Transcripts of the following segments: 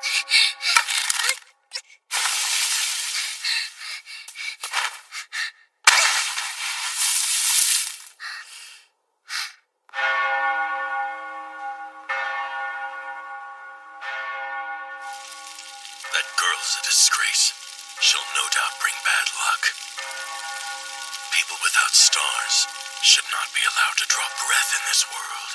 That girl's a disgrace. She'll no doubt bring bad luck. People without stars should not be allowed to draw breath in this world.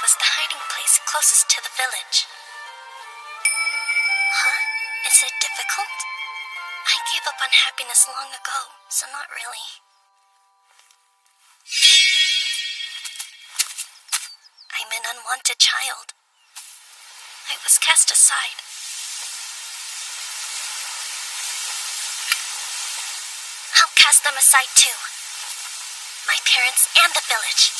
Was the hiding place closest to the village. Huh? Is it difficult? I gave up on happiness long ago, so not really. I'm an unwanted child. I was cast aside. I'll cast them aside too. My parents and the village.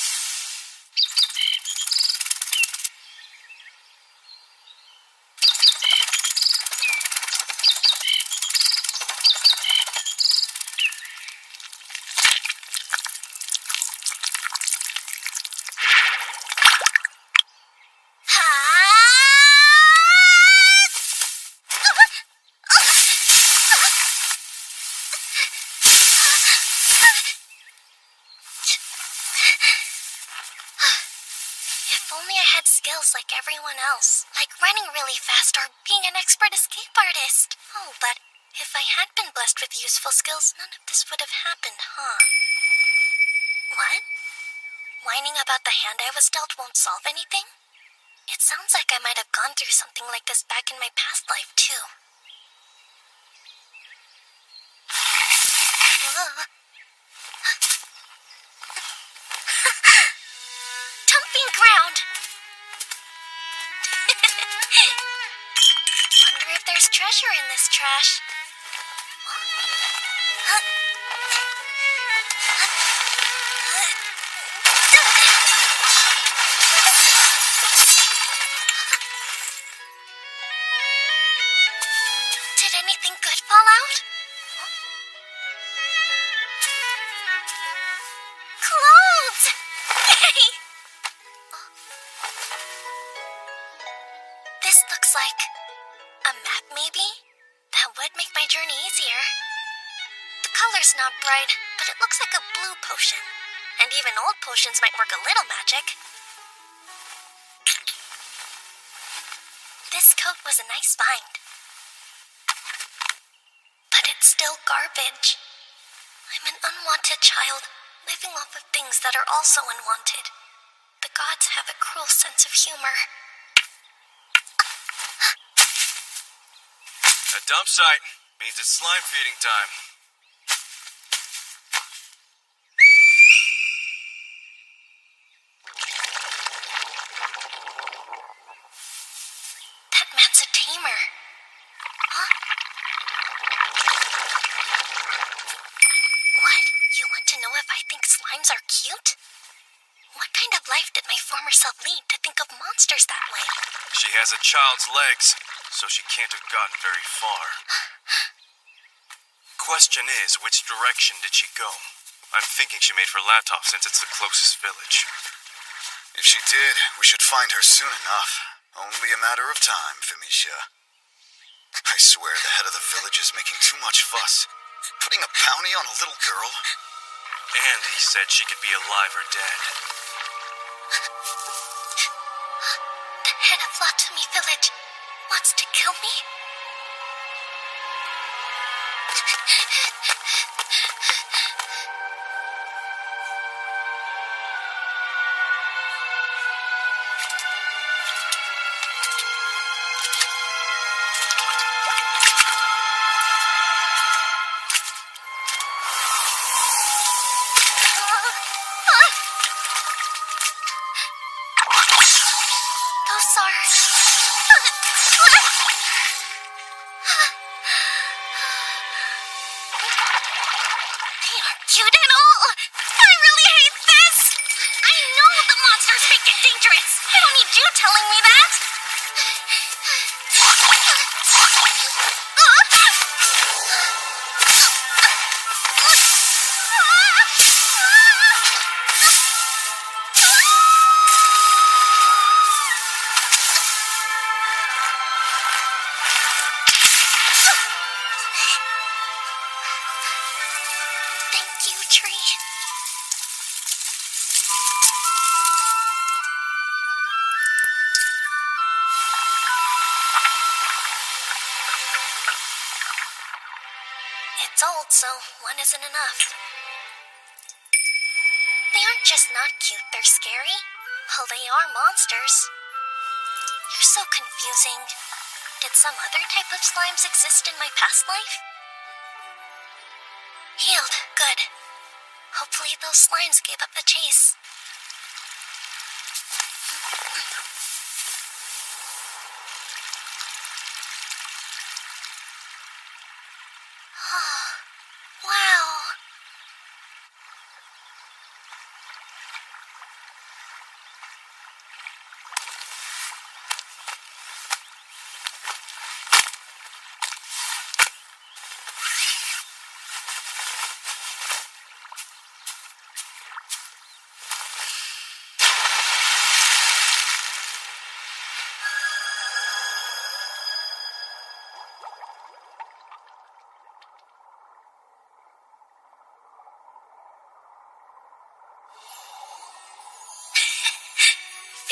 Skills like everyone else, like running really fast or being an expert escape artist. Oh, but if I had been blessed with useful skills, none of this would have happened, huh? What? Whining about the hand I was dealt won't solve anything? It sounds like I might have gone through something like this back in my past life, too. Dumping ground! Wonder if there's treasure in this trash. Did anything good fall out? Clothes! This looks like a map, maybe? That would make my journey easier. The color's not bright, but it looks like a blue potion. And even old potions might work a little magic. This coat was a nice find. But it's still garbage. I'm an unwanted child, living off of things that are also unwanted. The gods have a cruel sense of humor. A dump site means it's slime feeding time. That man's a tamer. Huh? What? You want to know if I think slimes are cute? What kind of life did my former self lead to think of monsters that way? She has a child's legs, so she can't have gotten very far. Question is, which direction did she go? I'm thinking she made for Latov since it's the closest village. If she did, we should find her soon enough. Only a matter of time, Famisha. I swear the head of the village is making too much fuss. Putting a bounty on a little girl? And he said she could be alive or dead. The head of Latumi village wants to kill me? It's old, so one isn't enough. They aren't just not cute, they're scary. Well, they are monsters. You're so confusing. Did some other type of slimes exist in my past life? Healed, good. Hopefully those slimes gave up the chase. Wow.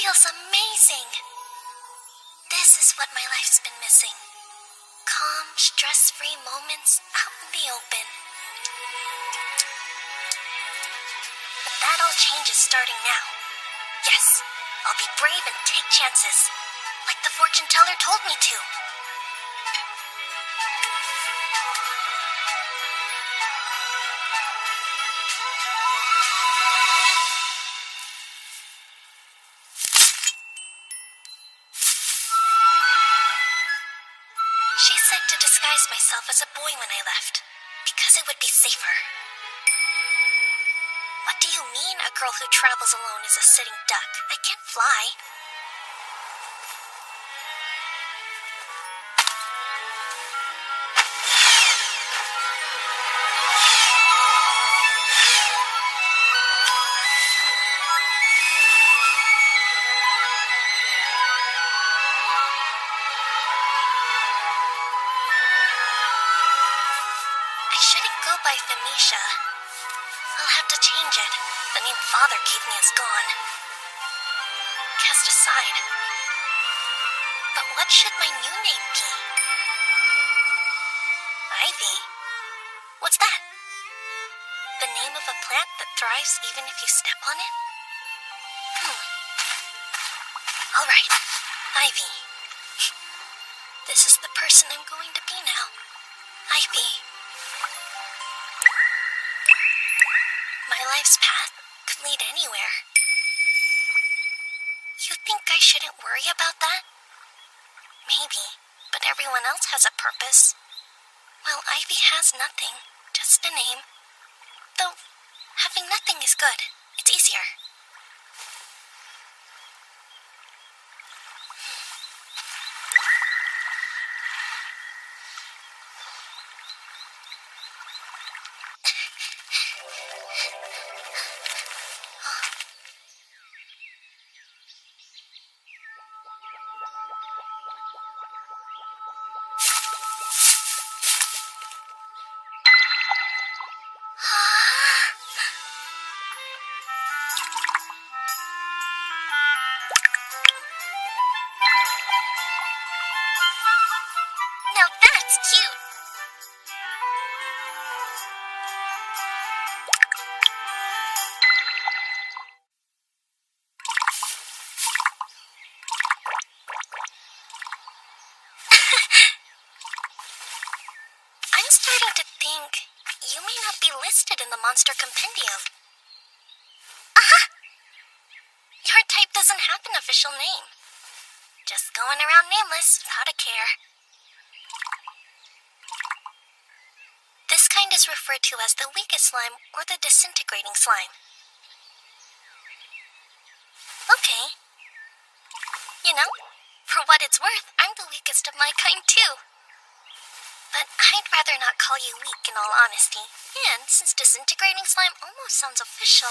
Feels amazing. This is what my life's been missing. Calm, stress-free moments out in the open. But that all changes starting now. Yes, I'll be brave and take chances, like the fortune teller told me to. She said to disguise myself as a boy when I left, because it would be safer. What do you mean a girl who travels alone is a sitting duck? I can't fly. By Famisha. I'll have to change it. The name Father gave me is gone. Cast aside. But what should my new name be? Ivy? What's that? The name of a plant that thrives even if you step on it? Alright, Ivy. This is the person I'm going to be now. Ivy. My life's path could lead anywhere. You think I shouldn't worry about that? Maybe, but everyone else has a purpose. While Ivy has nothing, just a name. Though, having nothing is good. It's easier. starting to think you may not be listed in the monster compendium. Your type doesn't have an official name. Just going around nameless without a care. This kind is referred to as the weakest slime or the disintegrating slime. Okay. You know, for what it's worth, I'm the weakest of my kind too. But I'd rather not call you weak in all honesty. And since disintegrating slime almost sounds official...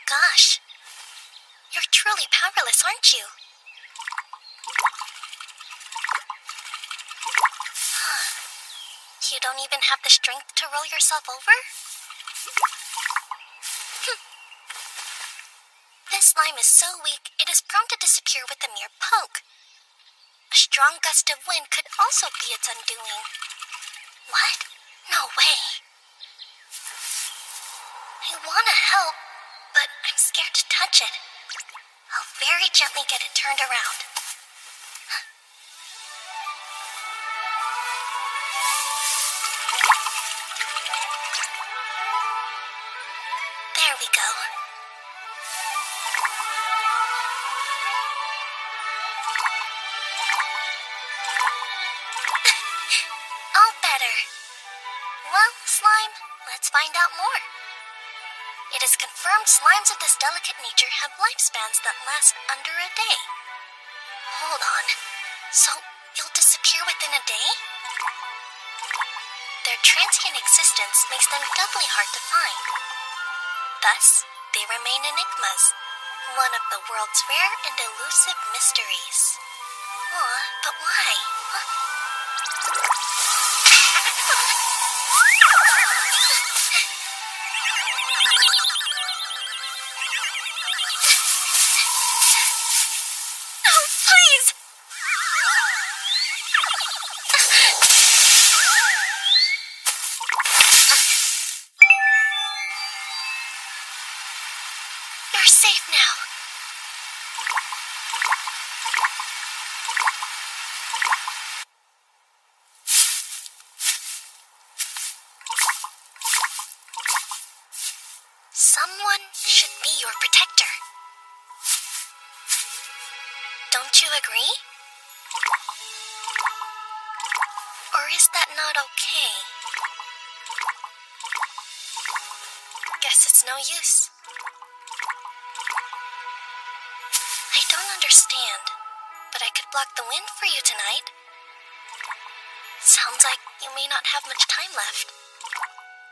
Gosh, you're truly powerless, aren't you? You don't even have the strength to roll yourself over? This slime is so weak, it is prone to disappear with a mere poke. A strong gust of wind could also be its undoing. What? No way. I want to help, but I'm scared to touch it. I'll very gently get it turned around. There we go. All better. Well, slime, let's find out more. It is confirmed slimes of this delicate nature have lifespans that last under a day. Hold on. So, you'll disappear within a day? Their transient existence makes them doubly hard to find. Thus, they remain enigmas, one of the world's rare and elusive mysteries. Aw, but why? No, please! You're safe now. Someone should be your protector. Don't you agree? Or is that not okay? Guess it's no use. I don't understand, but I could block the wind for you tonight. Sounds like you may not have much time left.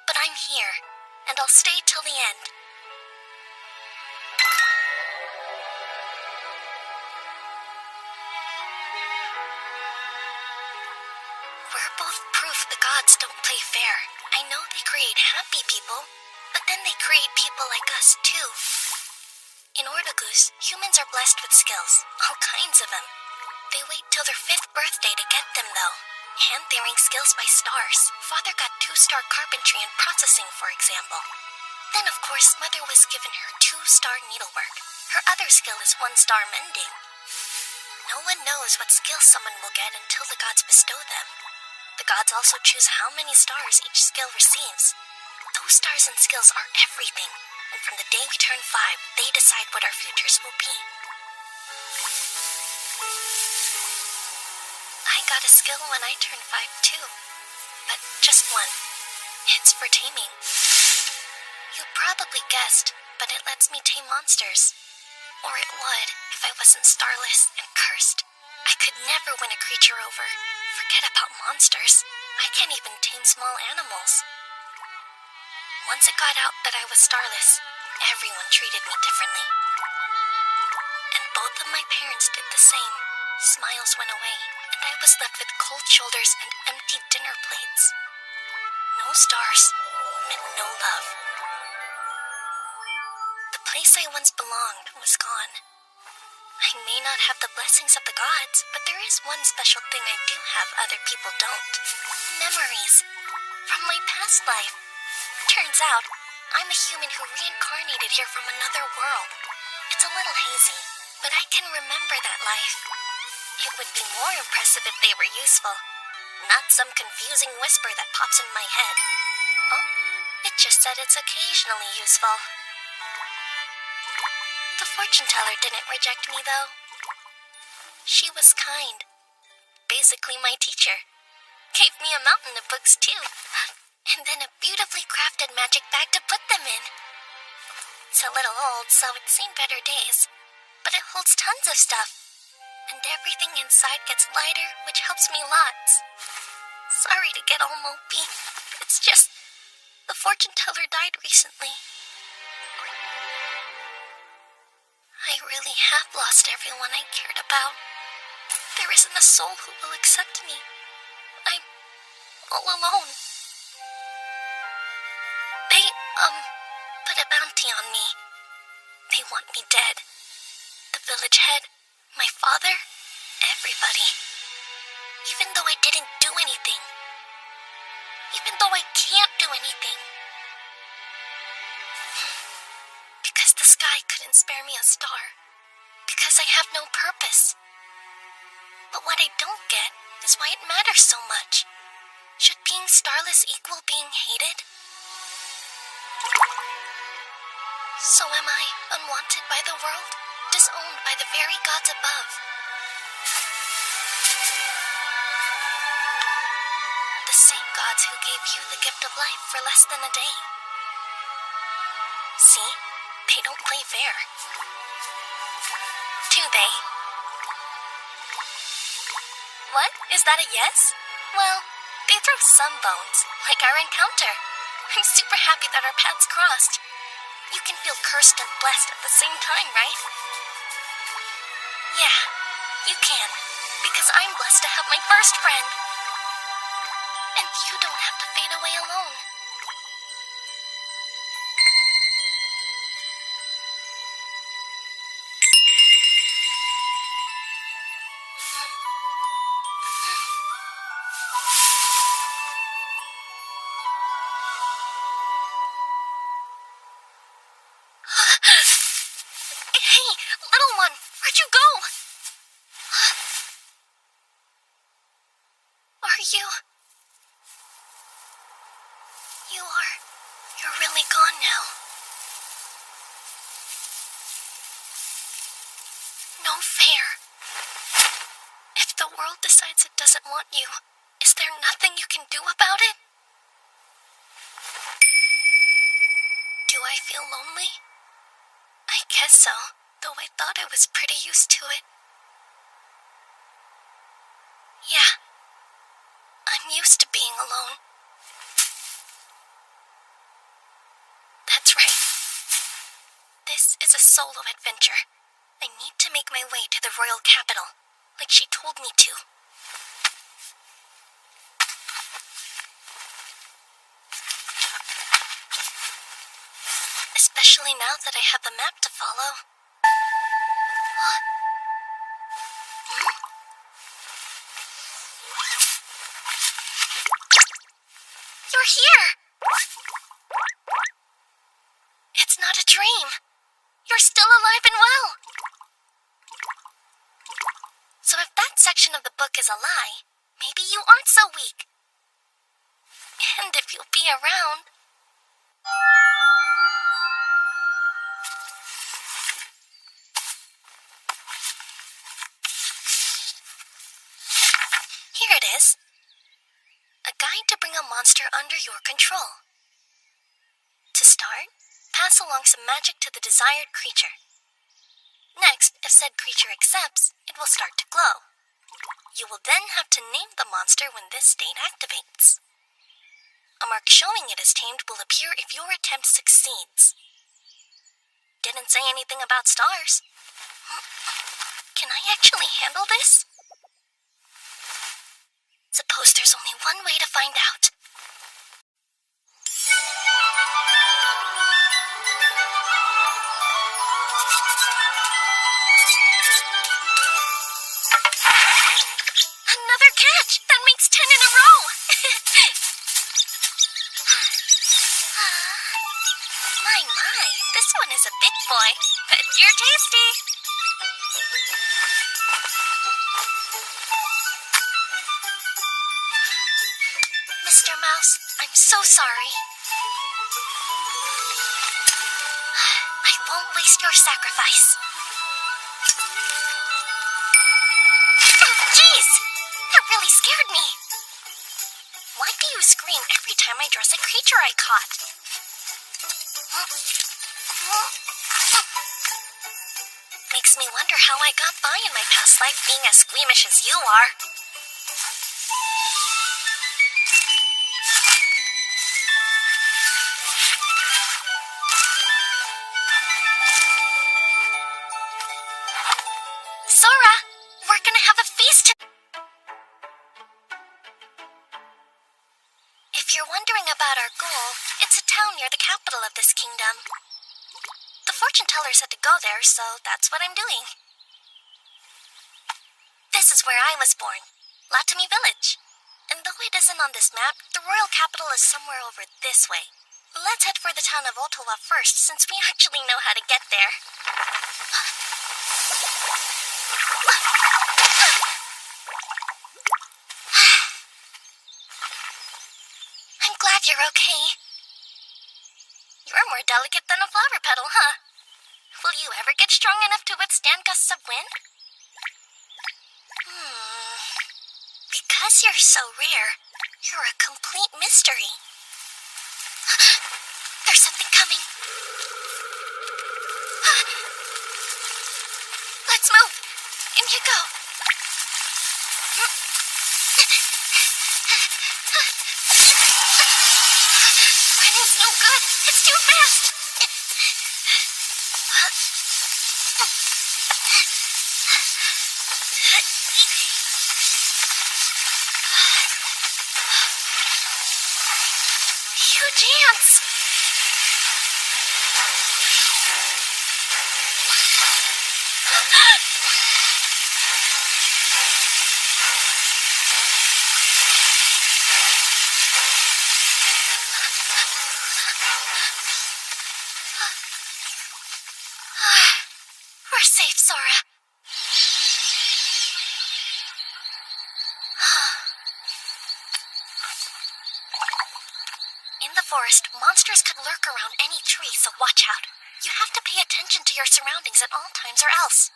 But I'm here, and I'll stay till the end. We're both proof the gods don't play fair. I know they create happy people, but then they create people like us too. In otakus, humans are blessed with skills, all kinds of them. They wait till their 5th birthday to get them though. And they rank skills by stars. Father got 2-star carpentry and processing, for example. Then, of course, Mother was given her 2-star needlework. Her other skill is 1-star mending. No one knows what skills someone will get until the gods bestow them. The gods also choose how many stars each skill receives. Those stars and skills are everything, and from the day we turn 5, they decide what our futures will be. I got a skill when I turned 5 too, but just one. It's for taming. You probably guessed, but it lets me tame monsters. Or it would, if I wasn't starless and cursed. I could never win a creature over. Forget about monsters. I can't even tame small animals. Once it got out that I was starless, everyone treated me differently. And both of my parents did the same. Smiles went away, and I was left with cold shoulders and empty dinner plates. No stars meant no love. The place I once belonged was gone. I may not have the blessings of the gods, but there is one special thing I do have other people don't. Memories. from my past life. Turns out, I'm a human who reincarnated here from another world. It's a little hazy, but I can remember that life. It would be more impressive if they were useful, not some confusing whisper that pops in my head. Oh, it just said it's occasionally useful. The fortune teller didn't reject me, though. She was kind. Basically my teacher. Gave me a mountain of books, too. And then a beautifully crafted magic bag to put them in. It's a little old, so it's seen better days. But it holds tons of stuff. And everything inside gets lighter, which helps me lots. Sorry to get all mopey. It's just, the fortune teller died recently. I really have lost everyone I cared about. There isn't a soul who will accept me. I'm all alone. They, put a bounty on me. They want me dead. The village head, my father, everybody. Even though I didn't do anything. Even though I can't do anything. Because the sky couldn't spare me a star. Because I have no purpose. But what I don't get is why it matters so much. Should being starless equal being hated? So am I unwanted by the world? Disowned by the very gods above? The same gods who gave you the gift of life for less than a day. See? They don't play fair. Do they? What? Is that a yes? Well, they throw some bones, like our encounter. I'm super happy that our paths crossed. You can feel cursed and blessed at the same time, right? Yeah, you can. Because I'm blessed to have my first friend. And you don't have to fade away alone. Hey, little one, where'd you go? Are you... You're really gone now. No fair. If the world decides it doesn't want you, is there nothing you can do about it? Do I feel lonely? I guess so, though I thought I was pretty used to it. Yeah, I'm used to being alone. That's right. This is a solo adventure. I need to make my way to the royal capital, like she told me to. Especially now that I have a map to follow. You're here! It's not a dream. You're still alive and well. So if that section of the book is a lie, maybe you aren't so weak. And if you'll be around... Here it is. A guide to bring a monster under your control. To start, pass along some magic to the desired creature. Next, if said creature accepts, it will start to glow. You will then have to name the monster when this state activates. A mark showing it is tamed will appear if your attempt succeeds. Didn't say anything about stars. Can I actually handle this? Suppose there's only one way to find out. Another catch! That makes 10 in a row! tasty! Mr. Mouse, I'm so sorry. I won't waste your sacrifice. Oh, jeez! That really scared me. Why do you scream every time I dress a creature I caught? Makes me wonder how I got by in my past life being as squeamish as you are. Sora, we're gonna have a feast tonight. If you're wondering about our goal, it's a town near the capital of this kingdom. The fortune teller said to go there, so that's what I'm doing. This is where I was born, Latami Village. And though it isn't on this map, the royal capital is somewhere over this way. Let's head for the town of Ottawa first, since we actually know how to get there. I'm glad you're okay. You're more delicate than a flower petal, huh? Will you ever get strong enough to withstand gusts of wind? Because you're so rare, you're a complete mystery. There's something coming. Let's move. In you go. Running's no good. It's too fast. You dance. We're safe, Sora. In the forest, monsters could lurk around any tree, so watch out. You have to pay attention to your surroundings at all times or else.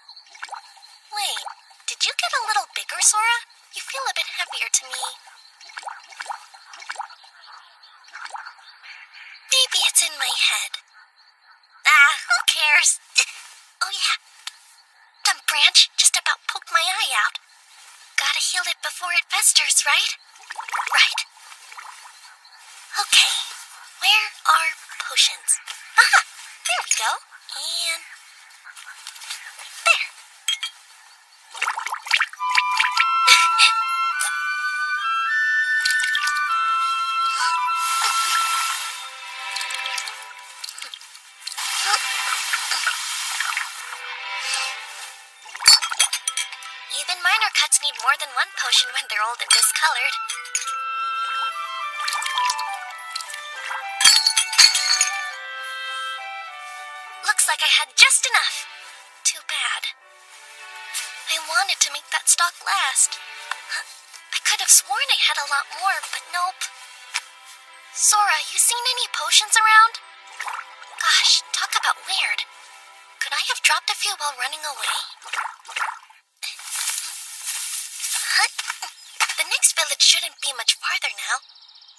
Wait, did you get a little bigger, Sora? You feel a bit heavier to me. Maybe it's in my head. Who cares? Oh yeah, the branch just about poked my eye out. Gotta heal it before it festers, right? Right. Okay, where are potions? Aha! There we go. And there. Even minor cuts need more than one potion when they're old and discolored. Looks like I had just enough. Too bad. I wanted to make that stock last. I could have sworn I had a lot more, but nope. Sora, you seen any potions around? Gosh, talk about weird. Could I have dropped a few while running away? The next village shouldn't be much farther now.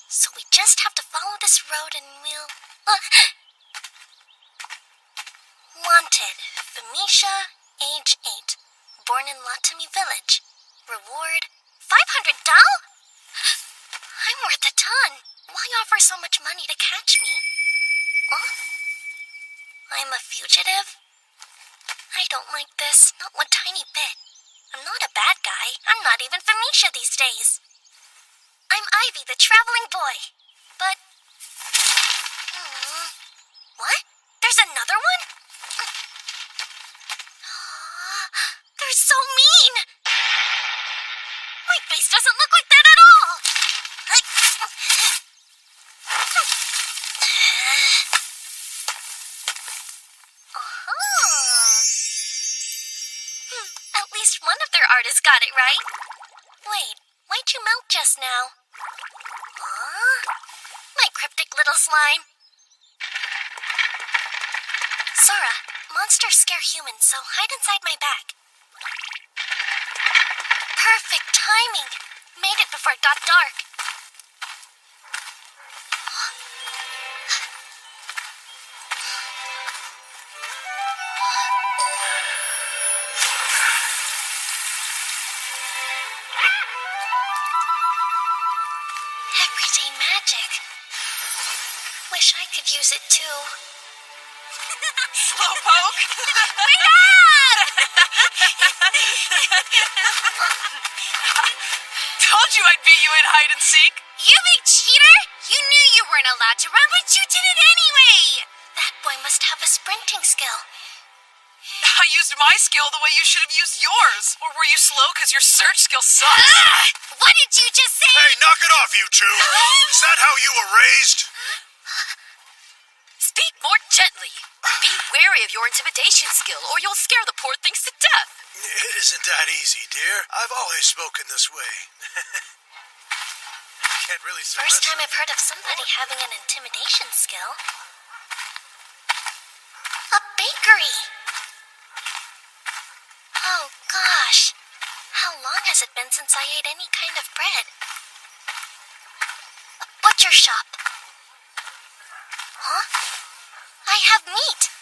So we just have to follow this road and we'll... Wanted, Famisha, age 8, born in Latami Village. Reward, 500 doll? I'm worth a ton. Why offer so much money to catch me? Huh? I'm a fugitive? I don't like this, not one tiny bit. I'm not a bad guy. I'm not even Famisha these days. I'm Ivy, the traveling boy. But... What? There's another one? They're so mean! My face doesn't look like that at all! At least one of their artists got it right. Wait, why'd you melt just now? Huh? My cryptic little slime. Sora, monsters scare humans, so hide inside my bag. Perfect timing. Made it before it got dark. Everyday magic. Wish I could use it too. Slowpoke? Wait up! Told you I'd beat you in hide and seek. You big cheater! You knew you weren't allowed to run, but you did it anyway! That boy must have a sprinting skill. I used my skill the way you should have used yours. Or were you slow because your search skill sucks? What did you just say? Hey, knock it off, you two! Is that how you were raised? Speak more gently. Be wary of your intimidation skill, or you'll scare the poor things to death. It isn't that easy, dear. I've always spoken this way. Can't really say First time I've heard of somebody having an intimidation skill. A bakery! Oh gosh. How long has it been since I ate any kind of bread? A butcher shop. Huh? I have meat.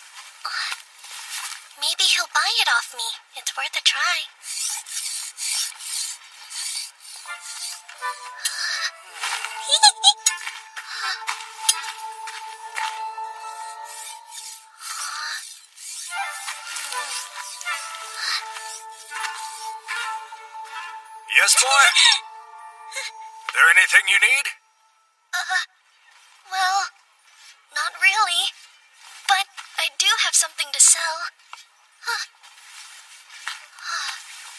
Maybe he'll buy it off me. It's worth a try. Yes, boy? There anything you need? Well, not really. But I do have something to sell.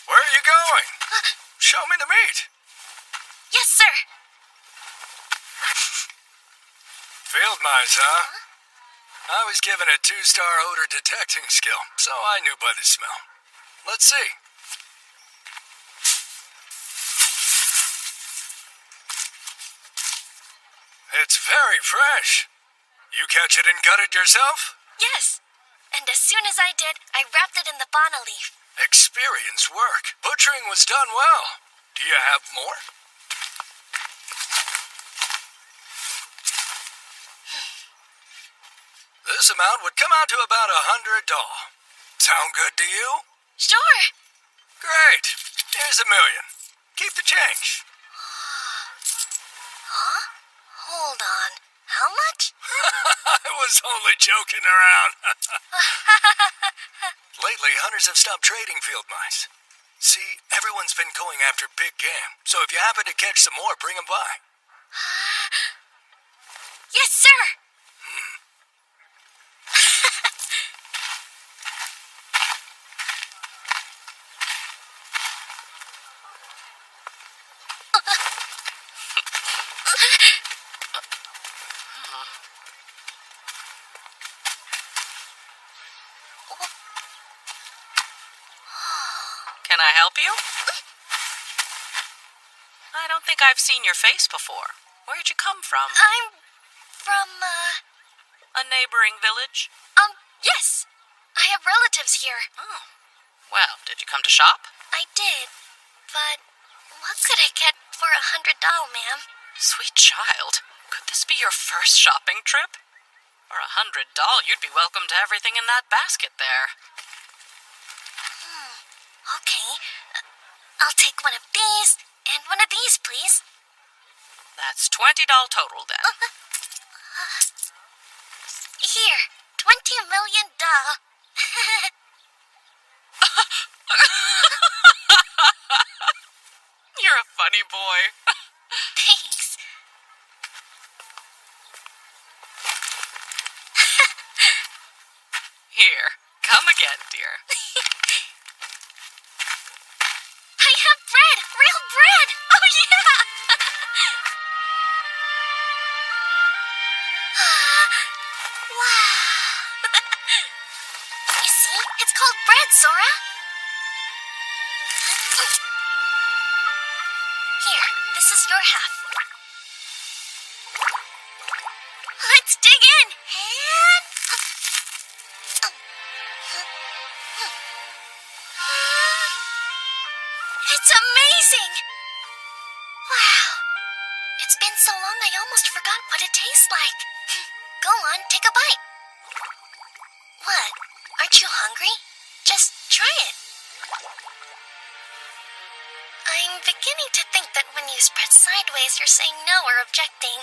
Where are you going? Show me the meat. Yes, sir. Field mice, huh? I was given a 2-star odor detecting skill, so I knew by the smell. Let's see. It's very fresh. You catch it and gut it yourself? Yes. And as soon as I did, I wrapped it in the banana leaf. Experience work. Butchering was done well. Do you have more? This amount would come out to about $100. Sound good to you? Sure. Great. Here's $1 million. Keep the change. Huh? Hold on. How much? I was only joking around. Lately, hunters have stopped trading field mice. See, everyone's been going after big game, so if you happen to catch some more, bring them by. Yes, sir. Can I help you? I don't think I've seen your face before. Where'd you come from? I'm from, A neighboring village? yes. I have relatives here. Oh. Well, did you come to shop? I did. But what could I get for $100, ma'am? Sweet child. Could this be your first shopping trip? For $100, you'd be welcome to everything in that basket there. Okay. I'll take one of these and one of these, please. That's $20 total then. Here, $20 million. You're a funny boy. Thanks. Here, come again, dear. I have bread! Real bread! Oh, yeah! Wow. You see? It's called bread, Sora. Here's your half. Let's dig in. And... It's amazing! Wow. It's been so long I almost forgot what it tastes like. Go on, take a bite. What? Aren't you hungry? Just try it. I'm beginning to think that when you spread sideways, you're saying no or objecting.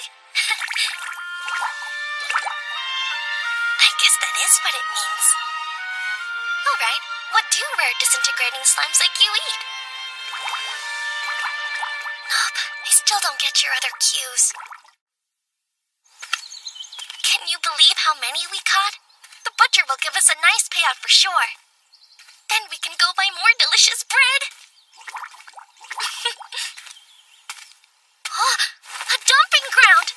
I guess that is what it means. Alright, what do rare disintegrating slimes like you eat? Nope, I still don't get your other cues. Can you believe how many we caught? The butcher will give us a nice payout for sure. Then we can go buy more delicious bread. Oh, a dumping ground!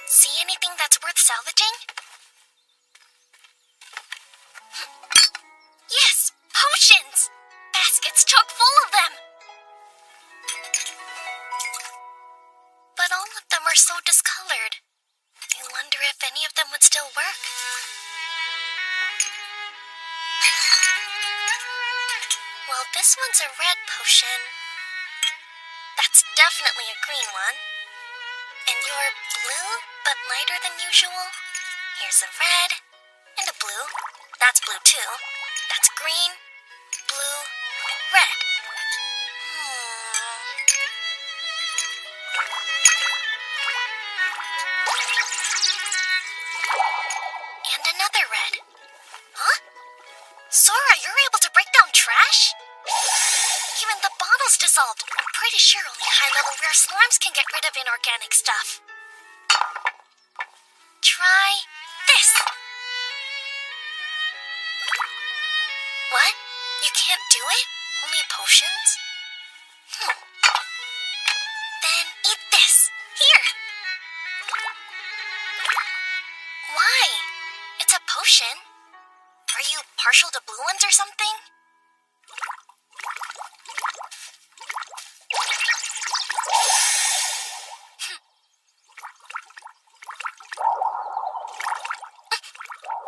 See anything that's worth salvaging? Yes, potions! Baskets chock full of them! But all of them are so discolored. I wonder if any of them would still work. Well, this one's a red potion. That's definitely a green one. And you're blue, but lighter than usual. Here's a red, and a blue. That's blue too. That's green, blue, red. And another red. Huh? Sora, you're able to break down trash? Even the bottle's dissolved. I'm pretty sure only high-level rare slimes can get rid of inorganic stuff. Try this. What? You can't do it? Only potions? Then eat this. Here. Why? It's a potion. Are you partial to blue ones or something?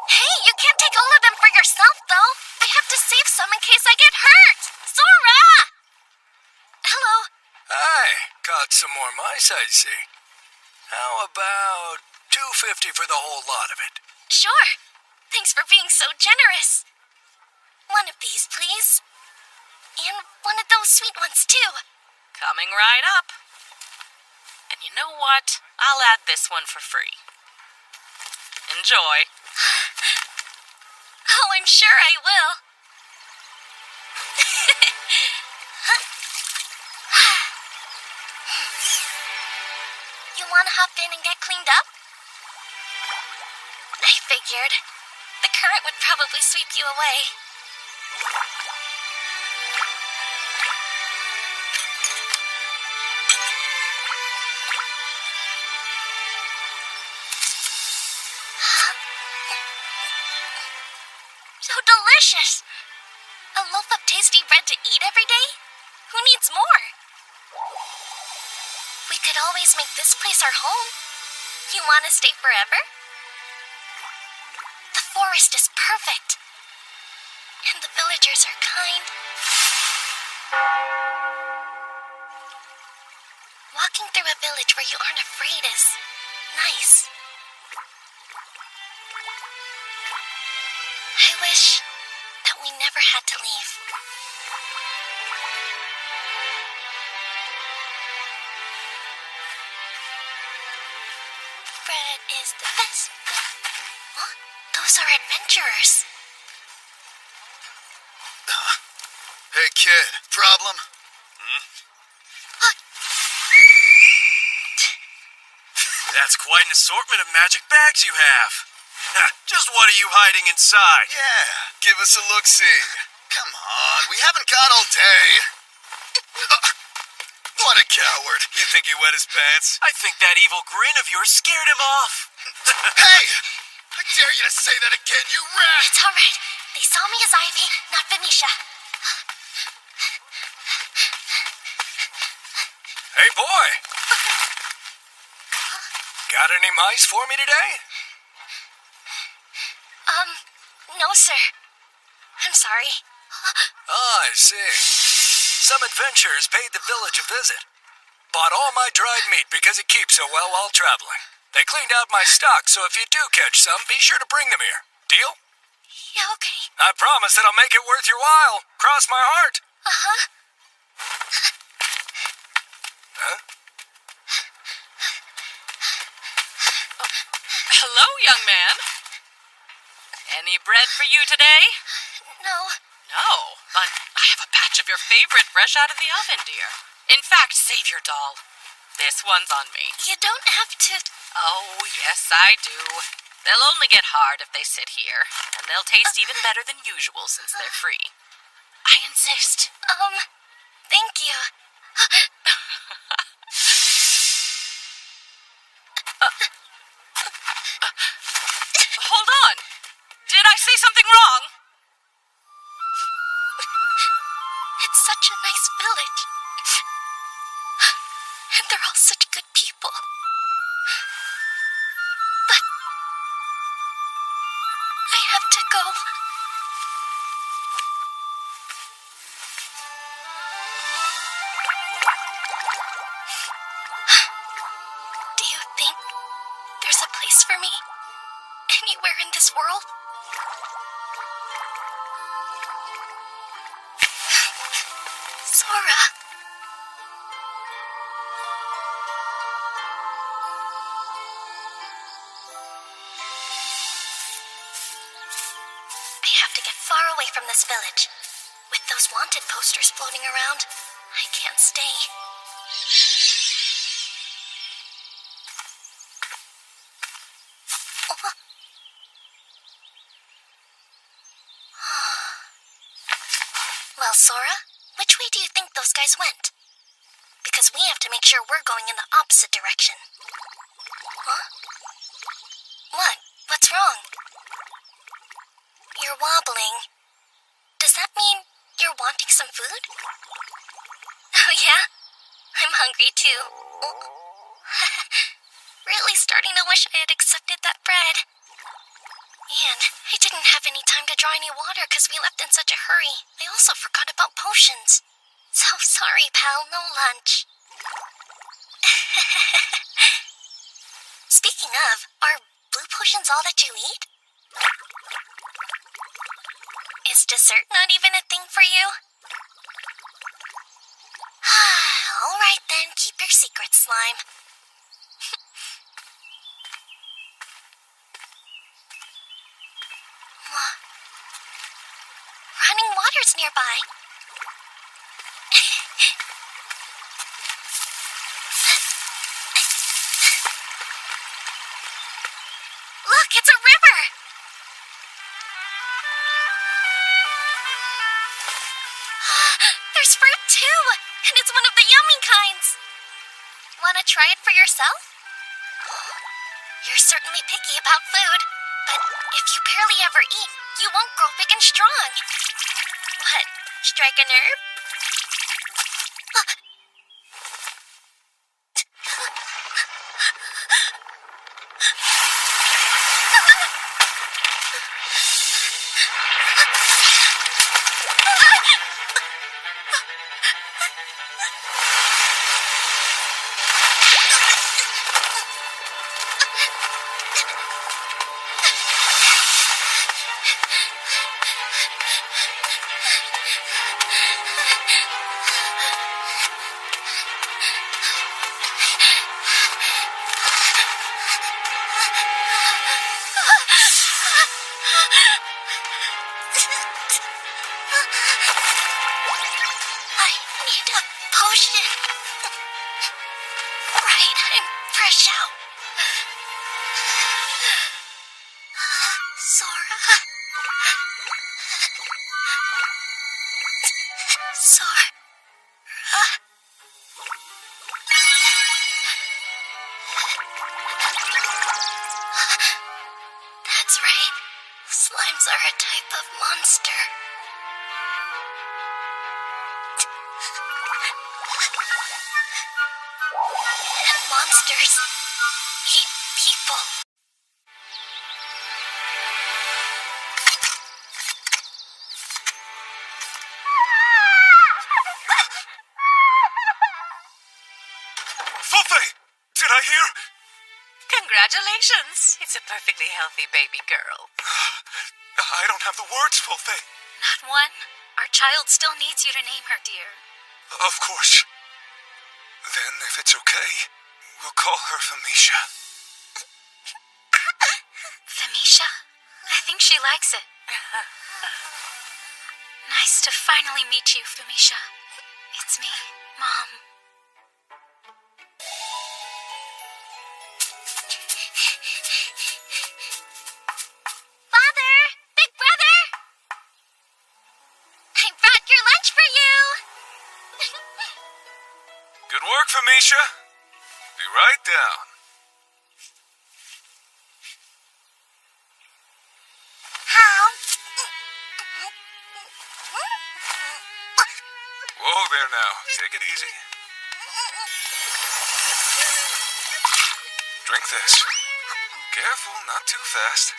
Hey, you can't take all of them for yourself, though. I have to save some in case I get hurt. Sora! Hello. Hi, caught some more mice, I see. How about $2.50 for the whole lot of it? Sure. Thanks for being so generous. One of these, please. And one of those sweet ones, too. Coming right up. And you know what? I'll add this one for free. Enjoy. Oh, I'm sure I will. You want to hop in and get cleaned up? I figured. The current would probably sweep you away. So delicious! A loaf of tasty bread to eat every day? Who needs more? We could always make this place our home. You want to stay forever? The forest is perfect. And the villagers are kind. Walking through a village where you aren't afraid is nice. I wish that we never had to leave. Bread is the best. Huh? Those are adventurers. Hey, kid, problem? That's quite an assortment of magic bags you have. Just what are you hiding inside? Yeah, give us a look-see. Come on, we haven't got all day. What a coward. You think he wet his pants? I think that evil grin of yours scared him off. Hey! I dare you to say that again, you rat! It's all right. They saw me as Ivy, not Venetia. Hey, boy! Got any mice for me today? No, sir. I'm sorry. Oh, I see. Some adventurers paid the village a visit. Bought all my dried meat because it keeps so well while traveling. They cleaned out my stock, so if you do catch some, be sure to bring them here. Deal? Yeah, okay. I promise that I'll make it worth your while. Cross my heart. Uh-huh. Huh? Hello, young man. Any bread for you today? No. No, but I have a batch of your favorite fresh out of the oven, dear. In fact, save your doll. This one's on me. You don't have to... Oh, yes, I do. They'll only get hard if they sit here, and they'll taste even better than usual since they're free. I insist. Thank you. Hold on. Did I say something wrong? It's such a nice village. And they're all such good people. But... I have to go. Do you think there's a place for me? Anywhere in this world? Sora. I have to get far away from this village. With those wanted posters floating around, I can't stay. Well, Sora, which way do you think those guys went? Because we have to make sure we're going in the opposite direction. Huh? What? What's wrong? You're wobbling. Does that mean you're wanting some food? Oh, yeah? I'm hungry, too. Really starting to wish I had accepted that bread. Man, I didn't have any time to draw any water because we left in such a hurry. I also forgot about potions. So sorry, pal, no lunch. Speaking of, are blue potions all that you eat? Is dessert not even a thing for you? All right then, keep your secret, slime. Running water's nearby. Look, it's a river! There's fruit too, and it's one of the yummy kinds. Wanna try it for yourself? You're certainly picky about food, but if you barely ever eat, you won't grow big and strong. What, strike a nerve? That's right. Slimes are a type of monster. monsters. Eat people. Fullfay! Did I hear? Congratulations. It's a perfectly healthy baby girl. I don't have the words, Fullfay. Not one. Our child still needs you to name her, dear. Of course. Then, if it's okay, we'll call her Famisha. Famisha? I think she likes it. Nice to finally meet you, Famisha. It's me, Mom. Father! Big brother! I brought your lunch for you! Good work, Famisha. Be right down. Whoa there now. Take it easy. Drink this. Careful, not too fast.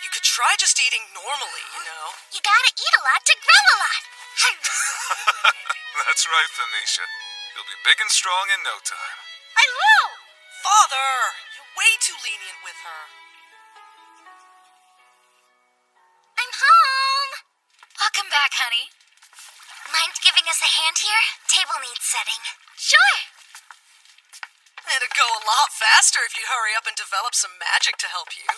You could try just eating normally, you know. You gotta eat a lot to grow a lot. That's right, Famisha. You'll be big and strong in no time. I will! Father! You're way too lenient with her. I'm home. Welcome back, honey. Mind giving us a hand here? Table needs setting. Sure. It'd go a lot faster if you hurry up and develop some magic to help you.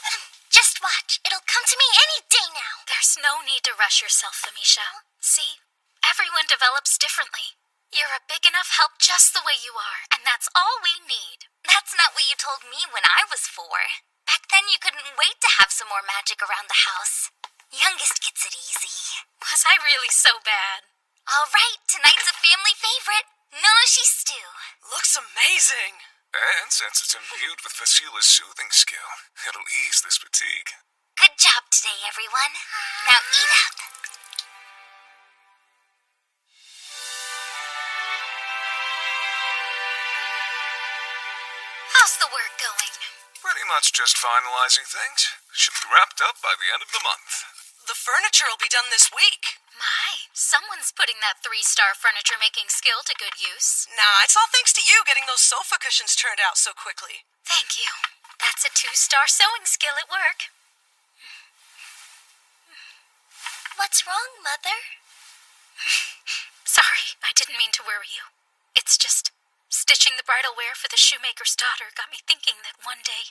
Just watch. It'll come to me any day now. There's no need to rush yourself, Famisha. See, everyone develops differently. You're a big enough help just the way you are, and that's all we need. That's not what you told me when I was 4. Back then you couldn't wait to have some more magic around the house. Youngest gets it easy. Was I really so bad? All right, tonight's a family favorite. Nonoshi stew. Looks amazing. And since it's imbued with Vasila's soothing skill, it'll ease this fatigue. Good job today, everyone. Now eat up. How's the work going? Pretty much just finalizing things. Should be wrapped up by the end of the month. The furniture will be done this week. My, someone's putting that 3-star furniture making skill to good use. Nah, it's all thanks to you getting those sofa cushions turned out so quickly. Thank you. That's a 2-star sewing skill at work. What's wrong, Mother? Sorry, I didn't mean to worry you. It's just stitching the bridal wear for the shoemaker's daughter got me thinking that one day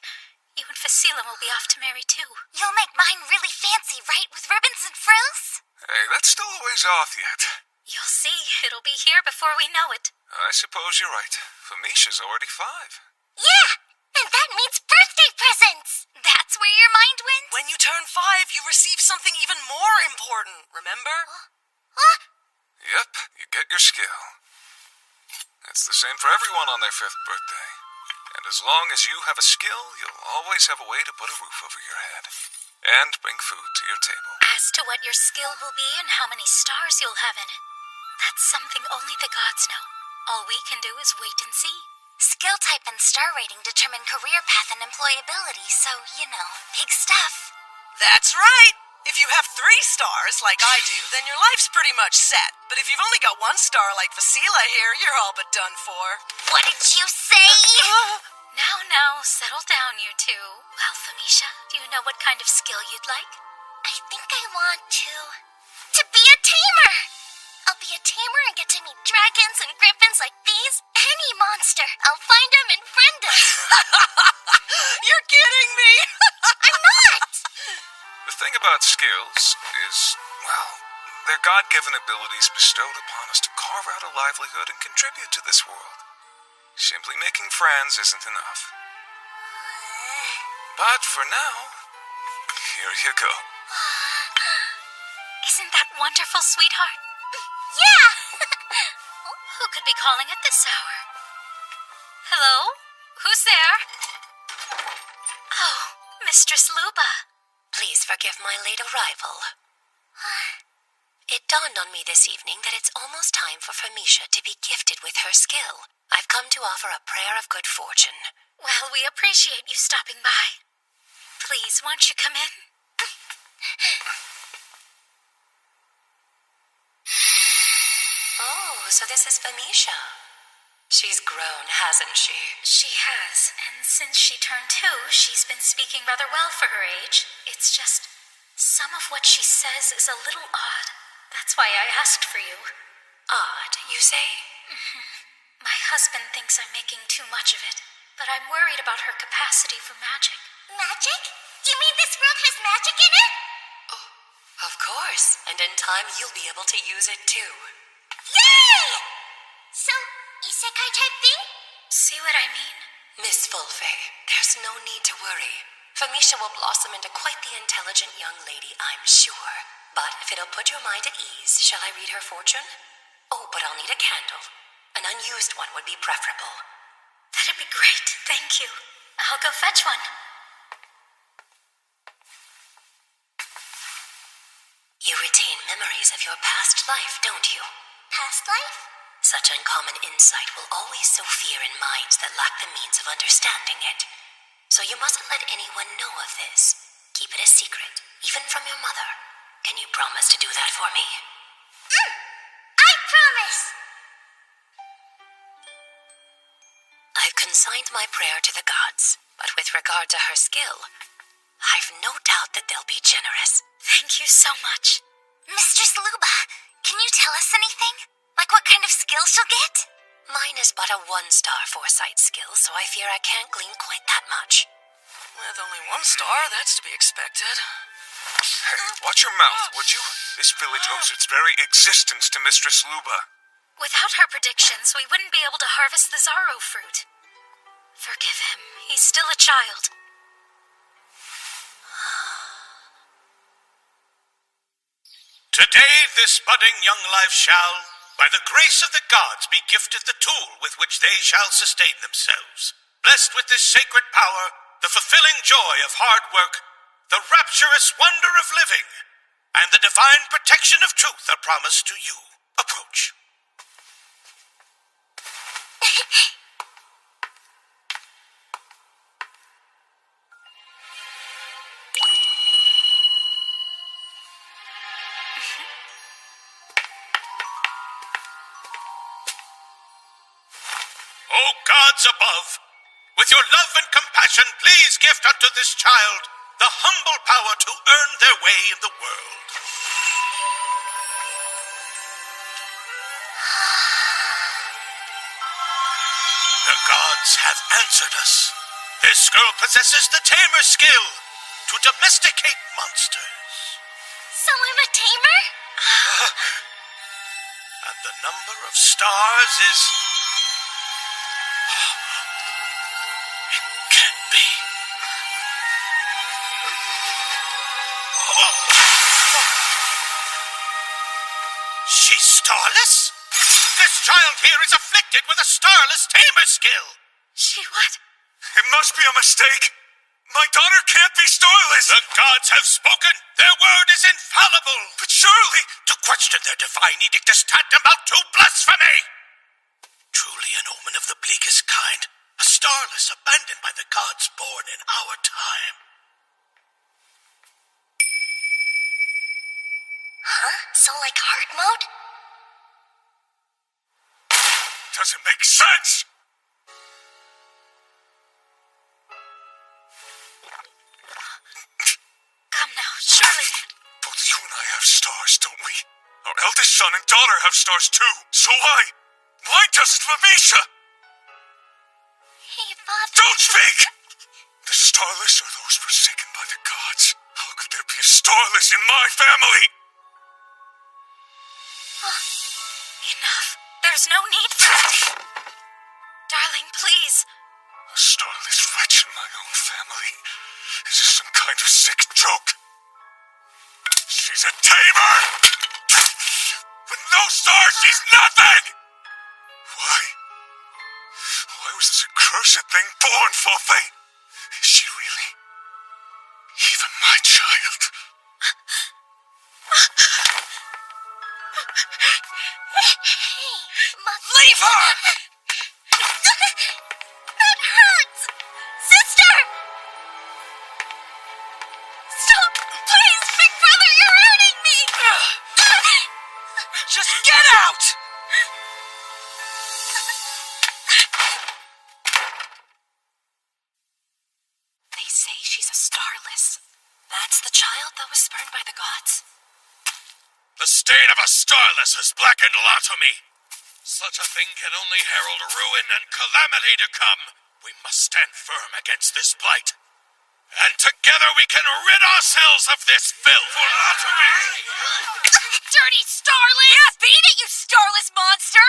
you and Fasila will be off to marry too. You'll make mine really fancy, right? With ribbons and frills? Hey, that's still a ways off yet. You'll see. It'll be here before we know it. I suppose you're right. Famisha's already 5. Yeah! And that means birthday presents! That's where your mind went? When you turn 5, you receive something even more important, remember? Huh? Yep, you get your skill. It's the same for everyone on their 5th birthday. And as long as you have a skill, you'll always have a way to put a roof over your head. And bring food to your table. As to what your skill will be and how many stars you'll have in it, that's something only the gods know. All we can do is wait and see. Skill type and star rating determine career path and employability, so, you know, big stuff. That's right! If you have 3 stars, like I do, then your life's pretty much set. But if you've only got 1 star like Vasila here, you're all but done for. What did you say? Now, settle down, you two. Well, Famisha, do you know what kind of skill you'd like? I think I want to be a tamer! I'll be a tamer and get to meet dragons and griffins like these. Any monster. I'll find them and friend them. You're kidding me! I'm not! The thing about skills is, well, they're God-given abilities bestowed upon us to carve out a livelihood and contribute to this world. Simply making friends isn't enough. But for now, here you go. Isn't that wonderful, sweetheart? Yeah! Who could be calling at this hour? Hello? Who's there? Oh, Mistress Luba. Please forgive my late arrival. It dawned on me this evening that it's almost time for Famisha to be gifted with her skill. I've come to offer a prayer of good fortune. Well, we appreciate you stopping by. Please, won't you come in? Oh, so this is Famisha. She's grown, hasn't she? She has, and since she turned 2, she's been speaking rather well for her age. It's just, some of what she says is a little odd. That's why I asked for you. Odd, you say? My husband thinks I'm making too much of it, but I'm worried about her capacity for magic. Magic? You mean this world has magic in it? Oh, of course. And in time, you'll be able to use it too. Yay! So, isekai type thing? See what I mean? Miss Fulfey, there's no need to worry. Famisha will blossom into quite the intelligent young lady, I'm sure. But if it'll put your mind at ease, shall I read her fortune? Oh, but I'll need a candle. An unused one would be preferable. That'd be great, thank you. I'll go fetch one. You retain memories of your past life, don't you? Past life? Such uncommon insight will always sow fear in minds that lack the means of understanding it. So you mustn't let anyone know of this. Keep it a secret, even from your mother. Can you promise to do that for me? I promise! I've consigned my prayer to the gods, but with regard to her skill, I've no doubt that they'll be generous. Thank you so much. Mistress Luba, can you tell us anything? Like what kind of skill she'll get? Mine is but a 1-star foresight skill, so I fear I can't glean quite that much. With only 1 star, that's to be expected. Hey, watch your mouth, would you? This village owes its very existence to Mistress Luba. Without her predictions, we wouldn't be able to harvest the Zaro fruit. Forgive him. He's still a child. Today this budding young life shall, by the grace of the gods, be gifted the tool with which they shall sustain themselves. Blessed with this sacred power, the fulfilling joy of hard work, the rapturous wonder of living, and the divine protection of truth are promised to you. Approach. O gods above, with your love and compassion, please gift unto this child the humble power to earn their way in the world. The gods have answered us. This girl possesses the tamer skill to domesticate monsters. So I'm a tamer? And the number of stars is... It can't be. She's starless? This child here is afflicted with a starless tamer skill. She what? It must be a mistake. My daughter can't be starless. The gods have spoken. Their word is infallible. But surely... To question their divine edict is tantamount to blasphemy. Truly an omen of the bleakest kind. A starless abandoned by the gods born in our time. Huh? So like hard mode? Doesn't make sense. Come now, surely. Both you and I have stars, don't we? Our eldest son and daughter have stars too. So why doesn't Famisha? Hey, Father. Don't speak! The starless are those forsaken by the gods. How could there be a starless in my family? Enough. There's no need for that. Darling, please. A starless wretch in my own family? Is this some kind of sick joke? She's a tamer! With no stars, she's nothing! Why was this accursed thing born, Fulfey? Is she really even my child? Leave her! That hurts! Sister! Stop! Please, big brother, you're hurting me! Just get out! They say she's a starless. That's the child that was spurned by the gods? The stain of a starless has blackened Latomi. Such a thing can only herald ruin and calamity to come. We must stand firm against this blight. And together we can rid ourselves of this filth. For Latomi! Dirty starlet! Yeah, beat it, you starless monster!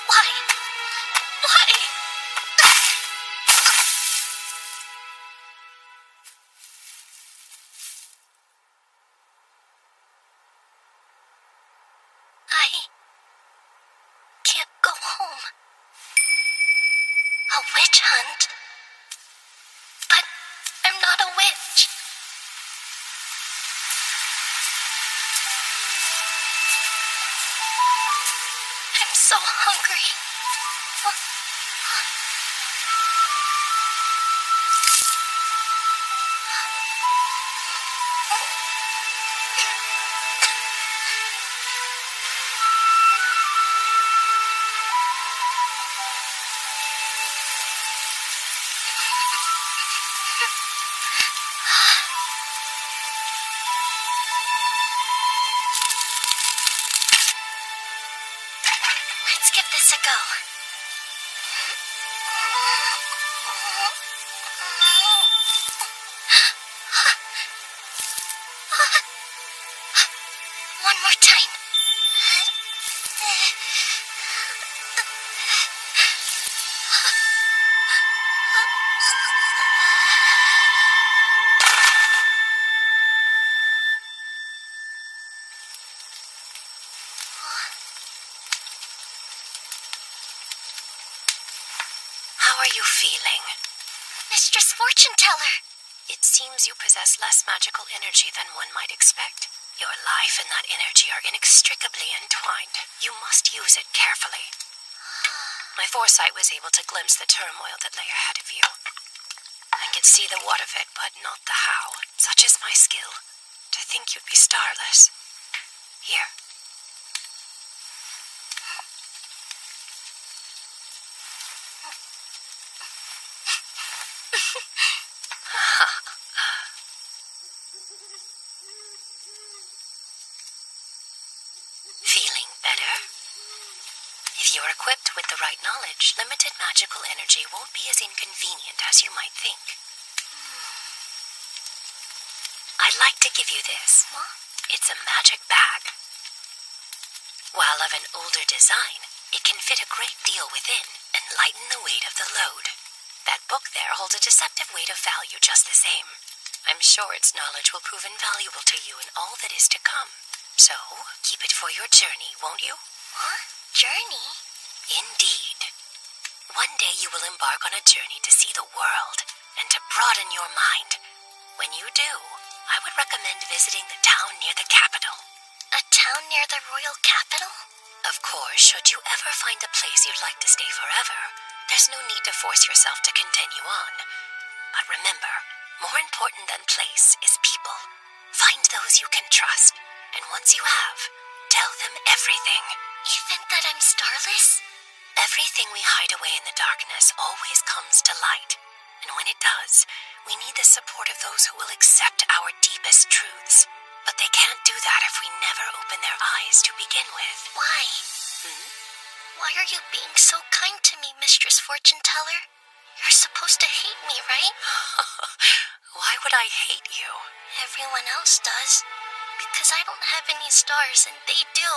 Why? Why? I can't go home. A witch hunt? But I'm not a witch. I'm so hungry. Let's give this a go. One more time. How are you feeling? Mistress Fortune Teller. It seems you possess less magical energy than one might expect. Your life and that energy are inextricably entwined. You must use it carefully. My foresight was able to glimpse the turmoil that lay ahead of you. I could see the what of it, but not the how. Such is my skill. To think you'd be starless. Here. Feeling better? If you're equipped with the right knowledge, limited magical energy won't be as inconvenient as you might think. I'd like to give you this. It's a magic bag. While of an older design, it can fit a great deal within and lighten the weight of the load. That book there holds a deceptive weight of value just the same. I'm sure its knowledge will prove invaluable to you in all that is to come. So, keep it for your journey, won't you? What? Journey? Indeed. One day you will embark on a journey to see the world and to broaden your mind. When you do, I would recommend visiting the town near the capital. A town near the royal capital? Of course, should you ever find a place you'd like to stay forever, there's no need to force yourself to continue on. But remember, more important than place is people. Find those you can trust, and once you have, tell them everything. Even that I'm starless? Everything we hide away in the darkness always comes to light. And when it does, we need the support of those who will accept our deepest truths. But they can't do that if we never open their eyes to begin with. Why? Why are you being so kind to me, Mistress Fortune Teller? You're supposed to hate me, right? Why would I hate you? Everyone else does. Because I don't have any stars and they do.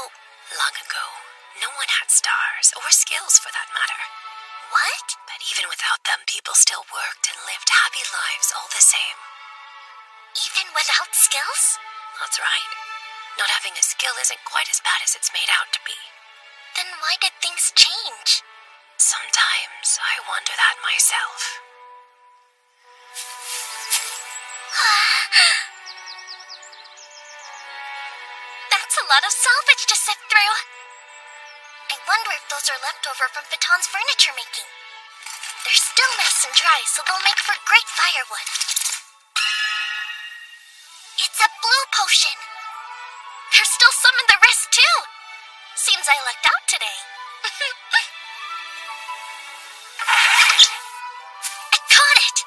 Long ago, no one had stars, or skills for that matter. What? But even without them, people still worked and lived happy lives all the same. Even without skills? That's right. Not having a skill isn't quite as bad as it's made out to be. Then why did things change? Sometimes I wonder that myself. That's a lot of salvage to sift through. I wonder if those are leftover from Baton's furniture making. They're still nice and dry, so they'll make for great firewood. It's a blue potion. There's still some in the rest, too. Seems I lucked out today. I caught it!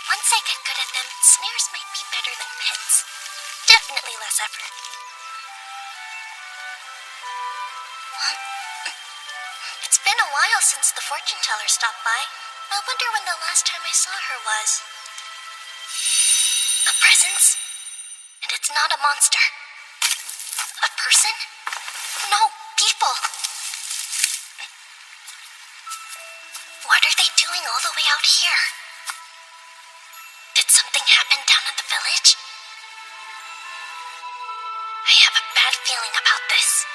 Once I get good at them, snares might be better than pits. Definitely less effort. Huh? It's been a while since the fortune teller stopped by. I wonder when the last time I saw her was. A presence? And it's not a monster. A person? No, people. What are they doing all the way out here? Did something happen down at the village? I have a bad feeling about this.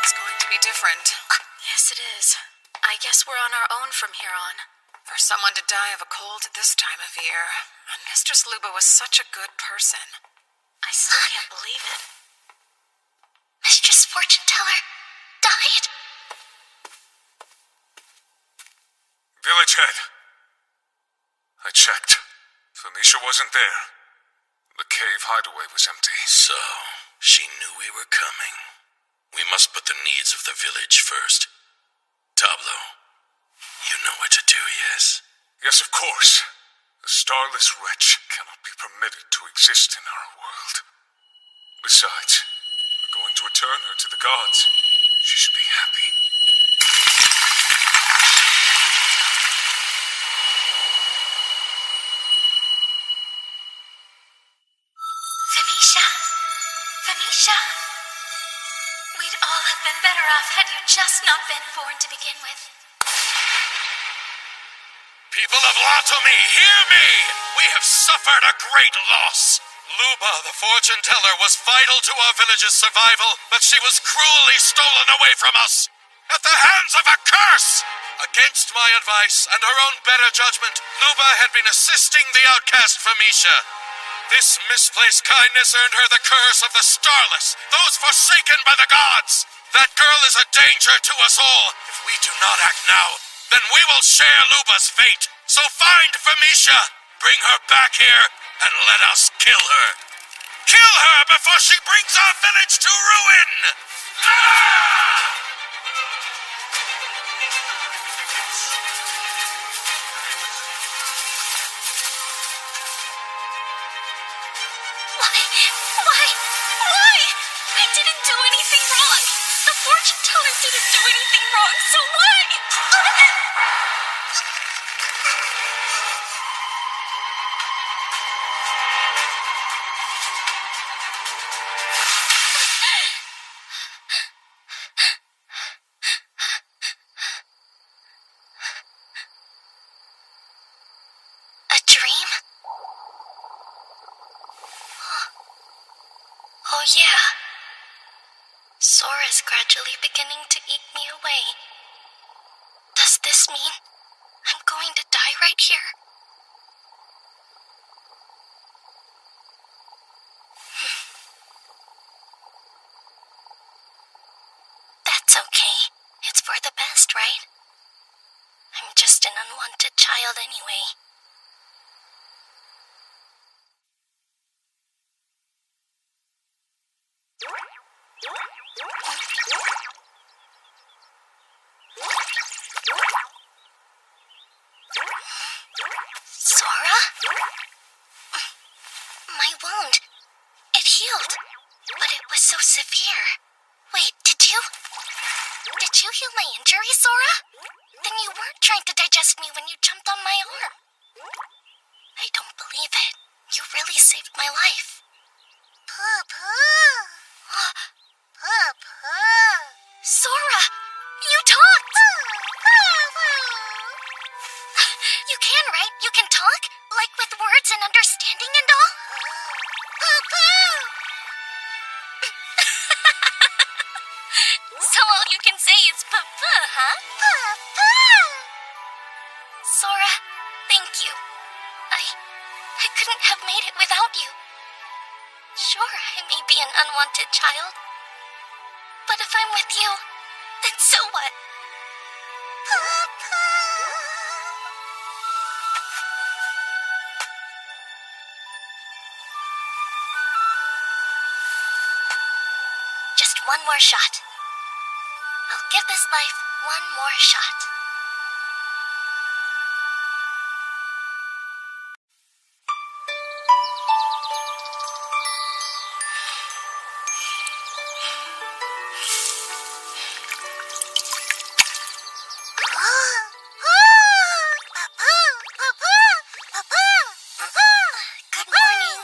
It's going to be different. Yes, it is. I guess we're on our own from here on. For someone to die of a cold at this time of year, and Mistress Luba was such a good person. I still can't believe it. Mistress Fortune Teller died? Village head. I checked. Felicia wasn't there. The cave hideaway was empty. So, she knew we were coming. We must put the needs of the village first. Tablo, you know what to do, yes? Yes, of course. A starless wretch cannot be permitted to exist in our world. Besides, we're going to return her to the gods. She should be happy. Felicia. We'd all have been better off had you just not been born to begin with. People of Latomi, hear me! We have suffered a great loss. Luba, the fortune teller, was vital to our village's survival, but she was cruelly stolen away from us at the hands of a curse! Against my advice and her own better judgment, Luba had been assisting the outcast Felicia. This misplaced kindness earned her the curse of the Starless, those forsaken by the gods. That girl is a danger to us all. If we do not act now, then we will share Luba's fate. So find Felicia, bring her back here, and let us kill her. Kill her before she brings our village to ruin! Why? I didn't do anything wrong. The fortune teller didn't do anything wrong, so why? A dream? Oh yeah. Sora's gradually beginning to eat me away. Does this mean I'm going to die right here? That's okay. It's for the best, right? I'm just an unwanted child anyway. Sora? My wound. It healed. But it was so severe. Wait, did you heal my injury, Sora? Then you weren't trying to digest me when you jumped on my arm. I don't believe it. You really saved my life. Sora! You talked! You You can, right? You can talk? Like with words and understanding and all? So all you can say is papa, huh? Papa! Sora, thank you. I couldn't have made it without you. Sure, I may be an unwanted child. But if I'm with you, then so what? Papa! Just one more shot. I'll give this life one more shot. Good morning.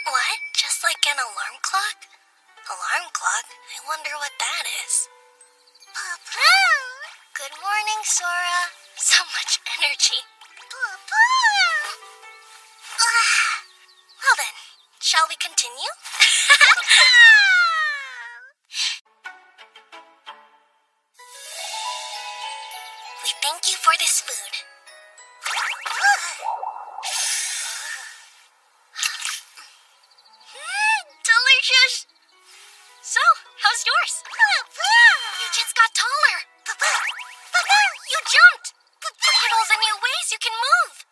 What? Just like an alarm clock? Alarm clock? I wonder what that is. Good morning, Sora. So much energy. Well then, shall we continue? We thank you for this food. Delicious! So, how's yours? You just got taller. You jumped. Look at all the new ways you can move.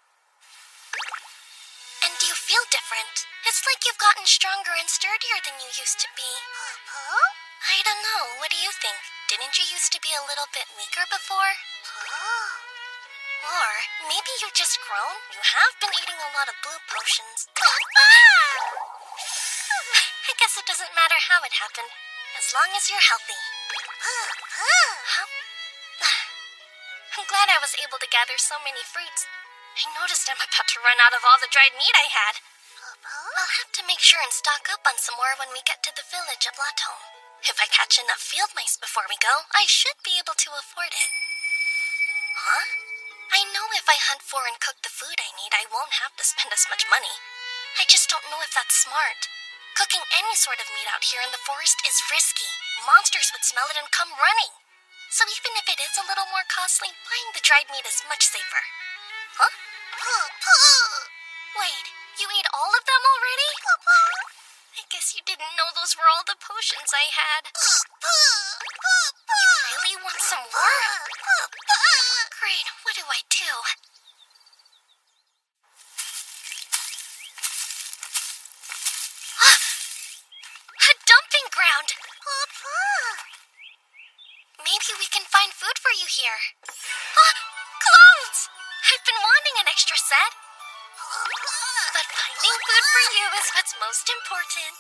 And do you feel different? It's like you've gotten stronger and sturdier than you used to be. I don't know. What do you think? Didn't you used to be a little bit weaker before? Or maybe you've just grown. You have been eating a lot of blue potions. I guess it doesn't matter how it happened, as long as you're healthy. Huh? I'm glad I was able to gather so many fruits. I noticed I'm about to run out of all the dried meat I had. I'll have to make sure and stock up on some more when we get to the village of Latom. If I catch enough field mice before we go, I should be able to afford it. Huh? I know if I hunt for and cook the food I need, I won't have to spend as much money. I just don't know if that's smart. Cooking any sort of meat out here in the forest is risky. Monsters would smell it and come running. So even if it is a little more costly, buying the dried meat is much safer. Huh? Wait, you ate all of them already? I guess you didn't know those were all the potions I had. You really want some more? Great, what do I do? A dumping ground! Maybe we can find food for you here. Clothes! I've been wanting an extra set. But finding food for you is what's most important.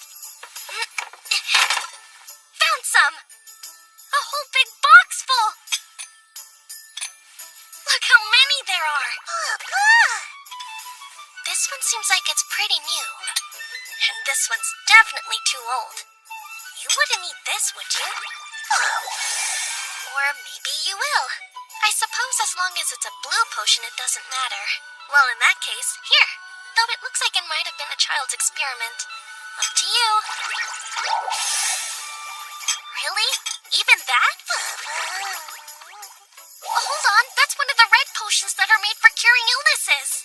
Found some! A whole big box full! Look how many there are! This one seems like it's pretty new. And this one's definitely too old. You wouldn't eat this, would you? Or maybe you will. I suppose as long as it's a blue potion, it doesn't matter. Well, in that case, here. Though it looks like it might have been a child's experiment. Up to you. Really? Even that? Hold on, that's one of the red potions that are made for curing illnesses.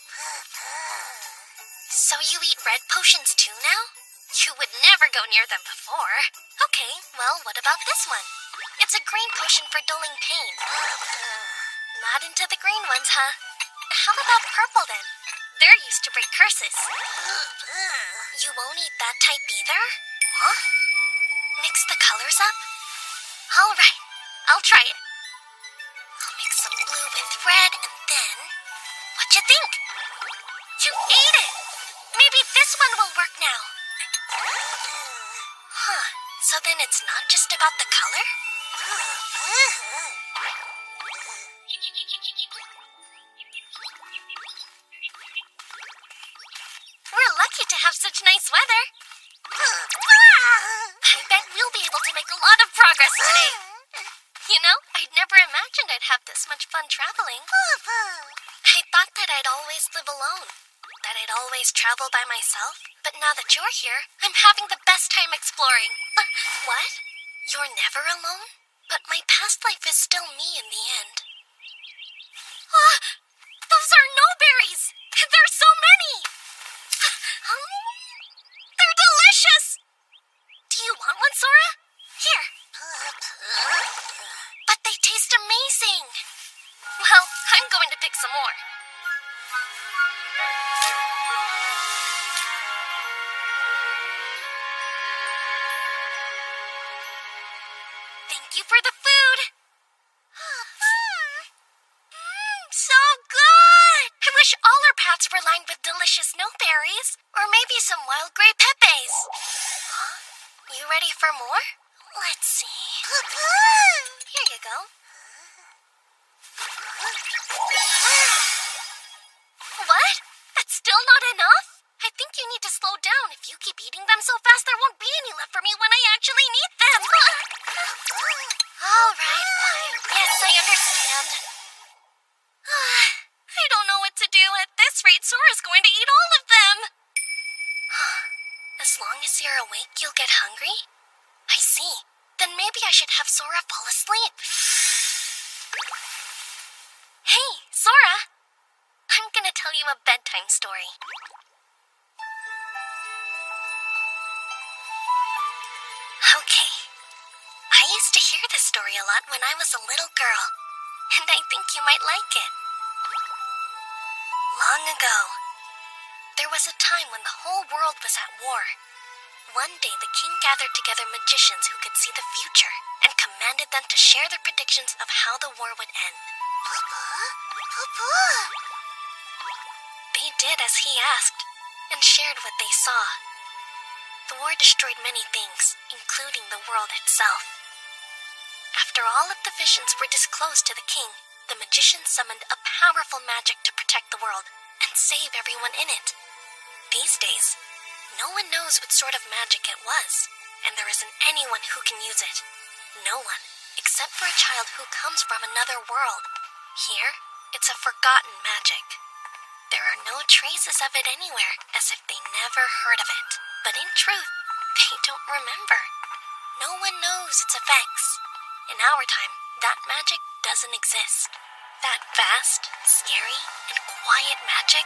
So you eat red potions too now? You would never go near them before. Okay, well, what about this one? It's a green potion for dulling pain. Not into the green ones, huh? How about purple then? They're used to break curses. You won't eat that type either? Huh? Mix the colors up? Alright, I'll try it. I'll mix some blue with red and then... What'd you think? You ate it! Maybe this one will work now. Huh, so then it's not just about the color? We're lucky to have such nice weather. I bet we'll be able to make a lot of progress today. You have this much fun traveling. I thought that I'd always live alone, that I'd always travel by myself. But now that you're here, I'm having the best time exploring. What? You're never alone? But my past life is still me in the end. Those are no berries! There's so many! They're delicious! Do you want one, Sora? Here. But they taste amazing. Well, I'm going to pick some more. Thank you for the food. So good! I wish all our paths were lined with delicious snowberries, or maybe some wild gray pepes. Huh? You ready for more? Let's see. Here you go. What? That's still not enough? I think you need to slow down. If you keep eating them so fast, there won't be any left for me when I actually need them. All right, fine. Yes, I understand. I don't know what to do. At this rate, Sora's going to eat all of them. As long as you're awake, you'll get hungry? I see. Then maybe I should have Sora fall asleep. Hey, Sora! I'm gonna tell you a bedtime story. Okay. I used to hear this story a lot when I was a little girl, and I think you might like it. Long ago, there was a time when the whole world was at war. One day, the king gathered together magicians who could see the future and commanded them to share their predictions of how the war would end. They did as he asked and shared what they saw. The war destroyed many things, including the world itself. After all of the visions were disclosed to the king, the magician summoned a powerful magic to protect the world and save everyone in it. These days, no one knows what sort of magic it was, and there isn't anyone who can use it. No one, except for a child who comes from another world. Here, it's a forgotten magic. There are no traces of it anywhere, as if they never heard of it. But in truth, they don't remember. No one knows its effects. In our time, that magic doesn't exist. That vast, scary, and quiet magic,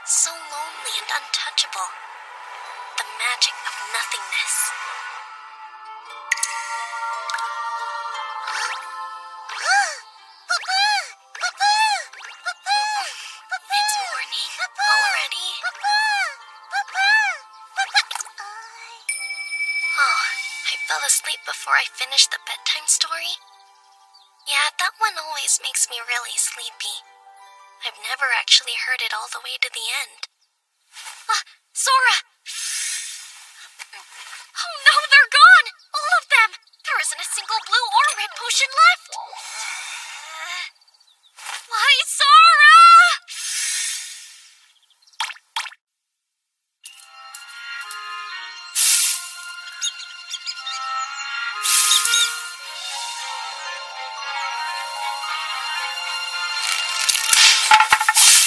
so lonely and untouchable. The magic of nothingness. It's morning already? Oh, I fell asleep before I finished the bedtime story. Yeah, that one always makes me really sleepy. I've never actually heard it all the way to the end. Sora! Oh no, they're gone! All of them! There isn't a single blue or red potion left! Why, Sora?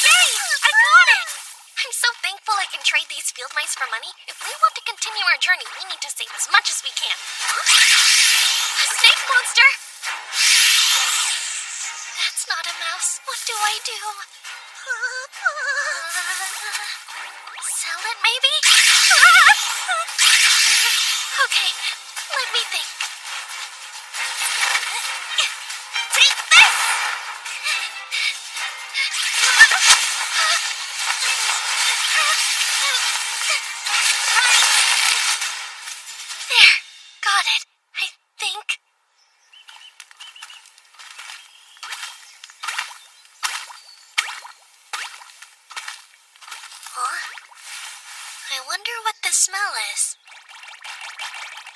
Yay! I got it! I'm so thankful I can trade these field mice for money. If we want to continue our journey, we need to save as much as we can. A snake monster! That's not a mouse. What do I do? Sell it, maybe? Okay, let me think. Take this! There, got it, I think. Huh? I wonder what the smell is.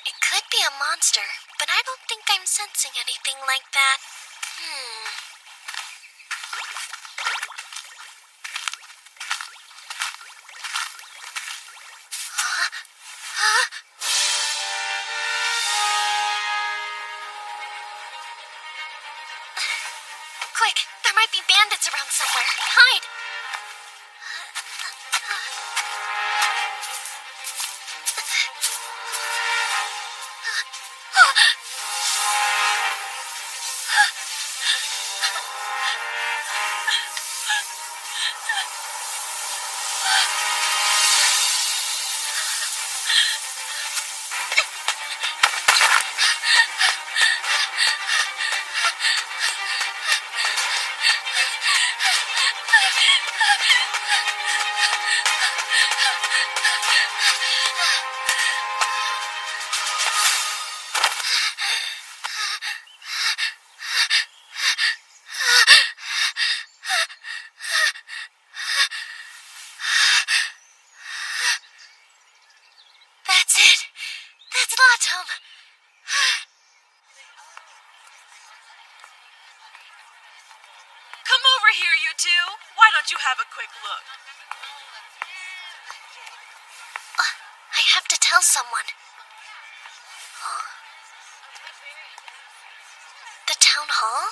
It could be a monster, but I don't think I'm sensing anything like that. Quick, there might be bandits around somewhere. Hide! That's it. That's Latom. Come over here, you two. Why don't you have a quick look? I have to tell someone. Huh? The town hall?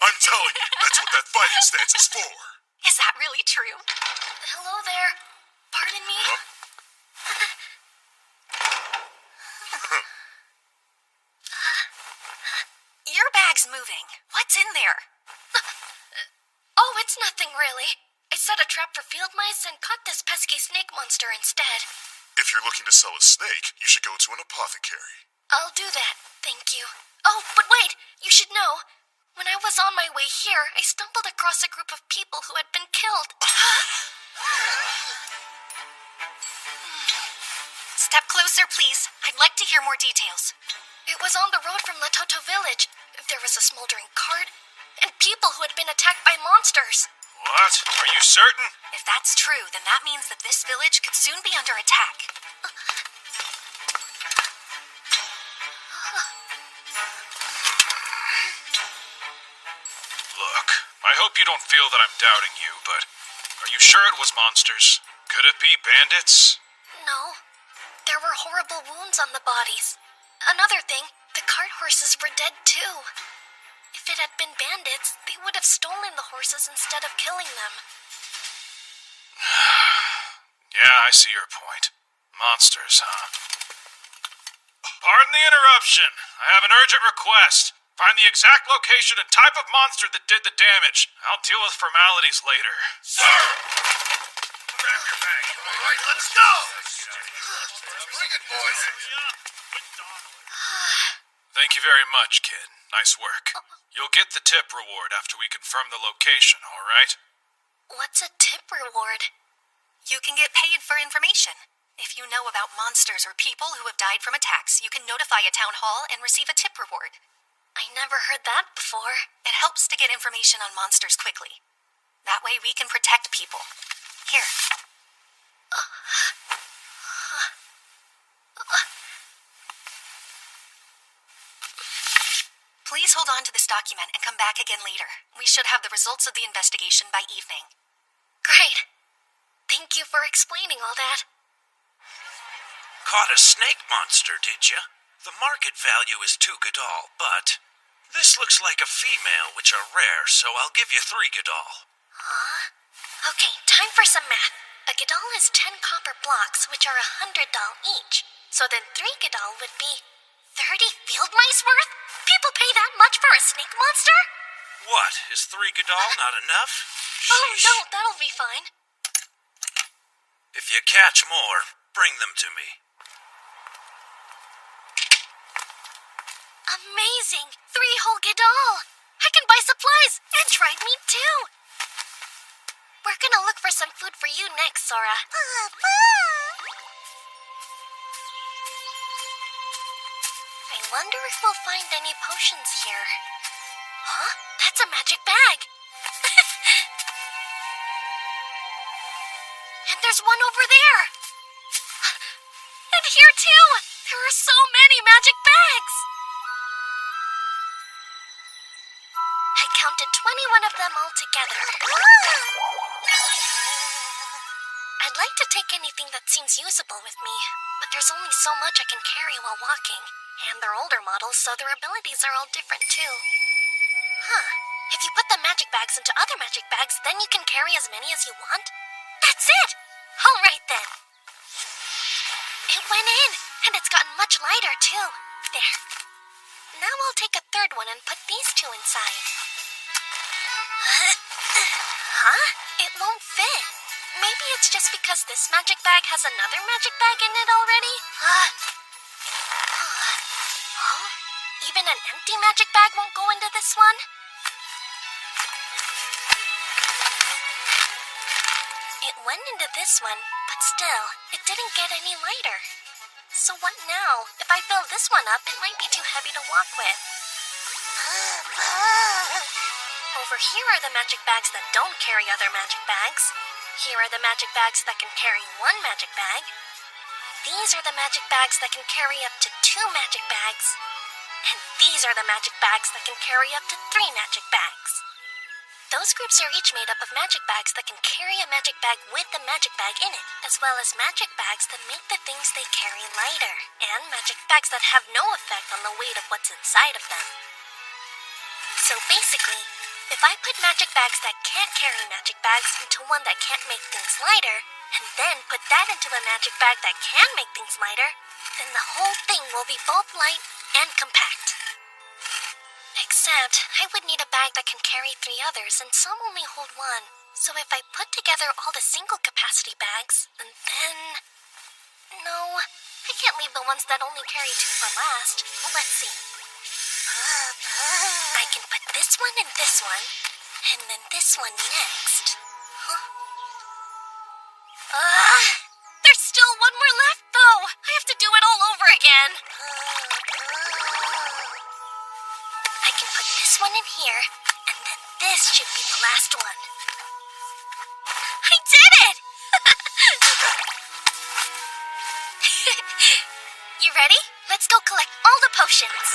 I'm telling you, that's what that fighting stance is for. Is that really true? Hello there. Pardon me? Huh? Your bag's moving. What's in there? Oh, it's nothing really. I set a trap for field mice and caught this pesky snake monster instead. If you're looking to sell a snake, you should go to an apothecary. I'll do that, thank you. Oh, but wait, you should know. When I was on my way here, I stumbled across a group of people who had been killed. Step closer, please. I'd like to hear more details. It was on the road from Latoto village. There was a smoldering cart, and people who had been attacked by monsters. What? Are you certain? If that's true, then that means that this village could soon be under attack. Look, I hope you don't feel that I'm doubting you, but are you sure it was monsters? Could it be bandits? No. There were horrible wounds on the bodies. Another thing, the cart horses were dead too. If it had been bandits, they would have stolen the horses instead of killing them. Yeah, I see your point. Monsters, huh? Pardon the interruption. I have an urgent request. Find the exact location and type of monster that did the damage. I'll deal with formalities later. Sir! Grab your bag. All right, let's go! Bring it, boys. Thank you very much, kid. Nice work. You'll get the tip reward after we confirm the location, all right? What's a tip reward? You can get paid for information. If you know about monsters or people who have died from attacks, you can notify a town hall and receive a tip reward. I never heard that before. It helps to get information on monsters quickly. That way we can protect people. Here. Please hold on to this document and come back again later. We should have the results of the investigation by evening. Great. Thank you for explaining all that. Caught a snake monster, did you? The market value is 2 Godal, but this looks like a female, which are rare, so I'll give you 3 Godal. Huh? Okay, time for some math. A Godal is 10 copper blocks, which are $100 each. So then 3 Godal would be 30 field mice worth? People pay that much for a snake monster? What, is 3 Godal not enough? Oh, Sheesh. no, that'll be fine. If you catch more, bring them to me. Amazing! 3 whole Godal! I can buy supplies and dried meat too! We're gonna look for some food for you next, Sora. I wonder if we'll find any potions here. Huh? That's a magic bag! And there's one over there! And here too! There are so many magic bags! I counted 21 of them all together. I'd like to take anything that seems usable with me, but there's only so much I can carry while walking. And they're older models, so their abilities are all different too. If you put the magic bags into other magic bags, then you can carry as many as you want? That's it! Alright then. It went in, and it's gotten much lighter too. There. Now I'll take a third one and put these two inside. It won't fit. Maybe it's just because this magic bag has another magic bag in it already? Even an empty magic bag won't go into this one? It went into this one, but still, it didn't get any lighter. So what now? If I fill this one up, it might be too heavy to walk with. Over here are the magic bags that don't carry other magic bags. Here are the magic bags that can carry one magic bag. These are the magic bags that can carry up to 2 magic bags. And these are the magic bags that can carry up to 3 magic bags. Those groups are each made up of magic bags that can carry a magic bag with the magic bag in it, as well as magic bags that make the things they carry lighter, and magic bags that have no effect on the weight of what's inside of them. So basically, if I put magic bags that can't carry magic bags into one that can't make things lighter, and then put that into a magic bag that can make things lighter, then the whole thing will be both light and compact. Except, I would need a bag that can carry 3 others, and some only hold 1. So if I put together all the single capacity bags, then... No, I can't leave the ones that only carry 2 for last. Let's see. I can put this one and this one, and then this one next. There's still one more left, though. I have to do it all over again. I can put this one in here, and then this should be the last one. I did it! You ready? Let's go collect all the potions.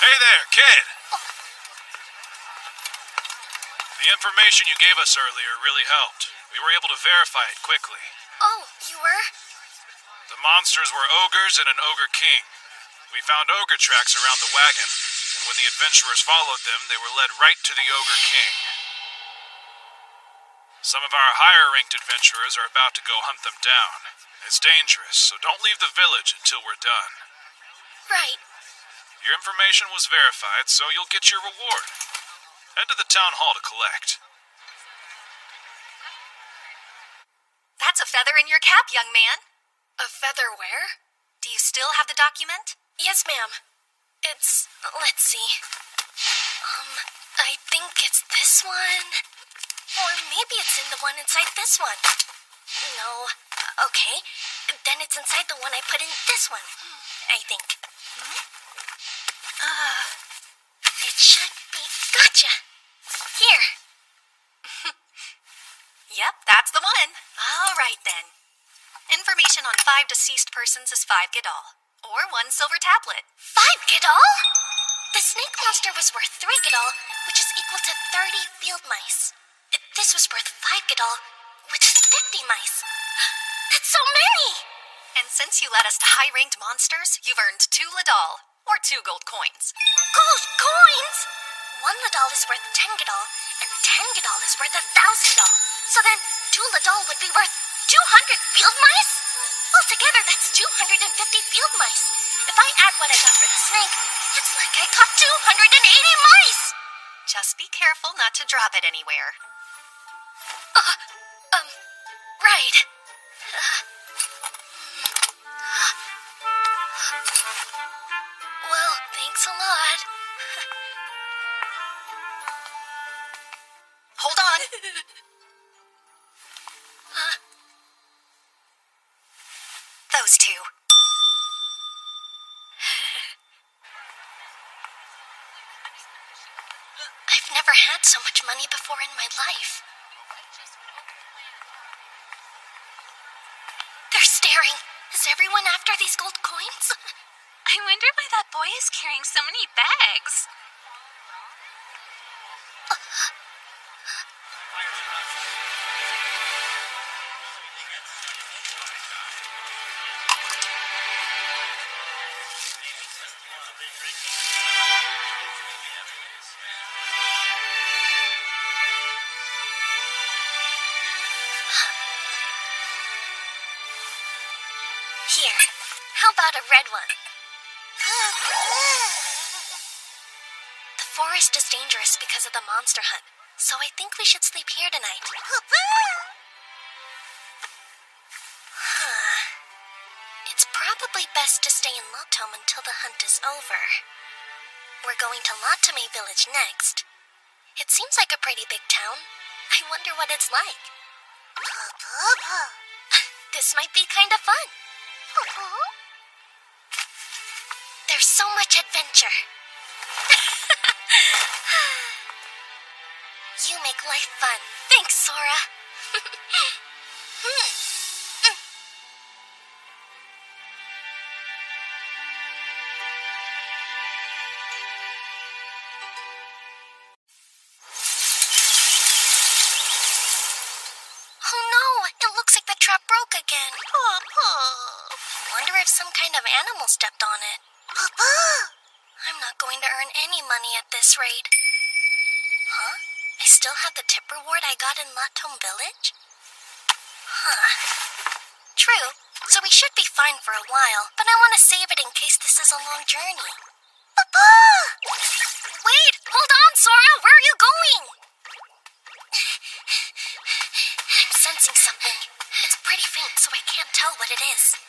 Hey there, kid! The information you gave us earlier really helped. We were able to verify it quickly. Oh, you were? The monsters were ogres and an ogre king. We found ogre tracks around the wagon, and when the adventurers followed them, they were led right to the ogre king. Some of our higher-ranked adventurers are about to go hunt them down. It's dangerous, so don't leave the village until we're done. Right. Your information was verified, so you'll get your reward. Head to the town hall to collect. That's a feather in your cap, young man. A feather where? Do you still have the document? Yes, ma'am. It's... let's see. I think it's this one. Or maybe it's in the one inside this one. No. Okay. Then it's inside the one I put in this one. I think. It should be... Gotcha! Here. Yep, that's the one. All right, then. Information on 5 deceased persons is 5 Godal, or 1 silver tablet. 5 Godal? The snake monster was worth 3 Godal, which is equal to 30 field mice. This was worth 5 Godal, which is 50 mice. That's so many! And since you led us to high-ranked monsters, you've earned 2 Ladal, or 2 gold coins. Gold coins? 1 Ladal is worth 10 Godal, and 10 Godal is worth 1,000 Dal. So then, 2 Ladal would be worth 200 field mice? Altogether, that's 250 field mice. If I add what I got for the snake, it's like I caught 280 mice! Just be careful not to drop it anywhere. Right. Well, thanks a lot. Hold on. Those 2. I've never had so much money before in my life. staring? Is everyone after these gold coins? I wonder why that boy is carrying so many bags. Here, how about a red one? The forest is dangerous because of the monster hunt, so I think we should sleep here tonight. It's probably best to stay in Lotome until the hunt is over. We're going to Lotome Village next. It seems like a pretty big town. I wonder what it's like. This might be kind of fun. There's so much adventure. You make life fun. Thanks, Sora. Oh no, it looks like the trap broke again. I wonder if some kind of animal stepped on it. I'm not going to earn any money at this rate. Huh? I still have the tip reward I got in Lotome Village? True, so we should be fine for a while, but I want to save it in case this is a long journey. Wait! Hold on, Sora! Where are you going? I'm sensing something. It's pretty faint, so I can't tell what it is.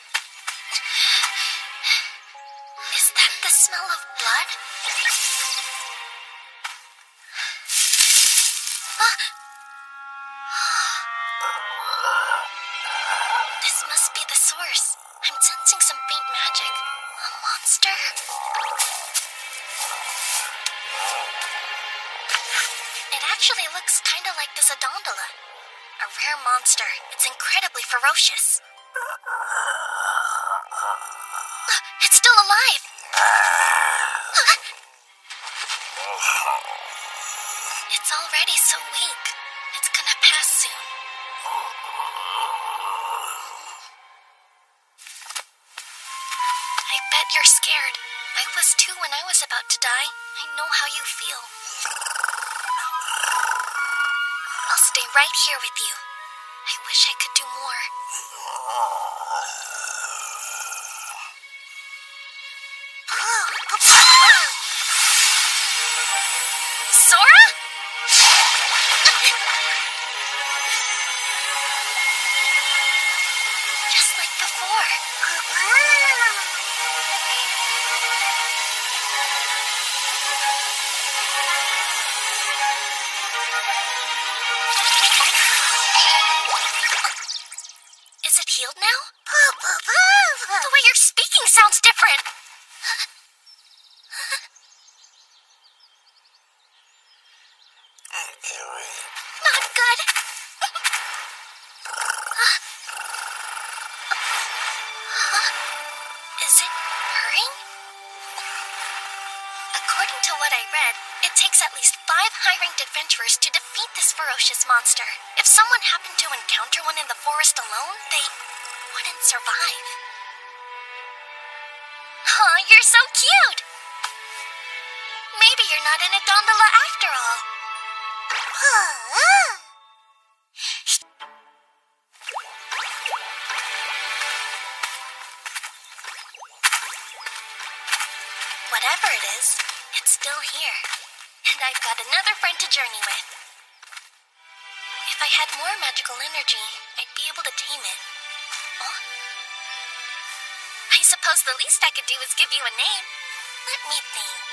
Is that the smell of blood? This must be the source. I'm sensing some faint magic. A monster? It actually looks kind of like this Adondola. A rare monster. It's incredibly ferocious. It's still alive! It's already so weak. It's gonna pass soon. I bet you're scared. I was too when I was about to die. I know how you feel. I'll stay right here with you. I wish I could do more. Sora? Just like before. Is it healed now? The way you're speaking sounds different. Not good. Is it hurting? According to what I read, it takes at least 5 high-ranked adventurers to defeat this ferocious monster. If someone happened to encounter one in the forest alone, they wouldn't survive. Aw, you're so cute! Maybe you're not in a Dondola after all. Whatever it is, it's still here. And I've got another friend to journey with. If I had more magical energy, I'd be able to tame it. Oh? I suppose the least I could do is give you a name. Let me think.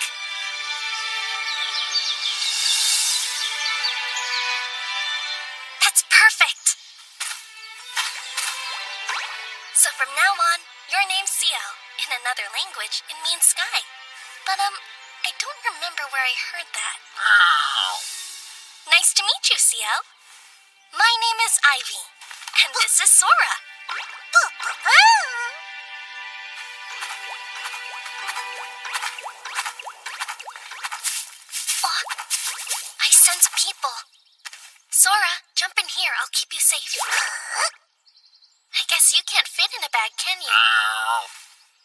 That's perfect! So from now on, your name's Ciel. In another language, it means sky. But, I don't remember where I heard that. Nice to meet you, Ciel. My name is Ivy. And this is Sora. bag, can you?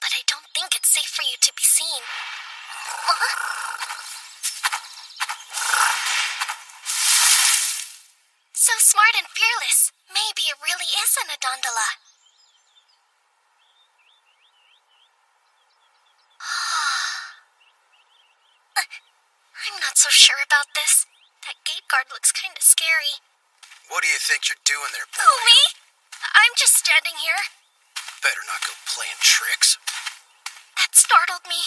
But I don't think it's safe for you to be seen. So smart and fearless. Maybe it really is an Adondola. I'm not so sure about this. That gate guard looks kind of scary. What do you think you're doing there, boy? Oh, me? I'm just standing here. Better not go playing tricks. That startled me.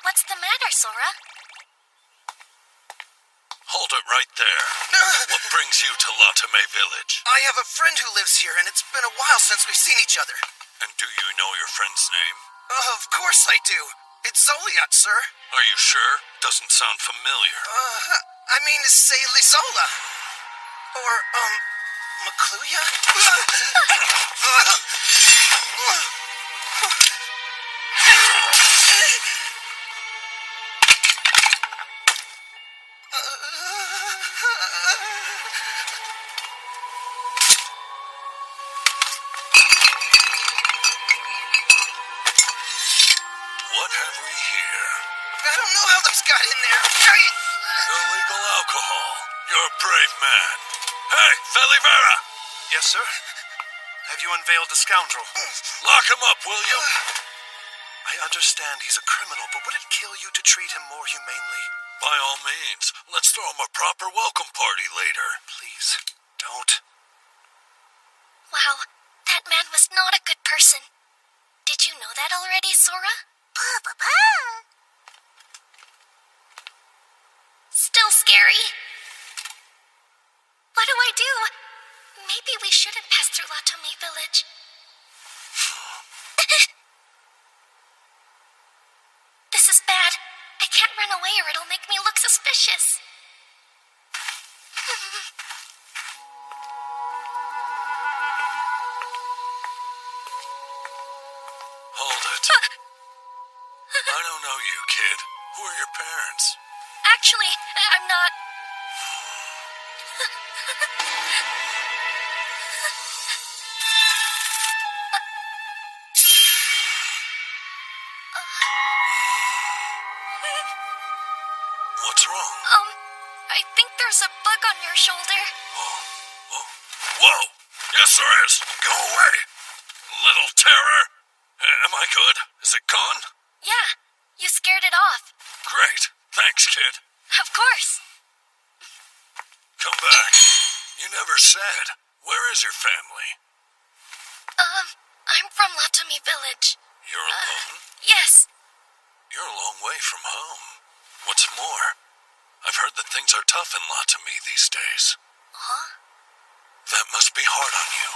What's the matter, Sora? Hold it right there. What brings you to Latame Village? I have a friend who lives here, and it's been a while since we've seen each other. And do you know your friend's name? Of course I do. It's Zoliot, sir. Are you sure? Doesn't sound familiar. I mean, say Lizola. Or, Macluya? What have we here? I don't know how those got in there. Illegal alcohol. You're a brave man. Hey, Felivera! Yes, sir? Have you unveiled the scoundrel? Lock him up, will you? I understand he's a criminal, but would it kill you to treat him more humanely? By all means. Let's throw him a proper welcome party later. Please, don't. Wow, that man was not a good person. Did you know that already, Sora? Still scary. What do I do? Maybe we shouldn't pass through Latome Village. This is bad. I can't run away or it'll make me look suspicious. Hold it. I don't know you, kid. Who are your parents? Actually, I'm not. What's wrong? I think there's a bug on your shoulder. Whoa! Yes, there is! Go away! Little terror! Am I good? Is it gone? Yeah, you scared it off. Great. Thanks, kid. Of course. Come back. You never said. Where is your family? I'm from Latome Village. You're alone? Yes. You're a long way from home. What's more, I've heard that things are tough in Latame these days. Huh? That must be hard on you.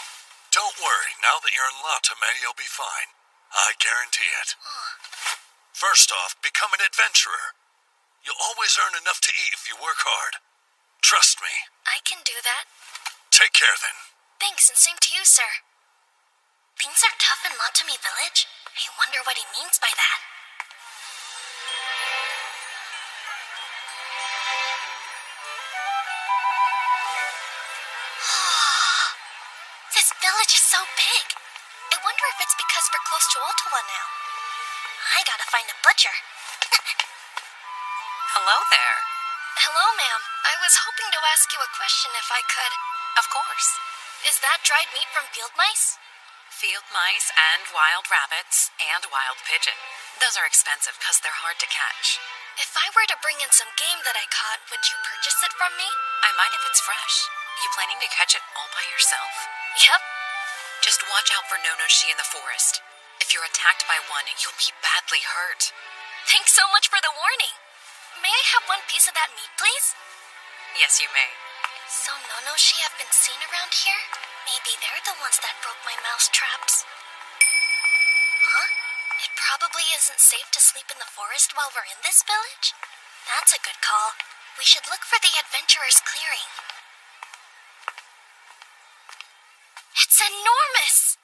Don't worry, now that you're in Latame, you'll be fine. I guarantee it. First off, become an adventurer. You'll always earn enough to eat if you work hard. Trust me. I can do that. Take care then. Thanks, and same to you, sir. Things are tough in Latome Village? I wonder what he means by that. This village is so big. I wonder if it's because we're close to Ottawa now. I gotta find a butcher. Hello there. Hello, ma'am. I was hoping to ask you a question if I could. Of course. Is that dried meat from field mice? Field mice and wild rabbits and wild pigeon. Those are expensive because they're hard to catch. If I were to bring in some game that I caught, would you purchase it from me? I might if it's fresh. You planning to catch it all by yourself? Yep. Just watch out for Nonoshi in the forest. If you're attacked by one, you'll be badly hurt. Thanks so much for the warning. May I have one piece of that meat, please? Yes, you may. So Nonoshi have been seen around here? Maybe they're the ones that broke my mouse traps. Huh? It probably isn't safe to sleep in the forest while we're in this village? That's a good call. We should look for the adventurer's clearing. It's enormous!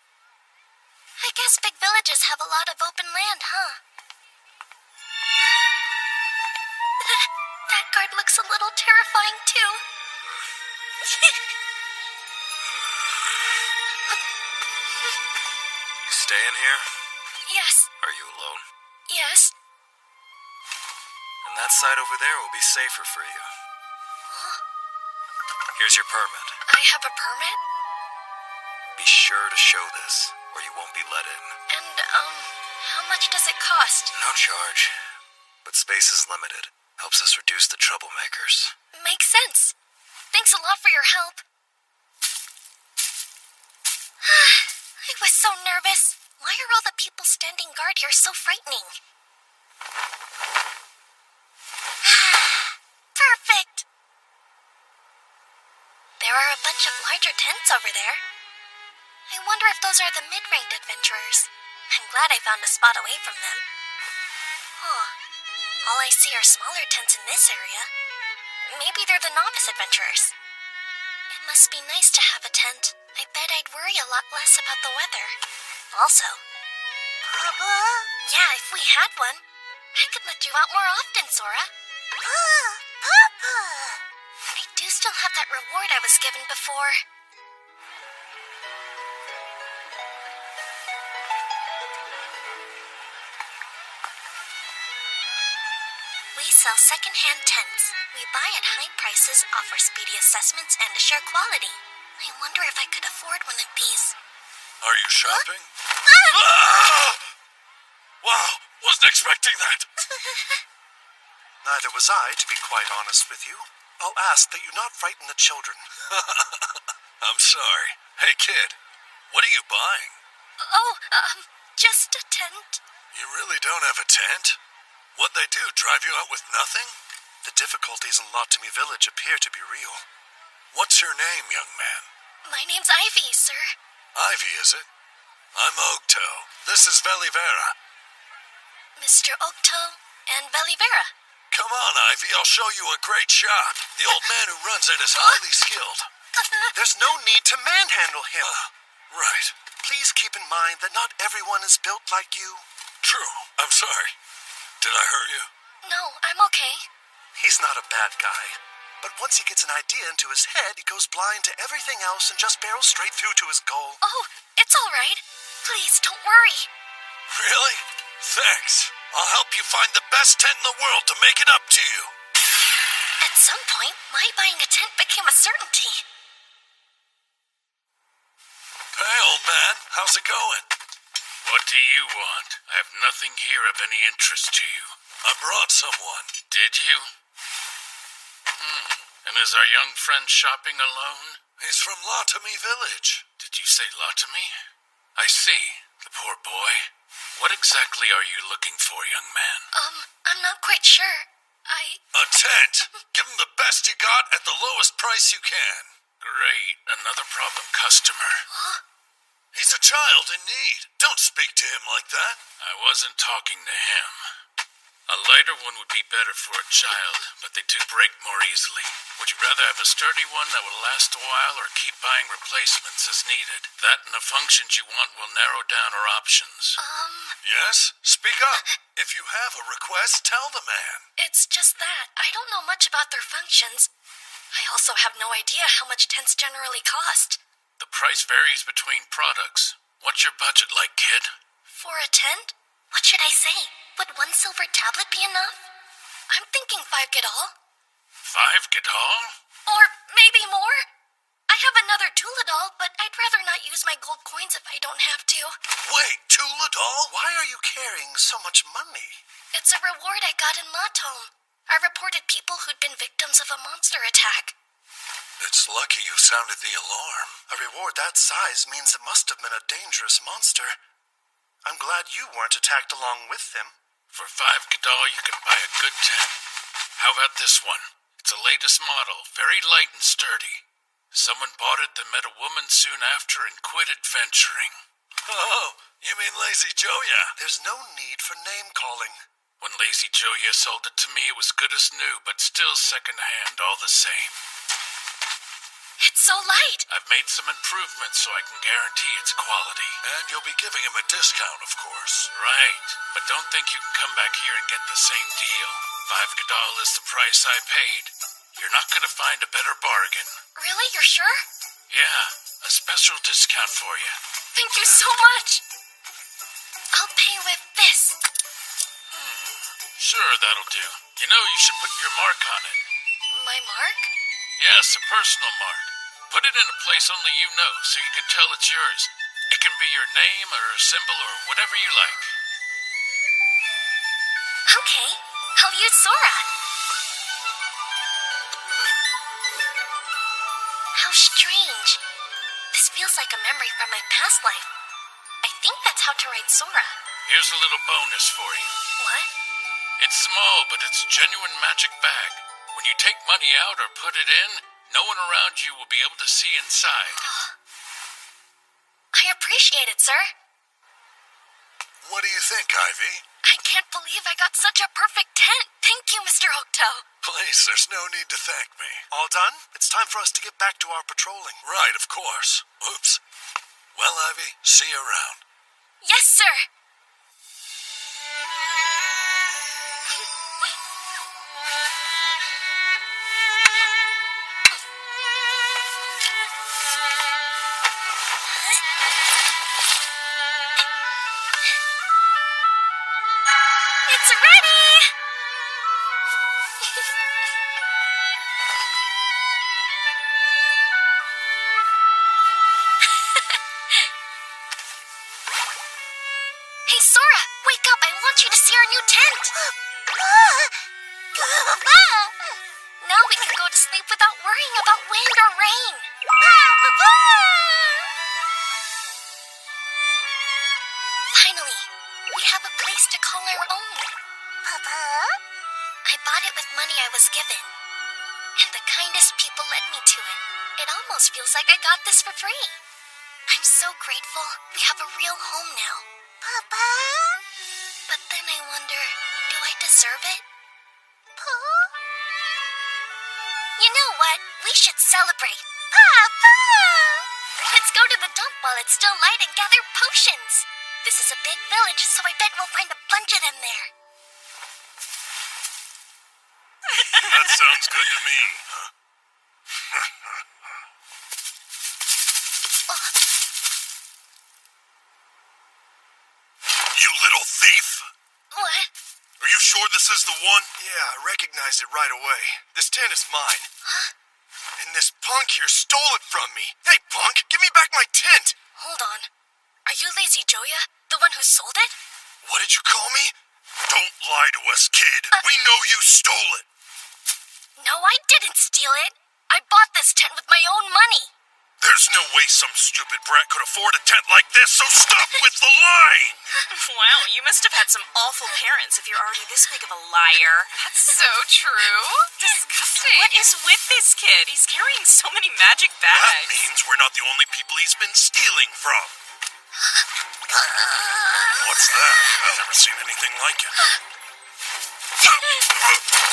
I guess big villages have a lot of open land, huh? That guard looks a little terrifying, too. staying here? Yes. Are you alone? Yes. And that side over there will be safer for you. Huh? Here's your permit. I have a permit? Be sure to show this, or you won't be let in. And, how much does it cost? No charge. But space is limited. Helps us reduce the troublemakers. Makes sense. Thanks a lot for your help. I was so nervous. Why are all the people standing guard here so frightening? Perfect! There are a bunch of larger tents over there. I wonder if those are the mid-ranked adventurers. I'm glad I found a spot away from them. Huh. All I see are smaller tents in this area. Maybe they're the novice adventurers. It must be nice to have a tent. I bet I'd worry a lot less about the weather. Also, Papa? Yeah, if we had one, I could let you out more often, Sora. Papa! I do still have that reward I was given before. We sell second-hand tents. We buy at high prices, offer speedy assessments, and assure quality. I wonder if I could afford one of these. Are you shopping? Ah! Wow, wasn't expecting that. Neither was I, to be quite honest with you. I'll ask that you not frighten the children. I'm sorry. Hey, kid, what are you buying? Oh, just a tent. You really don't have a tent? What'd they do, drive you out with nothing? The difficulties in Lotami Village appear to be real. What's your name, young man? My name's Ivy, sir. Ivy, is it? I'm Ogto. This is Velivera. Mr. Ogto and Velivera. Come on, Ivy, I'll show you a great shop. The old man who runs it is highly skilled. There's no need to manhandle him. Right. Please keep in mind that not everyone is built like you. True. I'm sorry. Did I hurt you? No, I'm okay. He's not a bad guy. But once he gets an idea into his head, he goes blind to everything else and just barrels straight through to his goal. Oh, it's all right. Please, don't worry. Really? Thanks. I'll help you find the best tent in the world to make it up to you. At some point, my buying a tent became a certainty. Hey, old man, how's it going? What do you want? I have nothing here of any interest to you. I brought someone. Did you? And is our young friend shopping alone? He's from Lotami Village. Did you say Lotami? I see. The poor boy. What exactly are you looking for, young man? I'm not quite sure. A tent. Give him the best you got at the lowest price you can. Great. Another problem customer. Huh? He's a child in need. Don't speak to him like that. I wasn't talking to him. A lighter one would be better for a child, but they do break more easily. Would you rather have a sturdy one that will last a while or keep buying replacements as needed? That and the functions you want will narrow down our options. Yes? Speak up. If you have a request, tell the man. It's just that. I don't know much about their functions. I also have no idea how much tents generally cost. The price varies between products. What's your budget like, kid? For a tent? What should I say? Would 1 silver tablet be enough? I'm thinking 5 Gadol. 5 Gadol? Or maybe more? I have another Tuladol, but I'd rather not use my gold coins if I don't have to. Wait, Tuladol? Why are you carrying so much money? It's a reward I got in Latom. I reported people who'd been victims of a monster attack. It's lucky you sounded the alarm. A reward that size means it must have been a dangerous monster. I'm glad you weren't attacked along with them. For 5 Gadol, you can buy a good tent. How about this one? It's the latest model, very light and sturdy. Someone bought it, then met a woman soon after and quit adventuring. Oh, you mean Lazy Joya? There's no need for name-calling. When Lazy Joya sold it to me, it was good as new, but still second-hand all the same. It's so light. I've made some improvements so I can guarantee its quality. And you'll be giving him a discount, of course. Right, but don't think you can come back here and get the same deal. 5 Gadol is the price I paid. You're not going to find a better bargain. Really? You're sure? Yeah, a special discount for you. Thank you so much. with this. Sure, that'll do. You know, you should put your mark on it. My mark? Yes, a personal mark. Put it in a place only you know, so you can tell it's yours. It can be your name or a symbol or whatever you like. Okay, I'll use Sora. How strange. This feels like a memory from my past life. I think that's how to write Sora. Here's a little bonus for you. What? It's small, but it's a genuine magic bag. When you take money out or put it in, no one around you will be able to see inside. I appreciate it, sir. What do you think, Ivy? I can't believe I got such a perfect tent. Thank you, Mr. Octo. Please, there's no need to thank me. All done? It's time for us to get back to our patrolling. Right, of course. Oops. Well, Ivy, see you around. Yes, sir. It's ready! Hey, Sora, wake up. I want you to see our new tent. Now we can go to sleep without worrying about wind or rain. Finally, we have a place to call our own. I bought it with money I was given, and the kindest people led me to it. It almost feels like I got this for free. I'm so grateful. We have a real home now. But then I wonder, do I deserve it? You know what? We should celebrate. Let's go to the dump while it's still light and gather potions. This is a big village, so I bet we'll find a bunch of them there. That sounds good to me. You little thief! What? Are you sure this is the one? Yeah, I recognized it right away. This tent is mine. Huh? And this punk here stole it from me. Hey, punk, give me back my tent! Hold on. Are you Lazy Joya, the one who sold it? What did you call me? Don't lie to us, kid. We know you stole it. No, I didn't steal it. I bought this tent with my own money. There's no way some stupid brat could afford a tent like this, so stop with the lying! Wow, you must have had some awful parents if you're already this big of a liar. That's so true. Disgusting. What is with this kid? He's carrying so many magic bags. That means we're not the only people he's been stealing from. What's that? I've never seen anything like it.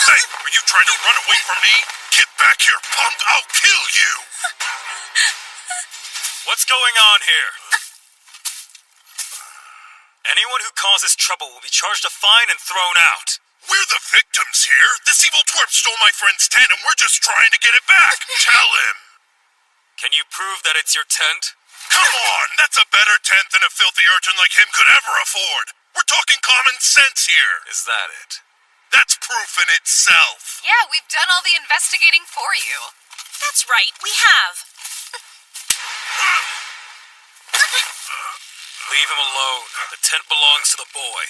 Hey, are you trying to run away from me? Get back here, punk! I'll kill you! What's going on here? Anyone who causes trouble will be charged a fine and thrown out. We're the victims here. This evil twerp stole my friend's tent and we're just trying to get it back. Tell him. Can you prove that it's your tent? Come on, that's a better tent than a filthy urchin like him could ever afford. We're talking common sense here. Is that it? That's proof in itself. Yeah, we've done all the investigating for you. That's right, we have. Leave him alone. The tent belongs to the boy.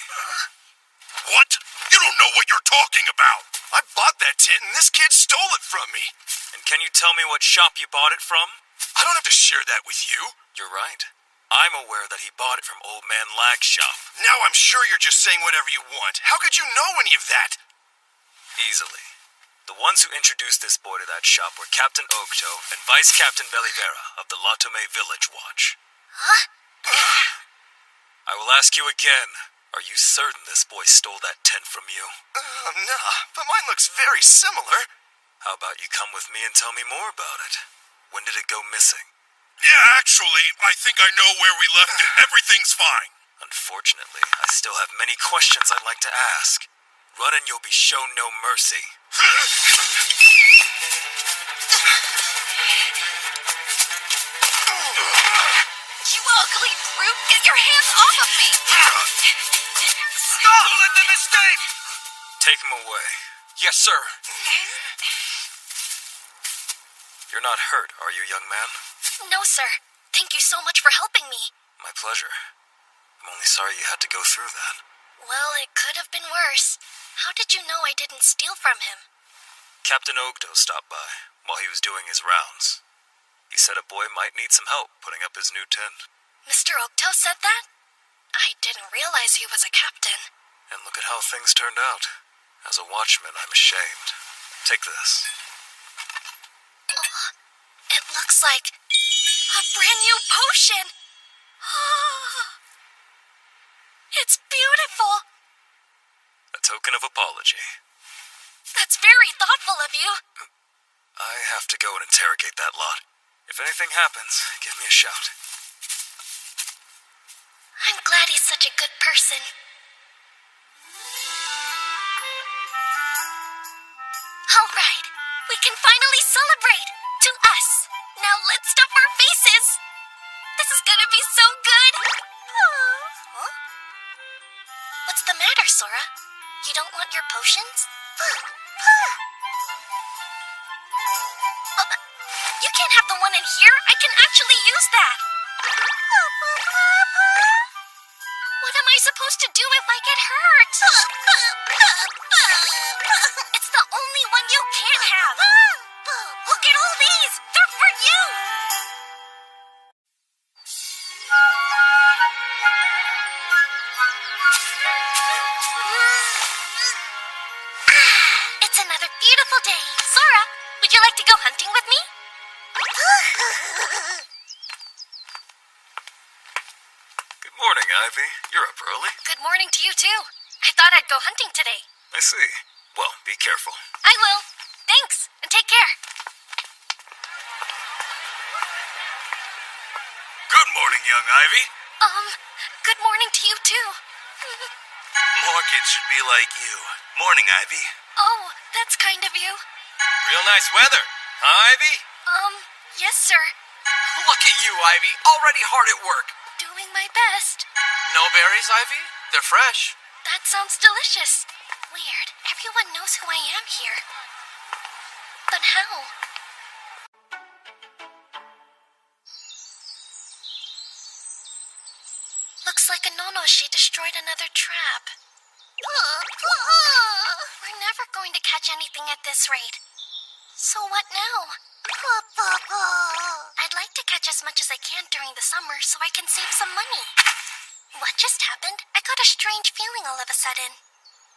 What? You don't know what you're talking about. I bought that tent and this kid stole it from me. And can you tell me what shop you bought it from? I don't have to share that with you. You're right. I'm aware that he bought it from Old Man Lag's shop. Now I'm sure you're just saying whatever you want. How could you know any of that? Easily. The ones who introduced this boy to that shop were Captain Octo and Vice Captain Belivera of the Latome Village Watch. Huh? I will ask you again. Are you certain this boy stole that tent from you? Nah, but mine looks very similar. How about you come with me and tell me more about it? When did it go missing? Yeah, actually, I think I know where we left it. Everything's fine. Unfortunately, I still have many questions I'd like to ask. Run and you'll be shown no mercy. You ugly brute! Get your hands off of me! Don't let them escape! Take him away. Yes, sir. You're not hurt, are you, young man? No, sir. Thank you so much for helping me. My pleasure. I'm only sorry you had to go through that. Well, it could have been worse. How did you know I didn't steal from him? Captain Ogdo stopped by while he was doing his rounds. He said a boy might need some help putting up his new tent. Mr. Okto said that? I didn't realize he was a captain. And look at how things turned out. As a watchman, I'm ashamed. Take this. Oh, it looks like a brand new potion. It's beautiful. A token of apology. That's very thoughtful of you. I have to go and interrogate that lot. If anything happens, give me a shout. I'm glad he's such a good person. All right, we can finally celebrate. To us. Now let's stuff our faces. This is gonna be so good. Huh? What's the matter, Sora? You don't want your potions? Oh, you can't have the one in here. I can actually use that. What am I supposed to do if I get hurt? It's the only one you can't have. Look at all these. They're for you. It's another beautiful day. Sora, would you like to go hunting with me? Good morning, Ivy. You're up early. Good morning to you, too. I thought I'd go hunting today. I see. Well, be careful. I will. Thanks, and take care. Good morning, young Ivy. Good morning to you, too. More kids should be like you. Morning, Ivy. Oh, that's kind of you. Real nice weather. Huh, Ivy? Yes, sir. Look at you, Ivy. Already hard at work. Doing my best. No berries, Ivy? They're fresh. That sounds delicious. Weird. Everyone knows who I am here. But how? Looks like Anonoshi destroyed another trap. We're never going to catch anything at this rate. So what now? I'd like to catch as much as I can during the summer so I can save some money. What just happened? I got a strange feeling all of a sudden.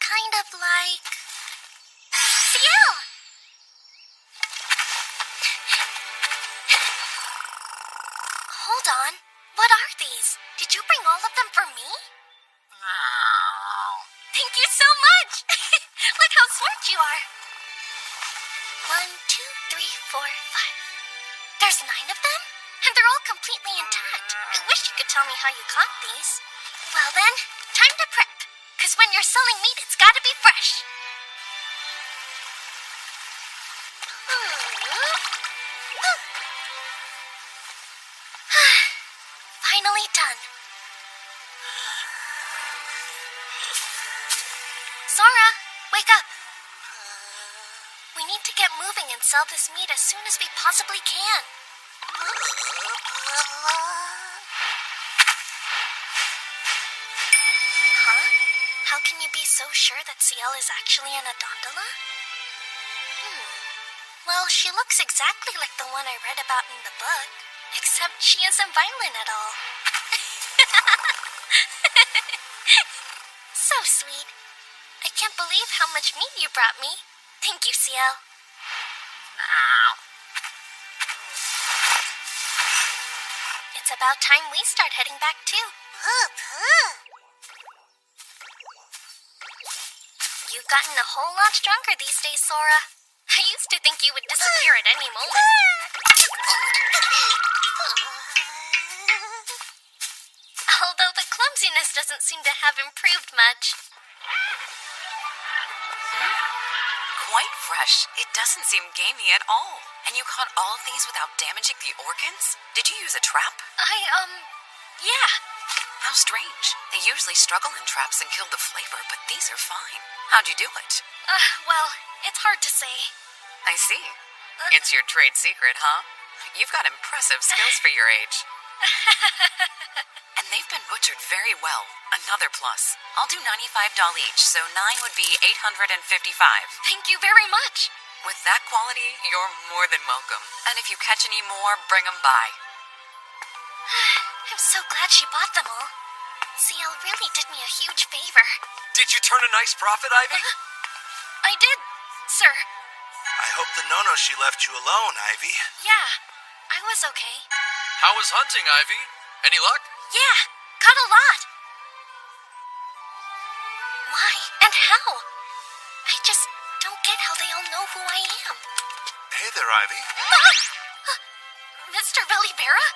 Kind of like... Ciel! Hold on. What are these? Did you bring all of them for me? Thank you so much! Look how smart you are. 1, 2, 3, 4, 5. There's 9 of them? And they're all completely intact. I wish you could tell me how you caught these. Well then, time to prep. Because when you're selling meat, it's gotta be fresh. Finally done. Sora, wake up. We need to get moving and sell this meat as soon as we possibly can. Huh? How can you be so sure that Ciel is actually an Adondola? Well, she looks exactly like the one I read about in the book, except she isn't violent at all. So sweet. I can't believe how much meat you brought me. Thank you, Ciel. It's about time we start heading back too. You've gotten a whole lot stronger these days, Sora. I used to think you would disappear at any moment. Although the clumsiness doesn't seem to have improved much. Quite fresh. It doesn't seem gamey at all. And you caught all of these without damaging the organs? Did you use a trap? Yeah. How strange. They usually struggle in traps and kill the flavor, but these are fine. How'd you do it? Well, it's hard to say. I see. It's your trade secret, huh? You've got impressive skills for your age. And they've been butchered very well. Another plus. I'll do $95 each, so 9 would be $855. Thank you very much. With that quality, you're more than welcome. And if you catch any more, bring them by. I'm so glad she bought them all. CL really did me a huge favor. Did you turn a nice profit, Ivy? I did, sir. I hope the no-no she left you alone, Ivy. Yeah, I was okay. How was hunting, Ivy? Any luck? Yeah, caught a lot. Why and how? I just don't get how they all know who I am. Hey there, Ivy. Mr. Velivera?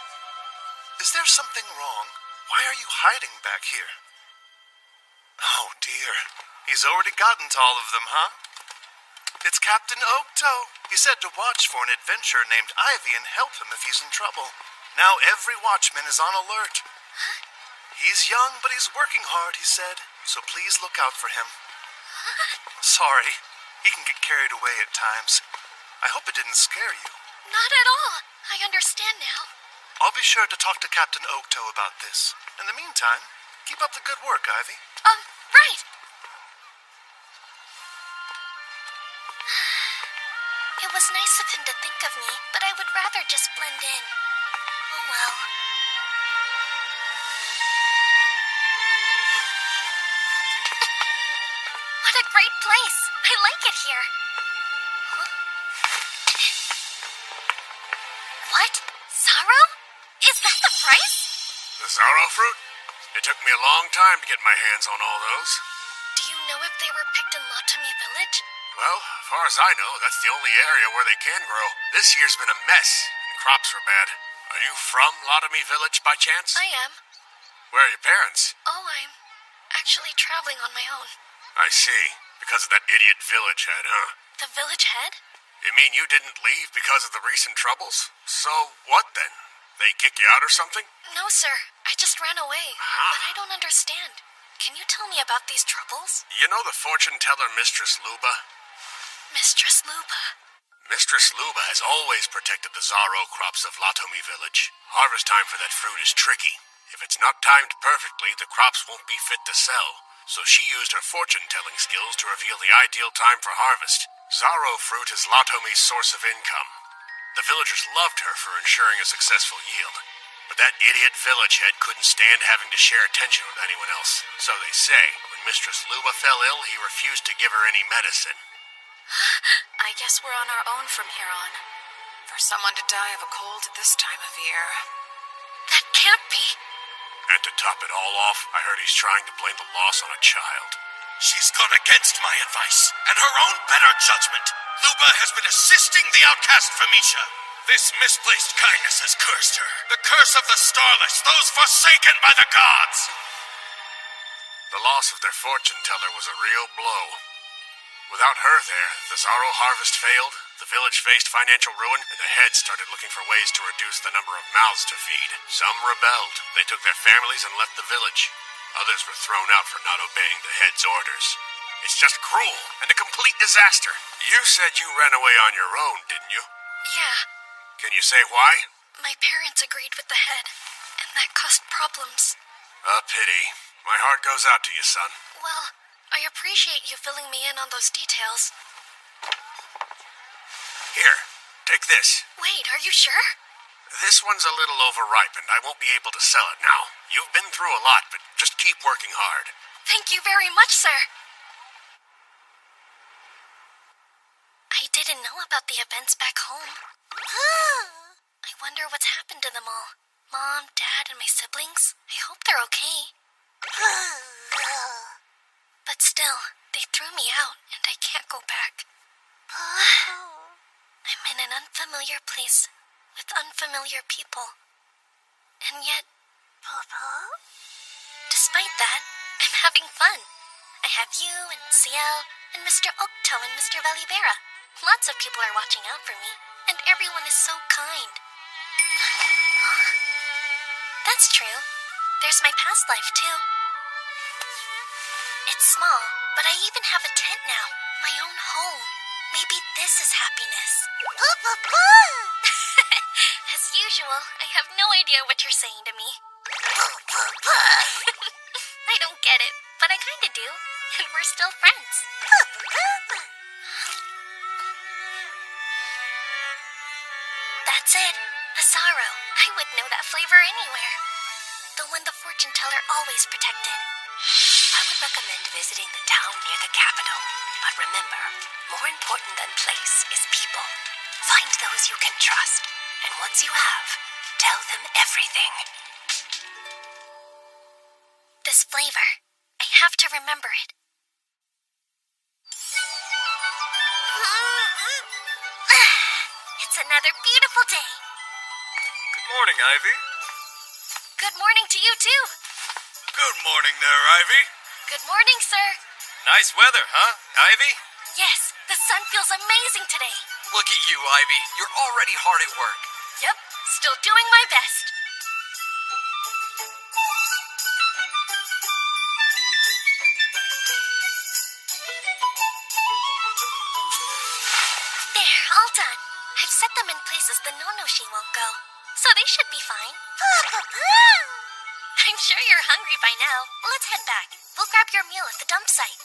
Is there something wrong? Why are you hiding back here? Oh, dear. He's already gotten to all of them, huh? It's Captain Oaktoe. He said to watch for an adventurer named Ivy and help him if he's in trouble. Now every watchman is on alert. Huh? He's young, but he's working hard, he said, so please look out for him. Sorry, he can get carried away at times. I hope it didn't scare you. Not at all. I understand now. I'll be sure to talk to Captain Oaktoe about this. In the meantime, keep up the good work, Ivy. Right. It was nice of him to think of me, but I would rather just blend in. Oh well. What a great place. I like it here. Huh? What? Sorrow? Is that the price? The Zorro fruit? It took me a long time to get my hands on all those. Do you know if they were picked in Latomi Village? Well, as far as I know, that's the only area where they can grow. This year's been a mess, and crops were bad. Are you from Latomi Village by chance? I am. Where are your parents? Oh, I'm actually traveling on my own. I see. Because of that idiot village head, huh? The village head? You mean you didn't leave because of the recent troubles? So what then? They kick you out or something? No, sir. I just ran away. But I don't understand. Can you tell me about these troubles? You know the fortune teller Mistress Luba? Mistress Luba. Mistress Luba has always protected the Zorro crops of Latomi Village. Harvest time for that fruit is tricky. If it's not timed perfectly, the crops won't be fit to sell. So she used her fortune-telling skills to reveal the ideal time for harvest. Zorro fruit is Latomi's source of income. The villagers loved her for ensuring a successful yield. But that idiot village head couldn't stand having to share attention with anyone else. So they say, when Mistress Luba fell ill, he refused to give her any medicine. I guess we're on our own from here on. For someone to die of a cold at this time of year. That can't be. And to top it all off, I heard he's trying to blame the loss on a child. She's gone against my advice and her own better judgment. Luba has been assisting the outcast Famisha. This misplaced kindness has cursed her. The curse of the Starless, those forsaken by the gods. The loss of their fortune teller was a real blow. Without her there, the Zorro harvest failed, the village faced financial ruin, and the heads started looking for ways to reduce the number of mouths to feed. Some rebelled. They took their families and left the village. Others were thrown out for not obeying the head's orders. It's just cruel and a complete disaster. You said you ran away on your own, didn't you? Yeah. Can you say why? My parents agreed with the head, and that caused problems. A pity. My heart goes out to you, son. Well, I appreciate you filling me in on those details. Here, take this. Wait, are you sure? This one's a little overripe, and I won't be able to sell it now. You've been through a lot, but just keep working hard. Thank you very much, sir. I didn't know about the events back home. I wonder what's happened to them all. Mom, Dad, and my siblings. I hope they're okay. But still, they threw me out, and I can't go back. I'm in an unfamiliar place with unfamiliar people. And yet, despite that, I'm having fun. I have you and Ciel and Mr. Oaktoe and Mr. Velivera. Lots of people are watching out for me, and everyone is so kind. Huh? That's true. There's my past life, too. It's small, but I even have a tent now. My own home. Maybe this is happiness. As usual, I have no idea what you're saying to me. I don't get it, but I kinda do. And we're still friends. That's it. Asaro. I would know that flavor anywhere. The one the fortune teller always protected. I would recommend visiting the town near the capital. But remember, more important than place is people. Find those you can trust. And once you have, tell them everything. This flavor. I have to remember it. It's another beautiful day. Good morning, Ivy. Good morning to you, too. Good morning there, Ivy. Good morning, sir. Nice weather, huh, Ivy? Yes, the sun feels amazing today. Look at you, Ivy. You're already hard at work. Yep, still doing my best. There, all done. I've set them in places the Nonoshi won't go, so they should be fine. I'm sure you're hungry by now. Let's head back. We'll grab your meal at the dump site.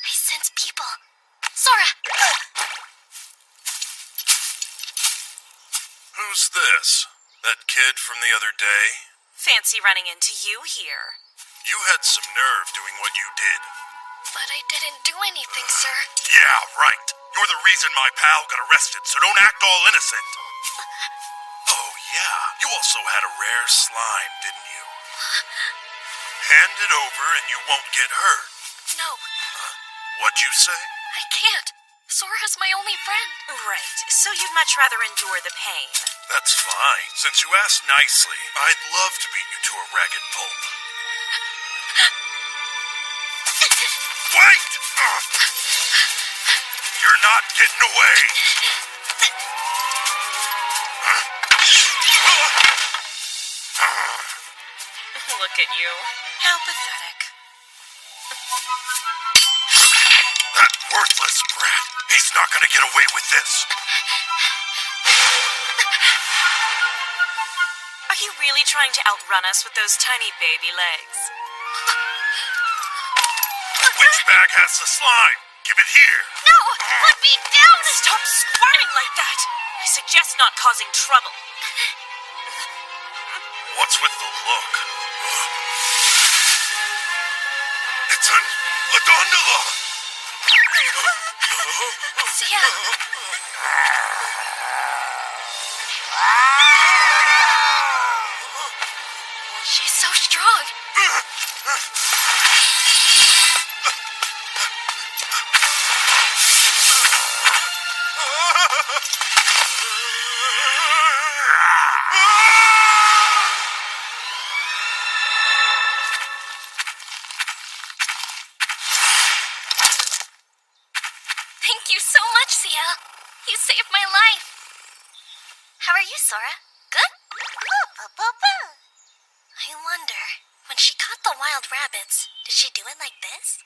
I sense people. Sora! Who's this? That kid from the other day? Fancy running into you here. You had some nerve doing what you did. But I didn't do anything, sir. Yeah, right. You're the reason my pal got arrested, so don't act all innocent. Oh, yeah. You also had a rare slime, didn't you? Hand it over and you won't get hurt. No. Huh? What'd you say? I can't. Sora's my only friend. Right, so you'd much rather endure the pain. That's fine. Since you asked nicely, I'd love to beat you to a ragged pulp. Wait! You're not getting away! Look at you. How pathetic. That worthless brat! He's not gonna get away with this! Are you really trying to outrun us with those tiny baby legs? Which bag has the slime? Give it here! No! Put me down! Stop squirming like that! I suggest not causing trouble. What's with the look? It's a gondola! Sia! She's so strong! Thank you so much, Sia. You saved my life. How are you, Sora? Good? I wonder, when she caught the wild rabbits, did she do it like this?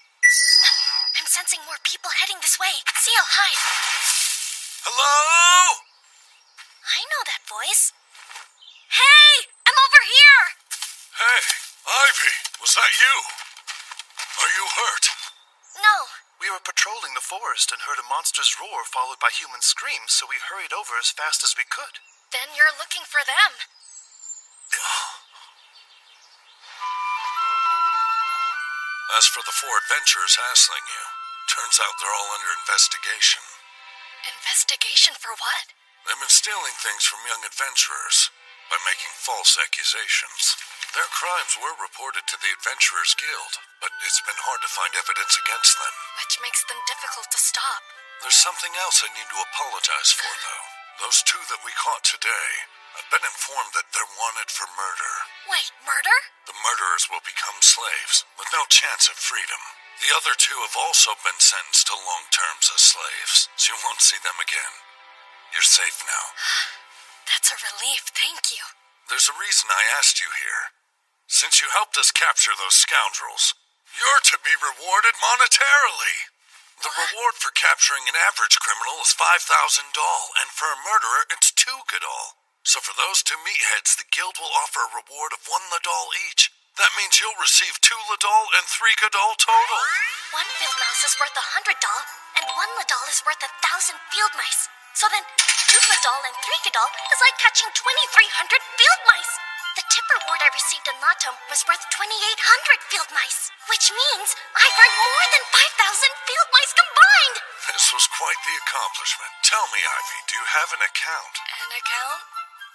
I'm sensing more people heading this way. Sia, hide. Hello? I know that voice. Hey! I'm over here! Hey, Ivy, was that you? Are you hurt? No. We were patrolling the forest and heard a monster's roar followed by human screams, so we hurried over as fast as we could. Then you're looking for them. As for the 4 adventurers hassling you, turns out they're all under investigation. Investigation for what? They've been stealing things from young adventurers by making false accusations. Their crimes were reported to the Adventurers Guild, but it's been hard to find evidence against them. Which makes them difficult to stop. There's something else I need to apologize for, though. Those 2 that we caught today, I've been informed that they're wanted for murder. Wait, murder? The murderers will become slaves, with no chance of freedom. The other 2 have also been sentenced to long terms as slaves, so you won't see them again. You're safe now. That's That's a relief, thank you. There's a reason I asked you here. Since you helped us capture those scoundrels, you're to be rewarded monetarily. The reward for capturing an average criminal is 5,000 doll, and for a murderer, it's 2 gadol. So for those 2 meatheads, the guild will offer a reward of 1 ladol each. That means you'll receive 2 ladol and 3 gadol total. 1 field mouse is worth 100 doll, and 1 ladol is worth 1,000 field mice. So then, 2 gadol and 3 gadol is like catching 2,300 field mice. The tip reward I received in Latom was worth 2,800 field mice, which means I've earned more than 5,000 field mice combined. This was quite the accomplishment. Tell me, Ivy, do you have an account? An account?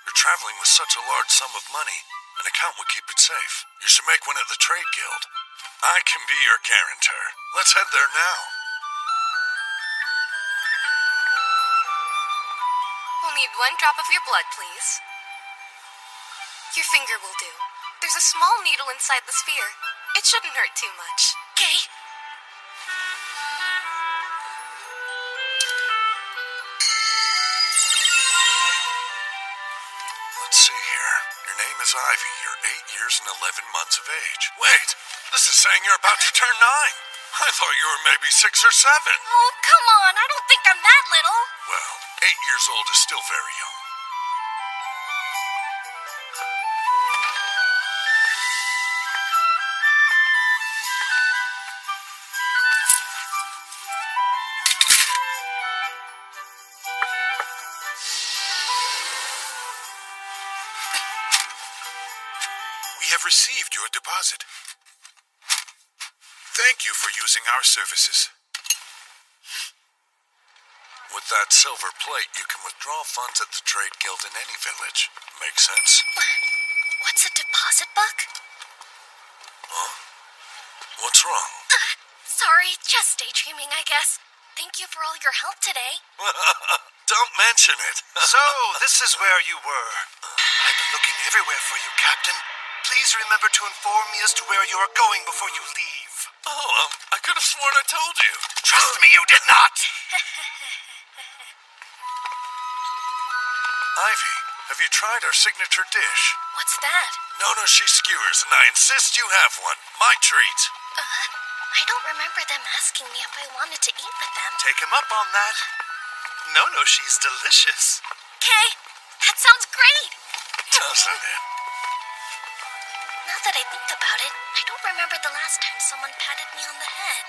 You're traveling with such a large sum of money. An account would keep it safe. You should make one at the Trade Guild. I can be your guarantor. Let's head there now. We'll need 1 drop of your blood, please. Your finger will do. There's a small needle inside the sphere. It shouldn't hurt too much. Okay. Let's see here. Your name is Ivy. You're 8 years and 11 months of age. Wait, this is saying you're about to turn 9. I thought you were maybe 6 or 7. Oh, come on. I don't think I'm that little. Well, 8 years old is still very young. We have received your deposit. Thank you for using our services. With that silver plate, you can withdraw funds at the Trade Guild in any village. Makes sense? What's a deposit book? Huh? What's wrong? Sorry, just daydreaming, I guess. Thank you for all your help today. Don't mention it. So, this is where you were. I've been looking everywhere for you, Captain. Please remember to inform me as to where you are going before you leave. Oh, I could have sworn I told you. Trust me, you did not! Ivy, have you tried our signature dish? What's that? Nonoshi skewers, and I insist you have one. My treat. I don't remember them asking me if I wanted to eat with them. Take him up on that. No, she's delicious. Okay, that sounds great. Doesn't it? Now that I think about it, I don't remember the last time someone patted me on the head.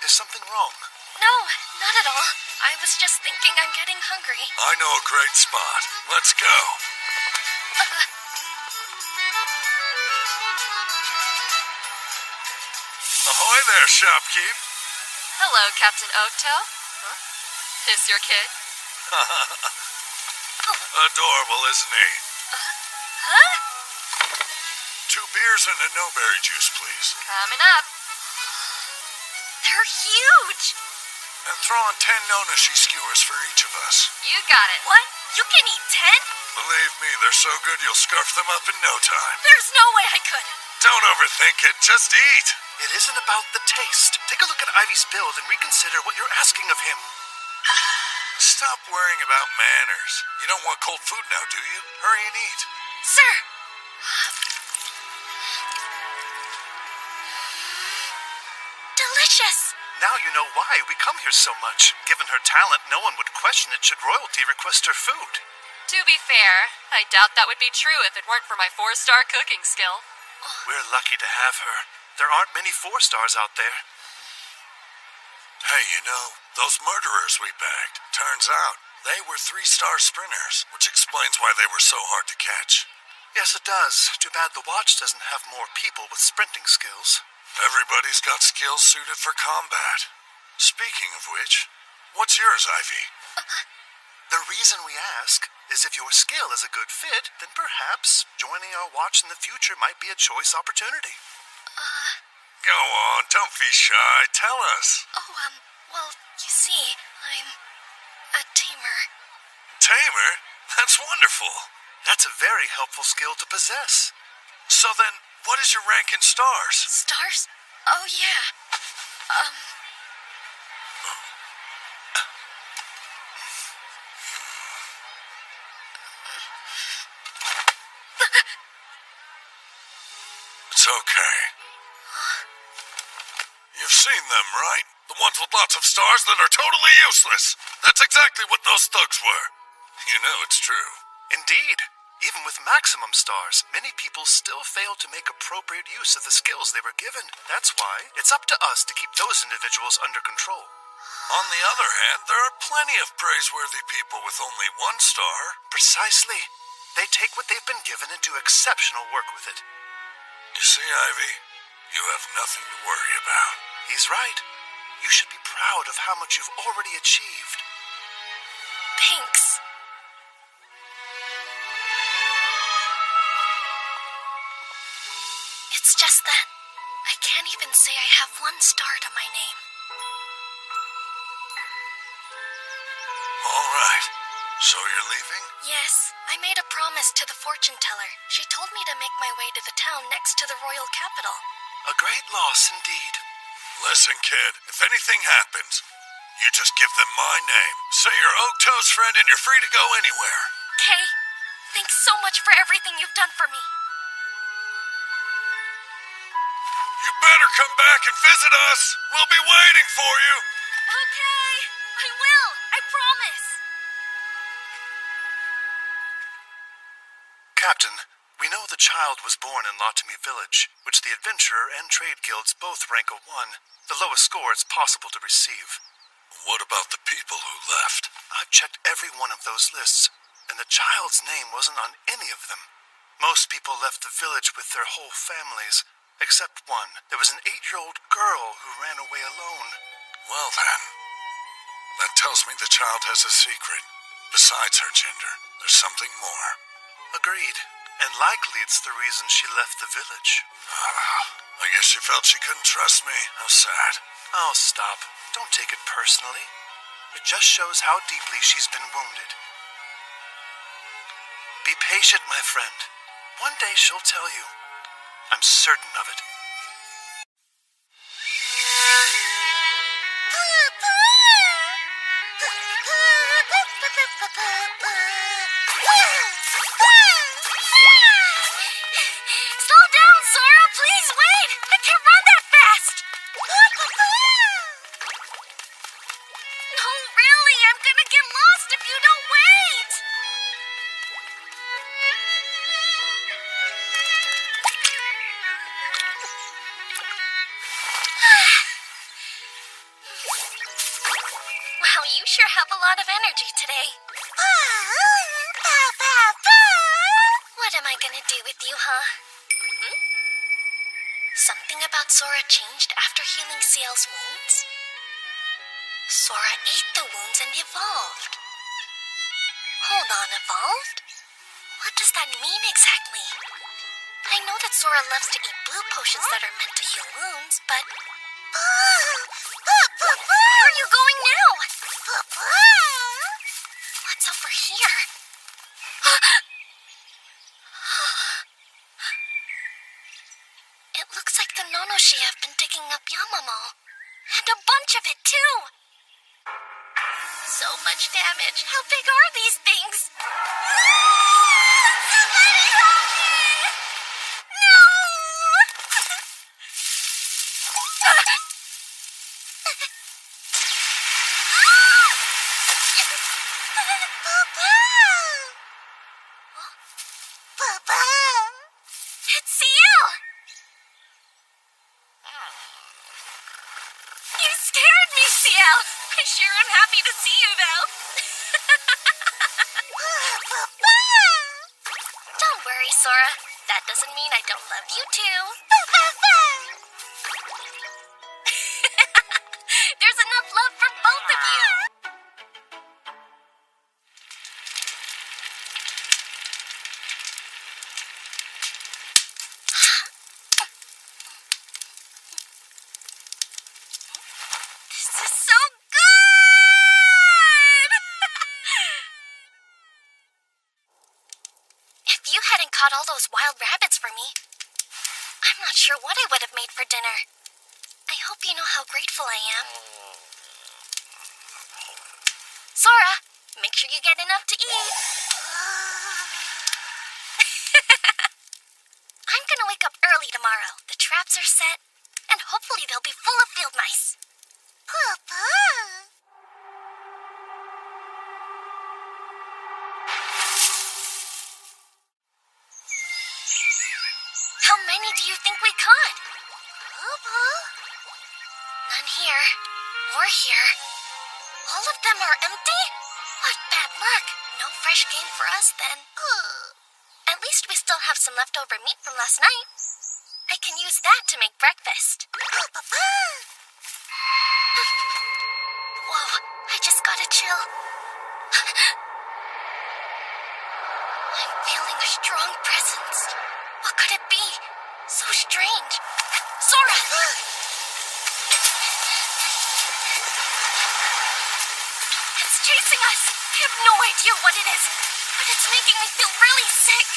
Is something wrong? No, not at all. I was just thinking I'm getting hungry. I know a great spot. Let's go. Ahoy there, shopkeep. Hello, Captain Oaktail. Huh? This your kid? Adorable, isn't he? Huh? 2 beers and a no-berry juice, please. Coming up. They're huge. And throw on 10 Nonoshi skewers for each of us. You got it. What? You can eat 10? Believe me, they're so good you'll scarf them up in no time. There's no way I could. Don't overthink it, just eat. It isn't about the taste. Take a look at Ivy's build and reconsider what you're asking of him. Stop worrying about manners. You don't want cold food now, do you? Hurry and eat. Sir! Delicious! Now you know why we come here so much. Given her talent, no one would question it should royalty request her food. To be fair, I doubt that would be true if it weren't for my 4-star cooking skill. We're lucky to have her. There aren't many 4-stars out there. Hey, you know, those murderers we bagged, turns out they were 3-star sprinters, which explains why they were so hard to catch. Yes, it does. Too bad the watch doesn't have more people with sprinting skills. Everybody's got skills suited for combat. Speaking of which, what's yours, Ivy? The reason we ask is if your skill is a good fit, then perhaps joining our watch in the future might be a choice opportunity. Go on, don't be shy. Tell us. Well, you see, I'm a tamer. Tamer? That's wonderful. That's a very helpful skill to possess. So then, what is your rank in stars? Stars? Oh, yeah. It's okay. You've seen them, right? The ones with lots of stars that are totally useless. That's exactly what those thugs were. You know it's true. Indeed. Even with maximum stars, many people still fail to make appropriate use of the skills they were given. That's why it's up to us to keep those individuals under control. On the other hand, there are plenty of praiseworthy people with only one star. Precisely. They take what they've been given and do exceptional work with it. You see, Ivy, you have nothing to worry about. He's right. You should be proud of how much you've already achieved. Thanks. It's just that I can't even say I have one star to my name. All right. So you're leaving? Yes, I made a promise to the fortune teller. She told me to make my way to the town next to the royal capital. A great loss indeed. Listen, kid, if anything happens, you just give them my name. Say you're Okto's friend and you're free to go anywhere. Kay, thanks so much for everything you've done for me. You better come back and visit us. We'll be waiting for you. Okay, I will. I promise. Captain, we know the child was born in Latami Village, which the Adventurer and Trade Guilds both rank a 1, the lowest score it's possible to receive. What about the people who left? I've checked every one of those lists, and the child's name wasn't on any of them. Most people left the village with their whole families, except one. There was an 8-year-old girl who ran away alone. Well then, that tells me the child has a secret. Besides her gender, there's something more. Agreed. And likely it's the reason she left the village. I guess she felt she couldn't trust me. How sad. Oh, stop. Don't take it personally. It just shows how deeply she's been wounded. Be patient, my friend. One day she'll tell you. I'm certain of it. Slow down, Sora! Please wait! I can't run that fast! No, really, I'm gonna get lost if you don't wait! Wow, you sure have a lot of energy today. What am I gonna do with you, huh? Something about Sora changed after healing Ciel's wounds? Sora ate the wounds and evolved. Hold on, evolved? What does that mean exactly? I know that Sora loves to eat blue potions that are meant to heal wounds, but... Where are you going now? What's over here? It looks like the Nonoshi have been digging up Yamamo. And a bunch of it, too! So much damage. How big are these things? Somebody help me! No! Papa! It's Ciel! You scared me, Ciel! I sure am happy to see you, though. Don't worry, Sora. That doesn't mean I don't love you, too. There's enough love for both of you. This is so good! If you hadn't caught all those wild rabbits for me, I'm not sure what I would have made for dinner. I hope you know how grateful I am. Sora, make sure you get enough to eat. I'm gonna wake up early tomorrow. are set, and hopefully they'll be full of field mice. How many do you think we caught? None here, or here. All of them are empty? What bad luck. No fresh game for us, then. At least we still have some leftover meat from last night. I can use that to make breakfast. Whoa, I just got a chill. I'm feeling a strong presence. What could it be? So strange. Sora! It's chasing us. I have no idea what it is, but it's making me feel really sick.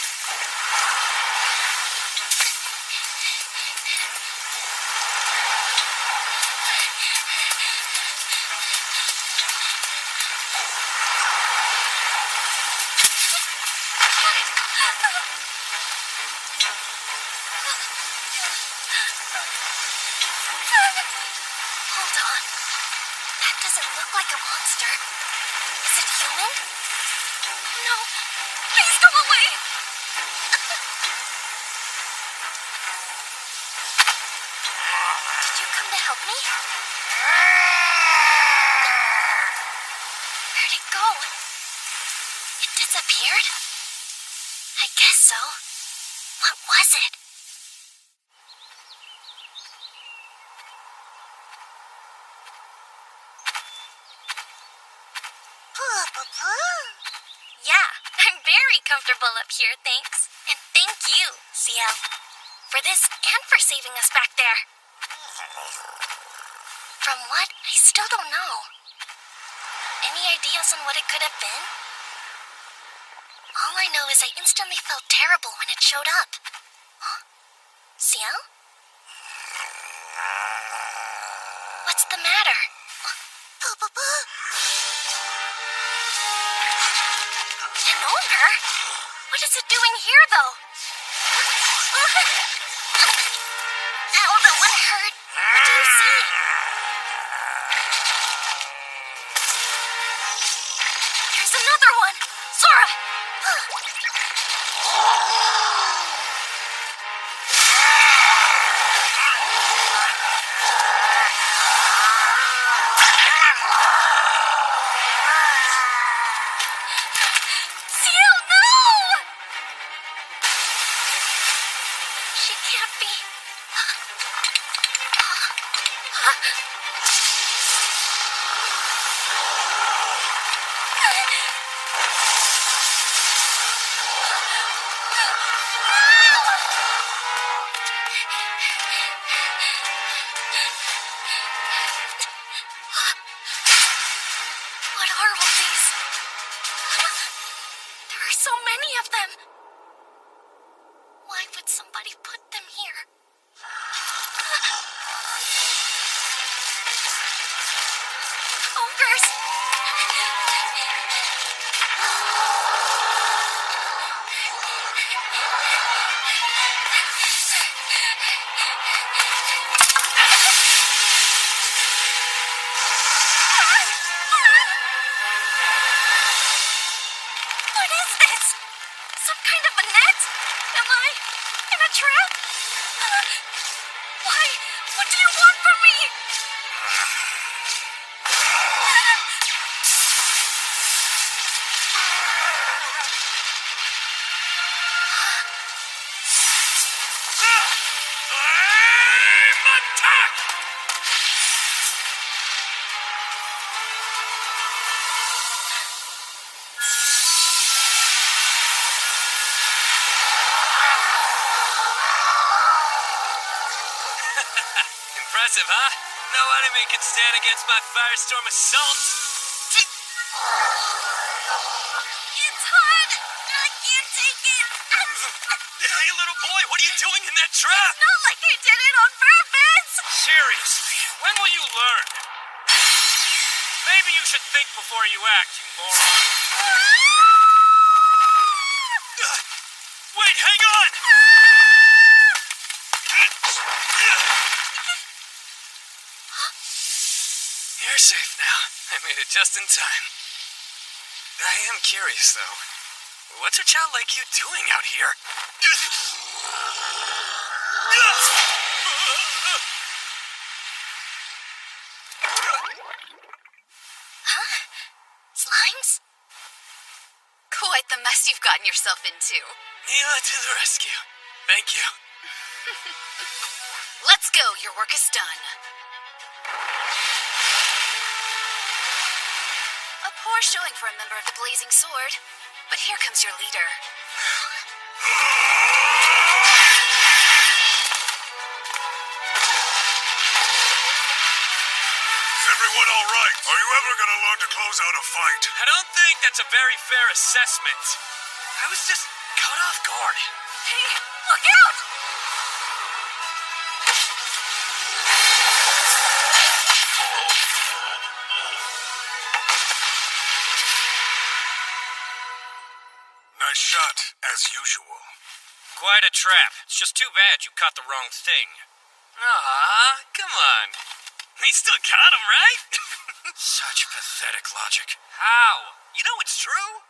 Hold on. That doesn't look like a monster. Is it human? No. Please go away. Did you come to help me? Where'd it go? It disappeared? I guess so. What was it? Yeah, I'm very comfortable up here, thanks. And thank you, CL, for this and for saving us back there. From what? I still don't know. Any ideas on what it could have been? All I know is I instantly felt terrible when it showed up. Huh? CL? What's the matter? An ogre? What is it doing here, though? Ow, that one hurt. What do you see? There's another one. Sora! Seal, no! She can't be. What are all these? There are so many of them. Why would somebody put them here? Ogres! What is this? Some kind of a net? Am I in a trap? Why? What do you want from me? Impressive, huh? No enemy can stand against my firestorm assault. It's hot! I can't take it! Hey, little boy, what are you doing in that trap? Not like I did it on purpose! Seriously, when will you learn? Maybe you should think before you act, you moron. Wait, hang on! We're safe now. I made it just in time. I am curious, though. What's a child like you doing out here? Huh? Slimes? Quite the mess you've gotten yourself into. Mila to the rescue. Thank you. Let's go, your work is done. A poor showing for a member of the Blazing Sword, but here comes your leader. Is everyone all right? Are you ever gonna learn to close out a fight? I don't think that's a very fair assessment. I was just caught off guard. Hey, look out! Nice shot, as usual. Quite a trap. It's just too bad you caught the wrong thing. Aw, come on. We still got him, right? Such pathetic logic. How? You know it's true.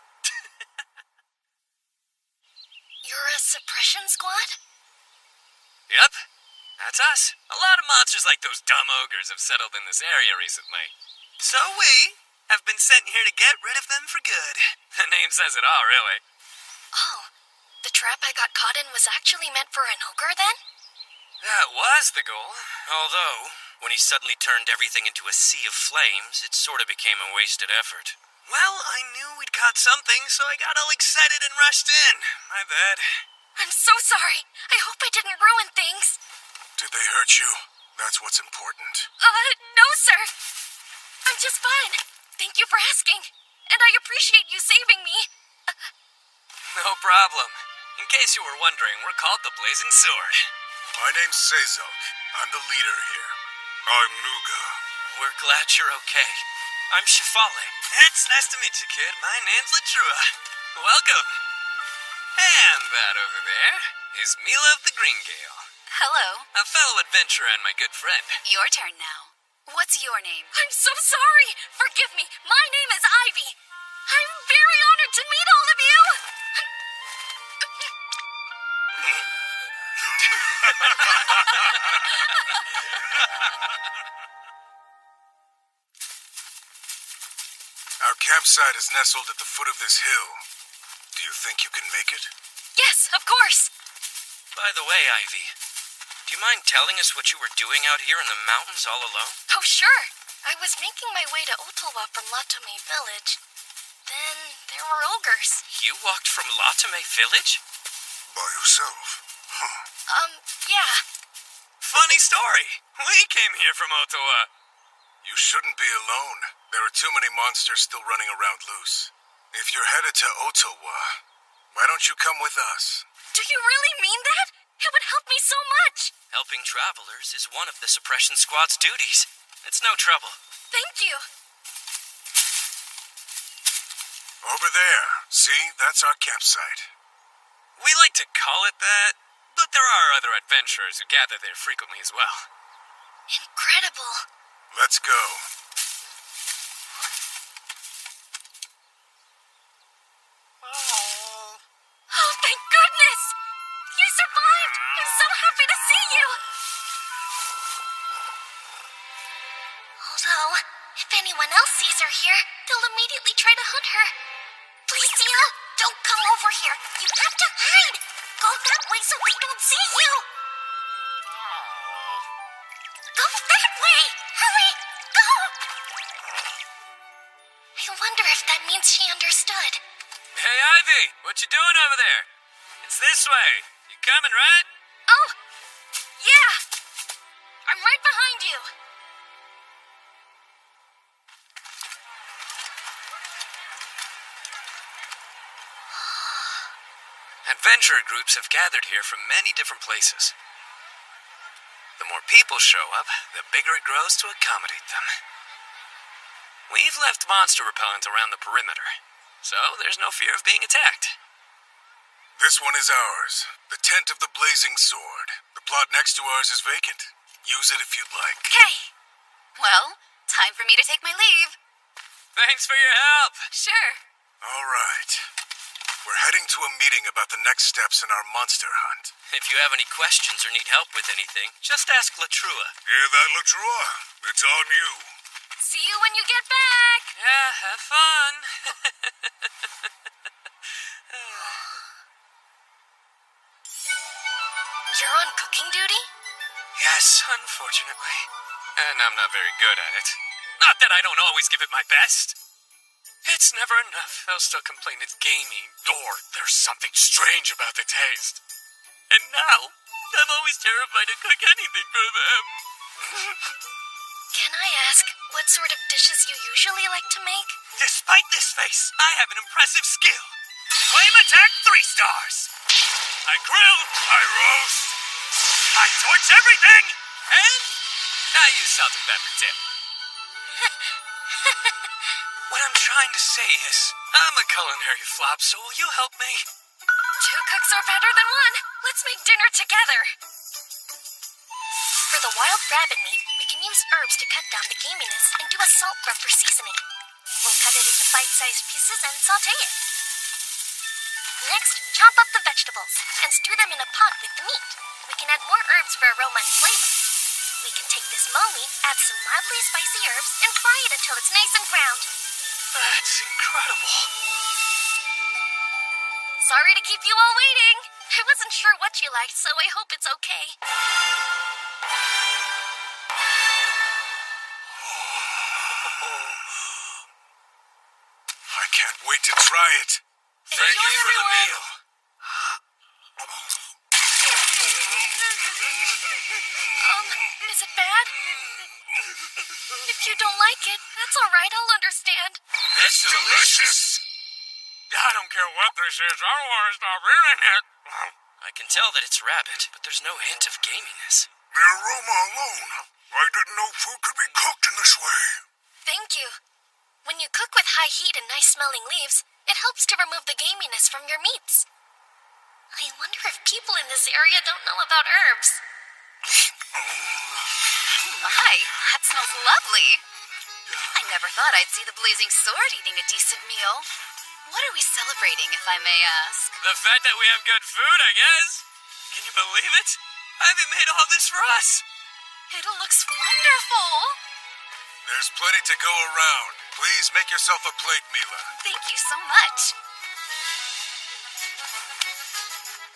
You're a suppression squad? Yep, that's us. A lot of monsters like those dumb ogres have settled in this area recently. So we have been sent here to get rid of them for good. The name says it all, really. Oh, the trap I got caught in was actually meant for an ogre then? That was the goal. Although, when he suddenly turned everything into a sea of flames, it sort of became a wasted effort. Well, I knew we'd caught something, so I got all excited and rushed in. My bad. I'm so sorry. I hope I didn't ruin things. Did they hurt you? That's what's important. No, sir. I'm just fine. Thank you for asking. And I appreciate you saving me. No problem. In case you were wondering, we're called the Blazing Sword. My name's Sezok. I'm the leader here. I'm Nuga. We're glad you're okay. I'm Shifale. It's nice to meet you, kid. My name's Latrua. Welcome. And that over there is Mila of the Green Gale. Hello. A fellow adventurer and my good friend. Your turn now. What's your name? I'm so sorry. Forgive me. My name is Ivy. I'm very honored to meet all of you. Our campsite is nestled at the foot of this hill. Do you think you can make it? Yes, of course. By the way, Ivy, do you mind telling us what you were doing out here in the mountains all alone? Oh, sure. I was making my way to Ottawa from Latome Village. Then there were ogres. You walked from Latome Village? By yourself? Huh. Yeah. Funny story. We came here from Ottawa. You shouldn't be alone. There are too many monsters still running around loose. If you're headed to Ottawa, why don't you come with us? Do you really mean that? It would help me so much. Helping travelers is one of the suppression squad's duties. It's no trouble. Thank you. Over there. See, that's our campsite. We like to call it that, but there are other adventurers who gather there frequently as well. Incredible. Let's go. Oh, thank goodness! You survived! I'm so happy to see you! Although, if anyone else sees her here, they'll immediately try to hunt her. Please, Tia, don't come over here. You have to hide. Go that way so they don't see you. Go that way. Hurry, go. I wonder if that means she understood. Hey, Ivy, what you doing over there? It's this way. You coming, right? Oh, yeah. I'm right behind you. Adventure groups have gathered here from many different places. The more people show up, the bigger it grows to accommodate them. We've left monster repellent around the perimeter, so there's no fear of being attacked. This one is ours. The tent of the Blazing Sword. The plot next to ours is vacant. Use it if you'd like. Okay. Well, time for me to take my leave. Thanks for your help. Sure. All right. We're heading to a meeting about the next steps in our monster hunt. If you have any questions or need help with anything, just ask Latrua. Hear that, Latrua? It's on you. See you when you get back. Yeah, have fun. You're on cooking duty? Yes, unfortunately. And I'm not very good at it. Not that I don't always give it my best. It's never enough. They'll still complain it's gamey, or there's something strange about the taste. And now, I'm always terrified to cook anything for them. Can I ask what sort of dishes you usually like to make? Despite this face, I have an impressive skill. Flame attack 3 stars. I grill, I roast, I torch everything, And I use salt and pepper too. What I'm trying to say is, I'm a culinary flop, so will you help me? 2 cooks are better than 1. Let's make dinner together. For the wild rabbit meat, we can use herbs to cut down the gaminess and do a salt rub for seasoning. We'll cut it into bite-sized pieces and saute it. Next, chop up the vegetables and stew them in a pot with the meat. We can add more herbs for aroma and flavor. We can take this mo meat, add some mildly spicy herbs, and fry it until it's nice and browned. That's incredible. Sorry to keep you all waiting. I wasn't sure what you liked, so I hope it's okay. I can't wait to try it. Thank you for the meal. Is it bad? If you don't like it, that's all right. I'll understand. It's delicious. I don't care what this is. I don't want to stop eating it. I can tell that it's rabbit, but there's no hint of gaminess. The aroma alone. I didn't know food could be cooked in this way. Thank you. When you cook with high heat and nice-smelling leaves, it helps to remove the gaminess from your meats. I wonder if people in this area don't know about herbs. My, that smells lovely. I never thought I'd see the blazing sword eating a decent meal. What are we celebrating, if I may ask? The fact that we have good food, I guess. Can you believe it? Ivy made all this for us. It looks wonderful. There's plenty to go around. Please make yourself a plate, Mila. Thank you so much.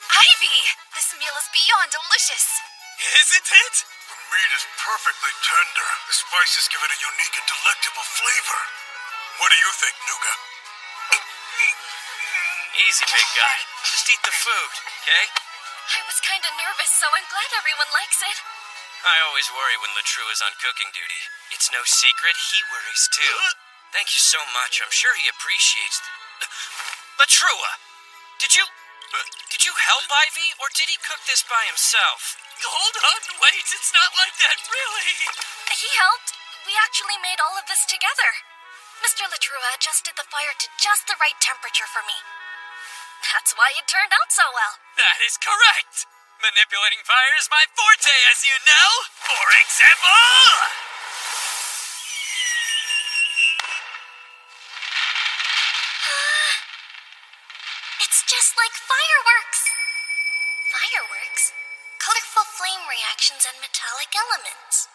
Ivy, this meal is beyond delicious. Isn't it? The meat is perfectly tender. The spices give it a unique and delectable flavor. What do you think, Nuga? Easy, big guy. Just eat the food, okay? I was kind of nervous, so I'm glad everyone likes it. I always worry when Latrua is on cooking duty. It's no secret, he worries too. Thank you so much. I'm sure he appreciates Latrua! Did you help Ivy, or did he cook this by himself? Hold on, wait, it's not like that, really. He helped. We actually made all of this together. Mr. Latrua adjusted the fire to just the right temperature for me. That's why it turned out so well. That is correct. Manipulating fire is my forte, as you know. For example... It's just like fireworks. Fireworks? Colorful flame reactions and metallic elements.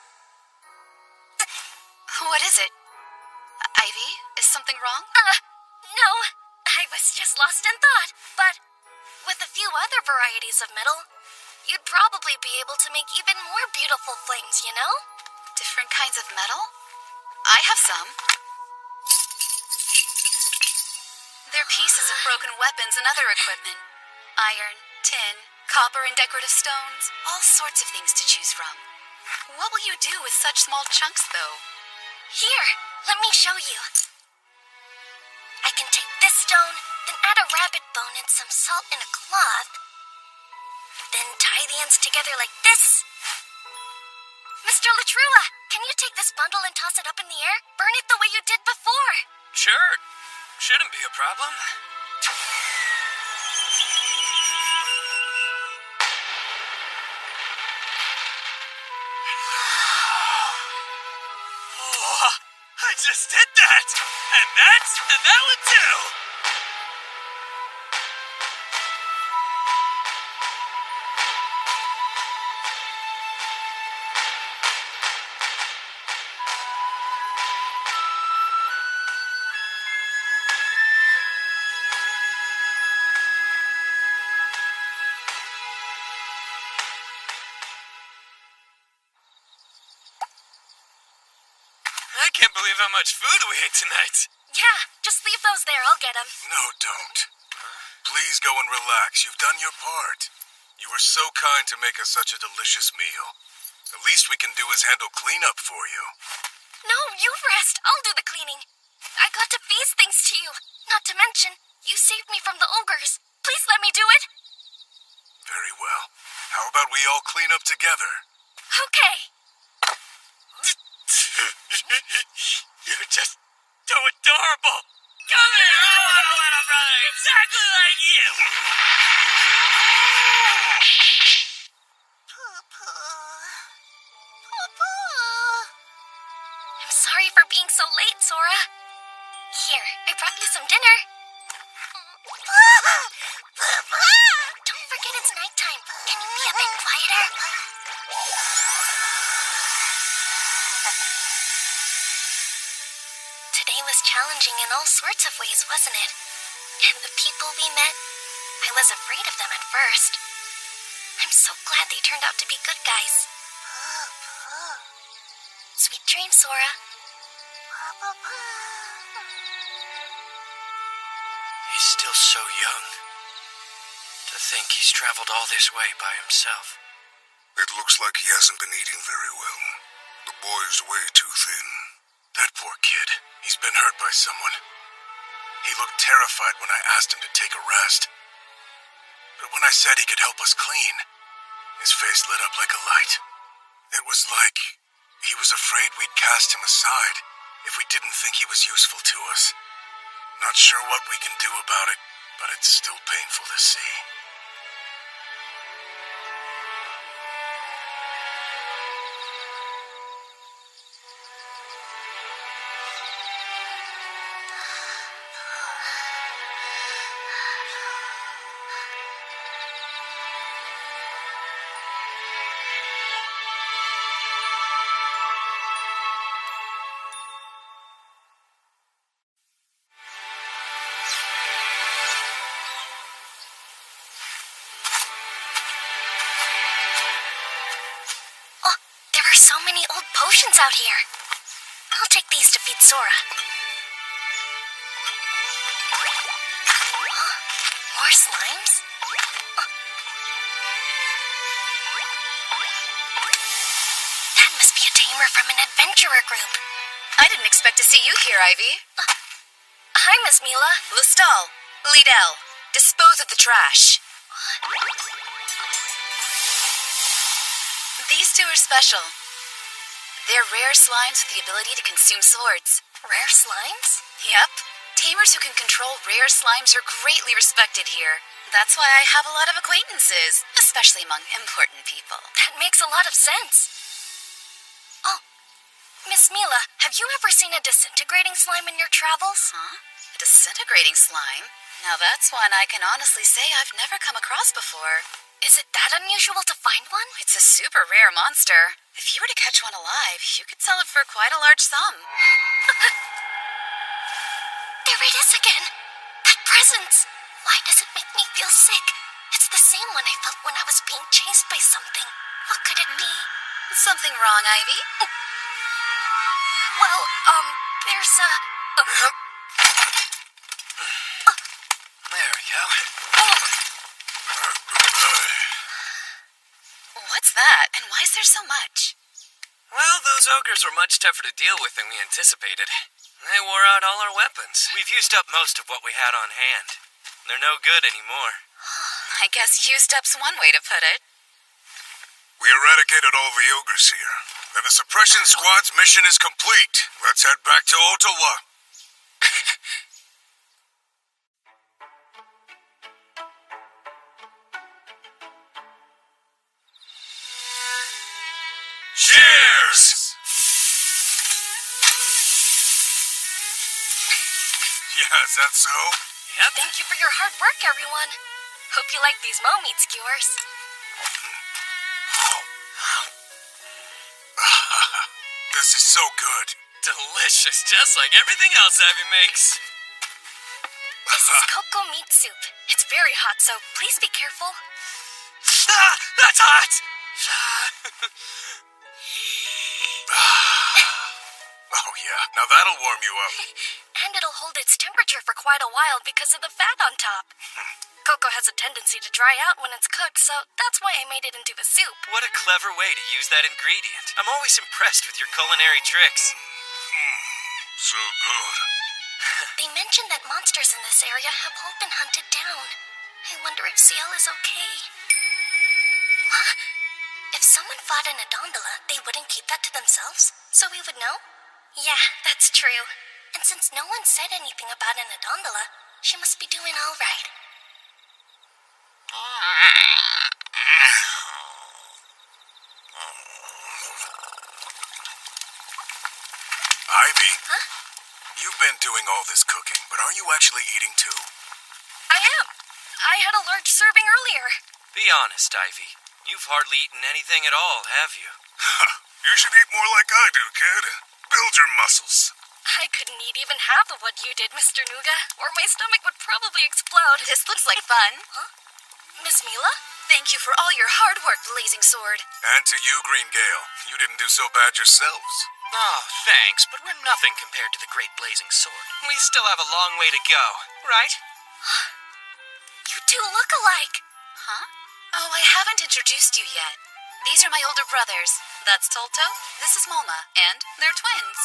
What is it? Ivy, is something wrong? No. I was just lost in thought. But with a few other varieties of metal, you'd probably be able to make even more beautiful flames, you know? Different kinds of metal? I have some. They're pieces of broken weapons and other equipment. Iron, tin, copper, and decorative stones. All sorts of things to choose from. What will you do with such small chunks, though? Here, let me show you. I can take this stone, then add a rabbit bone and some salt in a cloth. Then tie the ends together like this. Mr. Latrua, can you take this bundle and toss it up in the air? Burn it the way you did before. Sure. Shouldn't be a problem. can't believe how much food we ate tonight. Yeah, just leave those there. I'll get them. No, don't. Please go and relax. You've done your part. You were so kind to make us such a delicious meal. The least we can do is handle cleanup for you. No, you rest. I'll do the cleaning. I got to feast things to you. Not to mention, you saved me from the ogres. Please let me do it. Very well. How about we all clean up together? Okay. You're just so adorable. Come here, I want a little brother exactly like you. I'm sorry for being so late, Sora. Here, I brought you some dinner. Don't forget it's nighttime. Can you be a bit quieter? Today was challenging in all sorts of ways, wasn't it? And the people we met, I was afraid of them at first. I'm so glad they turned out to be good guys. Sweet dreams, Sora. He's still so young. To think he's traveled all this way by himself. It looks like he hasn't been eating very well. The boy's way too thin. That poor kid. He's been hurt by someone. He looked terrified when I asked him to take a rest. But when I said he could help us clean, his face lit up like a light. It was like he was afraid we'd cast him aside if we didn't think he was useful to us. Not sure what we can do about it, but it's still painful to see. So many old potions out here. I'll take these to feed Sora. More slimes? That must be a tamer from an adventurer group. I didn't expect to see you here, Ivy. Hi, Miss Mila. Lustal, Liddell, dispose of the trash. These two are special. They're rare slimes with the ability to consume swords. Rare slimes? Yep. Tamers who can control rare slimes are greatly respected here. That's why I have a lot of acquaintances, especially among important people. That makes a lot of sense. Oh, Miss Mila, have you ever seen a disintegrating slime in your travels? Huh? A disintegrating slime? Now that's one I can honestly say I've never come across before. Is it that unusual to find one? It's a super rare monster. If you were to catch one alive, you could sell it for quite a large sum. There it is again. That presence. Why does it make me feel sick? It's the same one I felt when I was being chased by something. What could it be? Something wrong, Ivy? Well, there's a... There we go. What's that? And why is there so much? Well, those ogres were much tougher to deal with than we anticipated. They wore out all our weapons. We've used up most of what we had on hand. They're no good anymore. I guess used up's one way to put it. We eradicated all the ogres here. Then the suppression squad's mission is complete. Let's head back to Ottawa. Cheers! Yeah, is that so? Yep. Thank you for your hard work, everyone. Hope you like these meat skewers. This is so good. Delicious, just like everything else Ivy makes. This is cocoa meat soup. It's very hot, so please be careful. Ah, that's hot! Oh yeah, now that'll warm you up. And it'll hold its temperature for quite a while because of the fat on top. Cocoa has a tendency to dry out when it's cooked, so that's why I made it into the soup. What a clever way to use that ingredient. I'm always impressed with your culinary tricks. So good. They mentioned that monsters in this area have all been hunted down. I wonder if Ciel is okay. Huh? If someone fought in a dondola, they wouldn't keep that to themselves, so we would know? Yeah, that's true. And since no one said anything about an Adondola, she must be doing all right. Ivy? Huh? You've been doing all this cooking, but are you actually eating too? I am. I had a large serving earlier. Be honest, Ivy. You've hardly eaten anything at all, have you? You should eat more like I do, kid. Build your muscles. I couldn't eat even half of what you did, Mr. Nuga, or my stomach would probably explode. This looks like fun. Huh? Miss Mila? Thank you for all your hard work, Blazing Sword. And to you, Green Gale. You didn't do so bad yourselves. Oh, thanks, but we're nothing compared to the Great Blazing Sword. We still have a long way to go, right? You two look alike. Huh? Oh, I haven't introduced you yet. These are my older brothers. That's Tolto, this is Molma, and they're twins.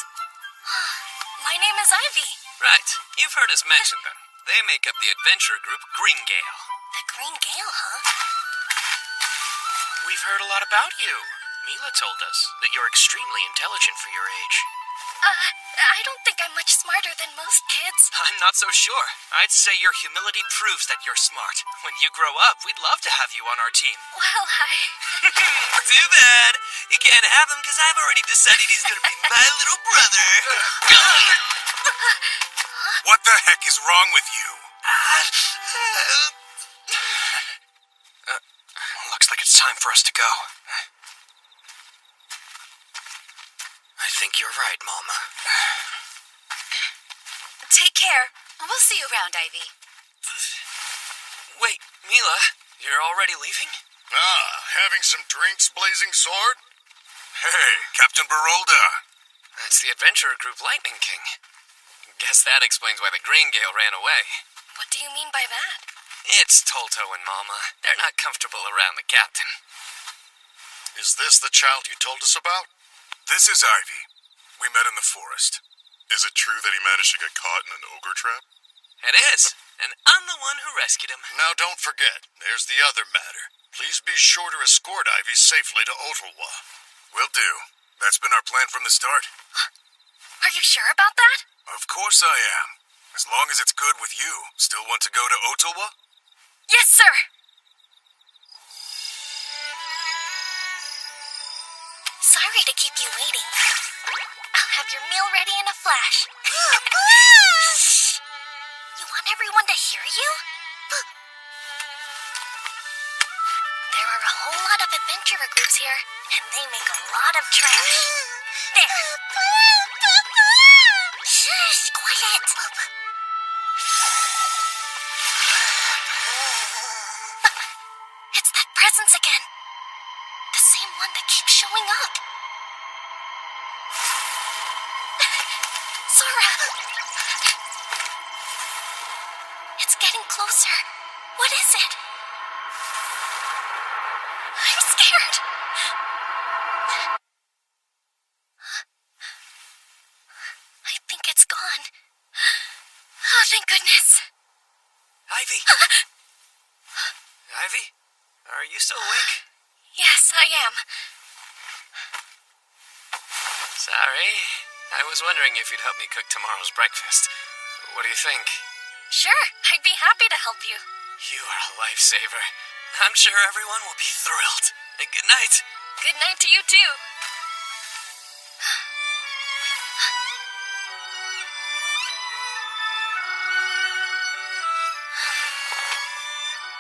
My name is Ivy. Right. You've heard us mention them. They make up the adventure group Green Gale. The Green Gale, huh? We've heard a lot about you. Mila told us that you're extremely intelligent for your age. I don't think I'm much smarter than most kids. I'm not so sure. I'd say your humility proves that you're smart. When you grow up, we'd love to have you on our team. Well, Too bad. You can't have him because I've already decided he's going to be my little brother. What the heck is wrong with you? Looks like it's time for us to go. I think you're right, Mama. Take care. We'll see you around, Ivy. Wait, Mila, you're already leaving? Having some drinks, Blazing Sword? Hey, Captain Barolda. That's the adventurer group Lightning King. Guess that explains why the Green Gale ran away. What do you mean by that? It's Tolto and Mama. They're not comfortable around the captain. Is this the child you told us about? This is Ivy. We met in the forest. Is it true that he managed to get caught in an ogre trap? It is, and I'm the one who rescued him. Now don't forget, there's the other matter. Please be sure to escort Ivy safely to Ottawa. Will do. That's been our plan from the start. Are you sure about that? Of course I am. As long as it's good with you. Still want to go to Ottawa? Yes, sir. Sorry to keep you waiting. I'll have your meal ready in a flash. Shh. You want everyone to hear you? There are a whole lot of adventurer groups here, and they make a lot of trash. There. Shh, quiet. It's that presence again. The same one that keeps showing up. Sora! It's getting closer. What is it? I'm scared. I think it's gone. Oh, thank goodness. Ivy! Ivy? Are you still awake? Yes, I am. Sorry. I was wondering if you'd help me cook tomorrow's breakfast. What do you think? Sure, I'd be happy to help you. You are a lifesaver. I'm sure everyone will be thrilled. Good night. Good night to you, too.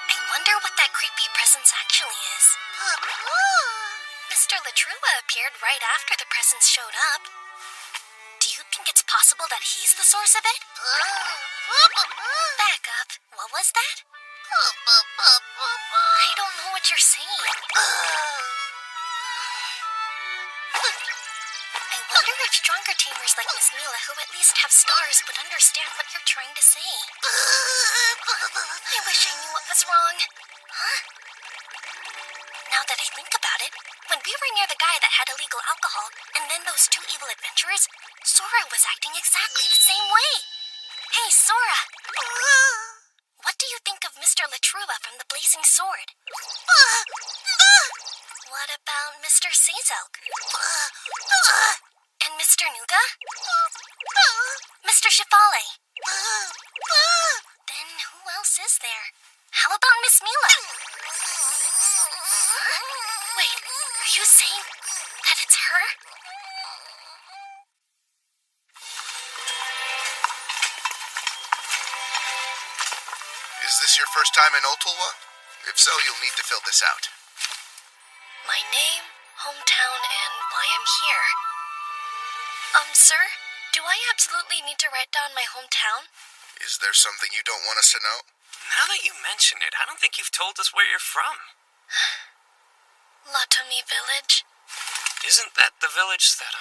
I wonder what that creepy presence actually is. Mr. Latrua appeared right after the presence showed up. Do you think it's possible that he's the source of it? Back up. What was that? I don't know what you're saying. I wonder need stronger tamers like Miss Mila who at least have stars but understand what you're trying to say. I wish I knew what was wrong. Huh? Now that I think about it, when we were near the guy that had illegal alcohol, and then those two evil adventurers, Sora was acting exactly the same way. Hey, Sora! What do you think of Mr. Latrula from the Blazing Sword? What about Mr. Sazilk? And Mr. Nuga? Mr. Shifale? Then who else is there? How about Miss Mila? Wait, are you saying that it's her? Is this your first time in Otulwa? If so, you'll need to fill this out. My name, hometown, and why I'm here. Sir, do I absolutely need to write down my hometown? Is there something you don't want us to know? Now that you mention it, I don't think you've told us where you're from. Latomi Village. Isn't that the village that,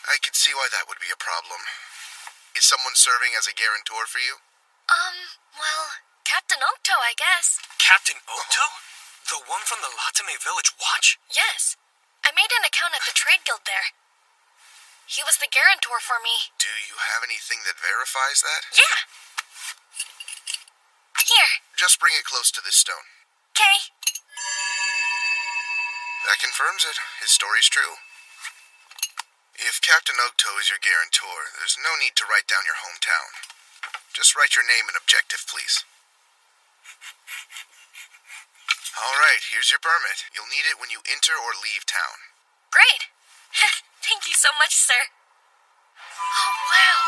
I could see why that would be a problem. Is someone serving as a guarantor for you? Well, Captain Okto, I guess. Captain Okto? The one from the Latame Village Watch? Yes. I made an account at the trade guild there. He was the guarantor for me. Do you have anything that verifies that? Yeah. Here. Just bring it close to this stone. Okay. That confirms it. His story's true. If Captain Okto is your guarantor, there's no need to write down your hometown. Just write your name and objective, please. All right, here's your permit. You'll need it when you enter or leave town. Great. Thank you so much, sir. Oh, wow.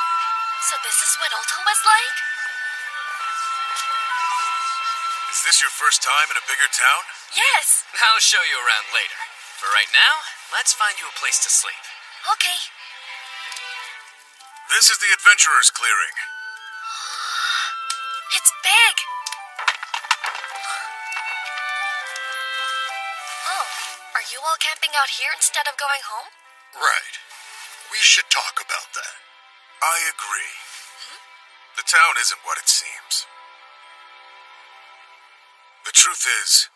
So this is what Ulta was like? Is this your first time in a bigger town? Yes. I'll show you around later. For right now, let's find you a place to sleep. Okay. This is the Adventurers' Clearing. It's big. Oh, are you all camping out here instead of going home? Right. We should talk about that. I agree. The town isn't what it seems. The truth is,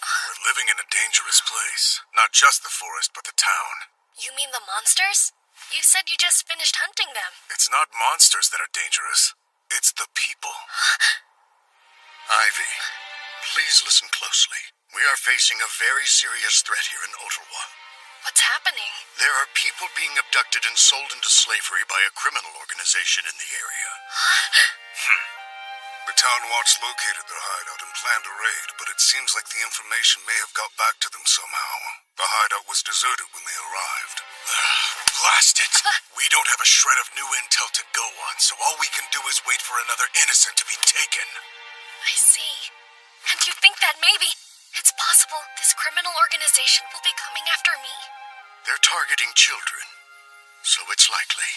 we're living in a dangerous place. Not just the forest, but the town. You mean the monsters? You said you just finished hunting them. It's not monsters that are dangerous. It's the people. Ivy, please listen closely. We are facing a very serious threat here in Ottawa. What's happening? There are people being abducted and sold into slavery by a criminal organization in the area. The town watch located their hideout and planned a raid, but it seems like the information may have got back to them somehow. The hideout was deserted when they arrived. Blast it! We don't have a shred of new intel to go on, so all we can do is wait for another innocent to be taken. I see. And you think that maybe it's possible this criminal organization will be coming after me? They're targeting children, so it's likely.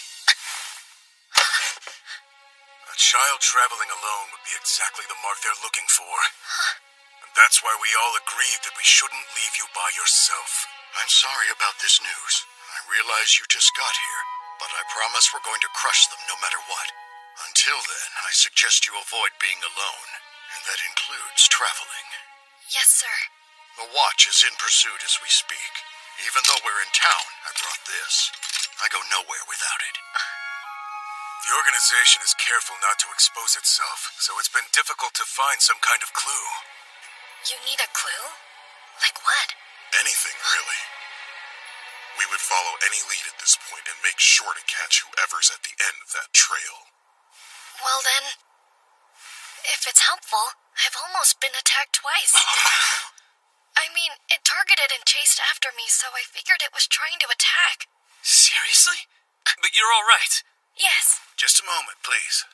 A child traveling alone would be exactly the mark they're looking for. And that's why we all agreed that we shouldn't leave you by yourself. I'm sorry about this news. I realize you just got here, but I promise we're going to crush them no matter what. Until then, I suggest you avoid being alone, and that includes traveling. Yes, sir. The watch is in pursuit as we speak. Even though we're in town, I brought this. I go nowhere without it. The organization is careful not to expose itself, so it's been difficult to find some kind of clue. You need a clue? Like what? Anything, really. We would follow any lead at this point and make sure to catch whoever's at the end of that trail. Well then, if it's helpful, I've almost been attacked twice. I mean, it targeted and chased after me, so I figured it was trying to attack. Seriously? But you're all right. Yes. Just a moment, please.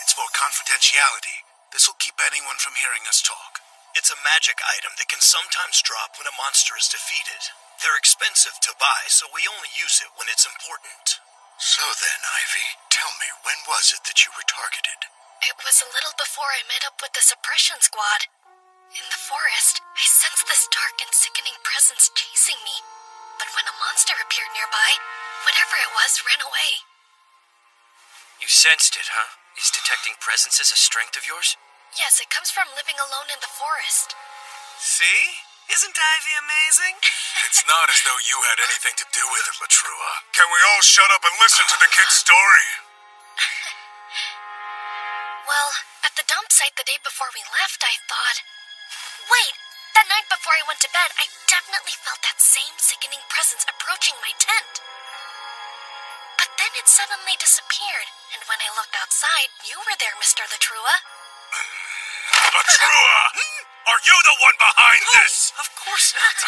It's for confidentiality. This'll keep anyone from hearing us talk. It's a magic item that can sometimes drop when a monster is defeated. They're expensive to buy, so we only use it when it's important. So then, Ivy, tell me, when was it that you were targeted? It was a little before I met up with the suppression squad. In the forest, I sensed this dark and sickening presence chasing me. But when a monster appeared nearby, whatever it was ran away. You sensed it, huh? Is detecting presences a strength of yours? Yes, it comes from living alone in the forest. See? Isn't Ivy amazing? It's not as though you had anything to do with it, Latrua. Can we all shut up and listen to the kid's story? Well, at the dump site the day before we left, I thought... Wait! That night before I went to bed, I definitely felt that same sickening presence approaching my tent. But then it suddenly disappeared, and when I looked outside, you were there, Mr. Latrua. Latrua! Are you the one behind this? Of course not.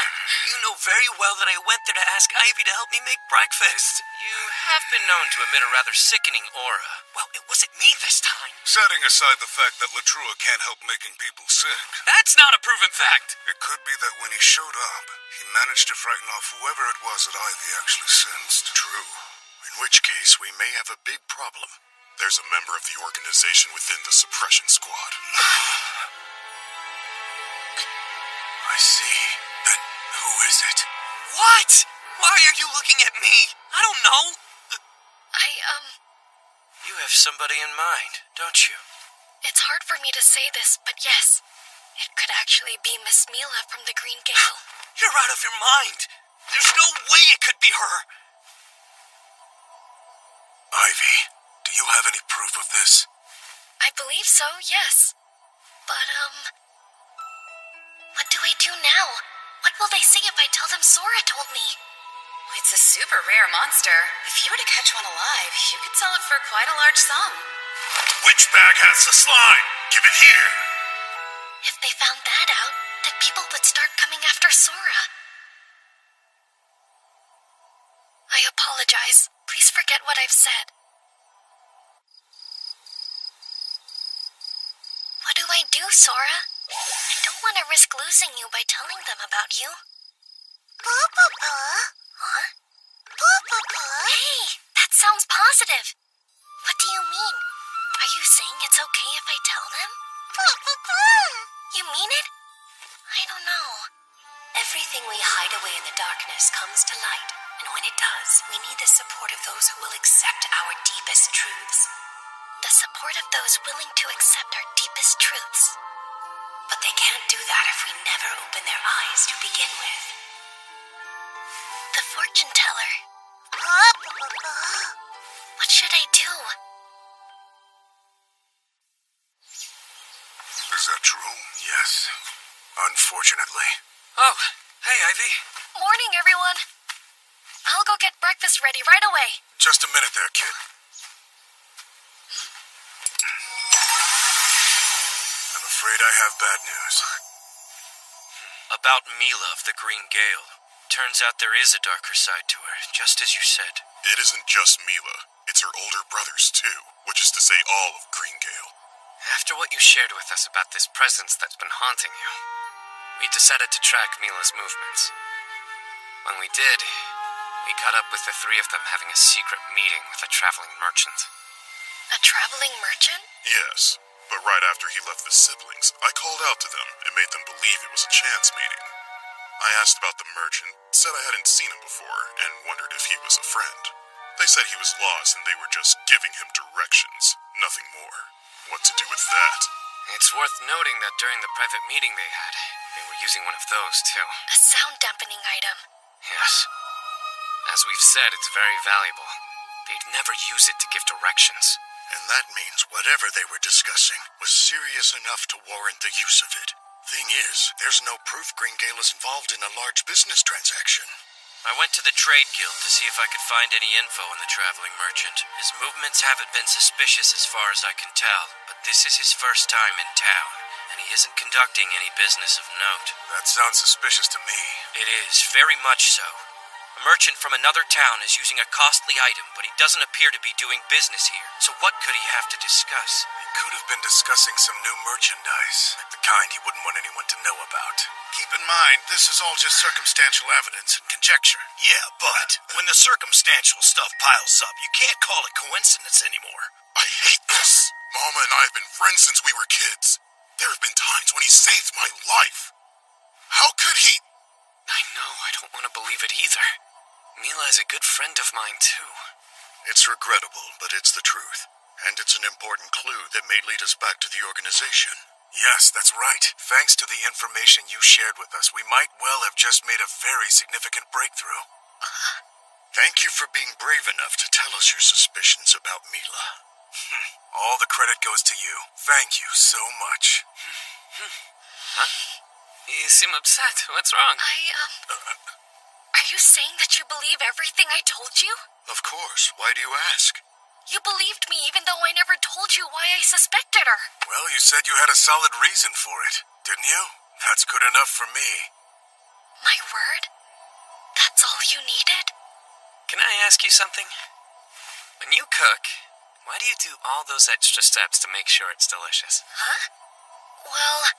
You know very well that I went there to ask Ivy to help me make breakfast. You have been known to emit a rather sickening aura. Well, it wasn't me this time. Setting aside the fact that Latrua can't help making people sick. That's not a proven fact. It could be that when he showed up, he managed to frighten off whoever it was that Ivy actually sensed. True. In which case, we may have a big problem. There's a member of the organization within the suppression squad. I see. Then who is it? What? Why are you looking at me? I don't know. You have somebody in mind, don't you? It's hard for me to say this, but yes. It could actually be Miss Mila from the Green Gale. You're out of your mind. There's no way it could be her. Ivy, do you have any proof of this? I believe so, yes. But, what do I do now? What will they say if I tell them Sora told me? It's a super rare monster. If you were to catch one alive, you could sell it for quite a large sum. Which bag has the slime? Give it here. If they found that out, then people would start coming after Sora. I apologize. Please forget what I've said. What do I do, Sora? I don't want to risk losing you by telling them about you. Huh? Hey, that sounds positive. What do you mean? Are you saying it's okay if I tell them? You mean it? I don't know. Everything we hide away in the darkness comes to light, and when it does, we need the support of those who will accept our deepest truths. The support of those willing to accept our deepest truths. But they can't do that if we never open their eyes to begin with. The fortune teller. What should I do? Is that true? Yes. Unfortunately. Oh, hey, Ivy. Morning, everyone. I'll go get breakfast ready right away. Just a minute there, kid. I'm afraid I have bad news. About Mila of the Green Gale. Turns out there is a darker side to her, just as you said. It isn't just Mila. It's her older brothers, too. Which is to say all of Green Gale. After what you shared with us about this presence that's been haunting you, we decided to track Mila's movements. When we did, we caught up with the three of them having a secret meeting with a traveling merchant. A traveling merchant? Yes, but right after he left the siblings, I called out to them and made them believe it was a chance meeting. I asked about the merchant, said I hadn't seen him before, and wondered if he was a friend. They said he was lost and they were just giving him directions, nothing more. What to do with that? It's worth noting that during the private meeting they had, they were using one of those, too. A sound dampening item. Yes. As we've said, it's very valuable. They'd never use it to give directions. And that means whatever they were discussing was serious enough to warrant the use of it. Thing is, there's no proof Green Gale is involved in a large business transaction. I went to the trade guild to see if I could find any info on the traveling merchant. His movements haven't been suspicious as far as I can tell, but this is his first time in town, and he isn't conducting any business of note. That sounds suspicious to me. It is, very much so. A merchant from another town is using a costly item, but he doesn't appear to be doing business here. So what could he have to discuss? He could have been discussing some new merchandise, the kind he wouldn't want anyone to know about. Keep in mind, this is all just circumstantial evidence and conjecture. Yeah, but when the circumstantial stuff piles up, you can't call it coincidence anymore. I hate this. Mama and I have been friends since we were kids. There have been times when he saved my life. How could he? I know, I don't want to believe it either. Mila is a good friend of mine, too. It's regrettable, but it's the truth. And it's an important clue that may lead us back to the organization. Yes, that's right. Thanks to the information you shared with us, we might well have just made a very significant breakthrough. Thank you for being brave enough to tell us your suspicions about Mila. All the credit goes to you. Thank you so much. Huh? You seem upset. What's wrong? Are you saying that you believe everything I told you? Of course. Why do you ask? You believed me even though I never told you why I suspected her. Well, you said you had a solid reason for it, didn't you? That's good enough for me. My word? That's all you needed? Can I ask you something? When you cook, why do you do all those extra steps to make sure it's delicious? Huh? Well,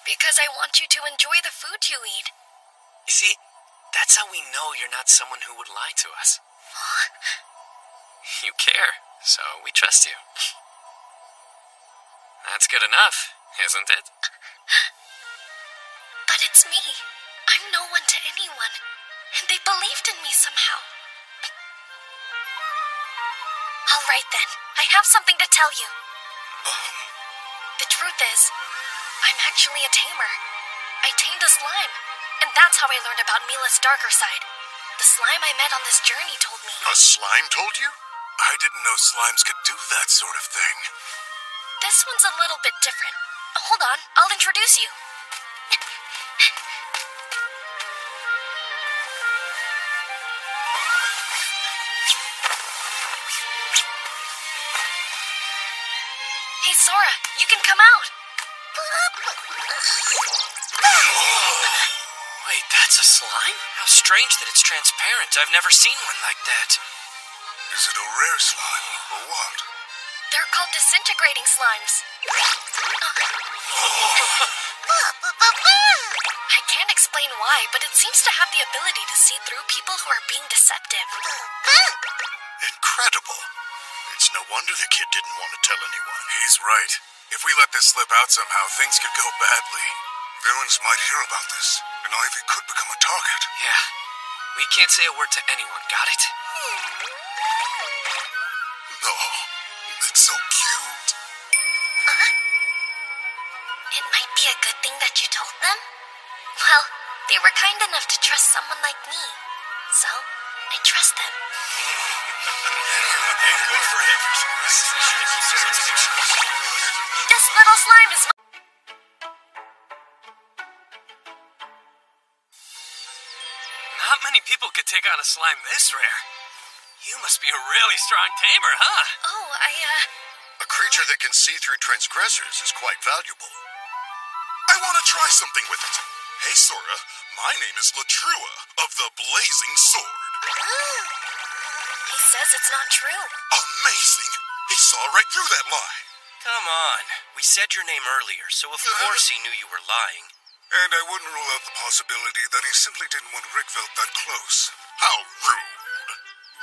because I want you to enjoy the food you eat. You see, that's how we know you're not someone who would lie to us. Huh? You care, so we trust you. That's good enough, isn't it? But it's me. I'm no one to anyone, and they believed in me somehow. All right then, I have something to tell you. The truth is, I'm actually a tamer. I tamed a slime, and that's how I learned about Mila's darker side. The slime I met on this journey told me. A slime told you? I didn't know slimes could do that sort of thing. This one's a little bit different. Hold on, I'll introduce you. Hey, Sora, you can come out. Wait, that's a slime? How strange that it's transparent. I've never seen one like that. Is it a rare slime, or what? They're called disintegrating slimes. I can't explain why, but it seems to have the ability to see through people who are being deceptive. Incredible. It's no wonder the kid didn't want to tell anyone. He's right. If we let this slip out somehow, things could go badly. Villains might hear about this, and Ivy could become a target. Yeah. We can't say a word to anyone, got it? No, it's so cute. It might be a good thing that you told them. Well, they were kind enough to trust someone like me. So, I trust them. This little slime is Not many people could take on a slime this rare. You must be a really strong tamer, huh? Oh, A creature that can see through transgressors is quite valuable. I want to try something with it. Hey, Sora, my name is Latrua of the Blazing Sword. He says it's not true. Amazing! He saw right through that lie. Come on. We said your name earlier, so of course he knew you were lying. And I wouldn't rule out the possibility that he simply didn't want Rickveld that close. How rude.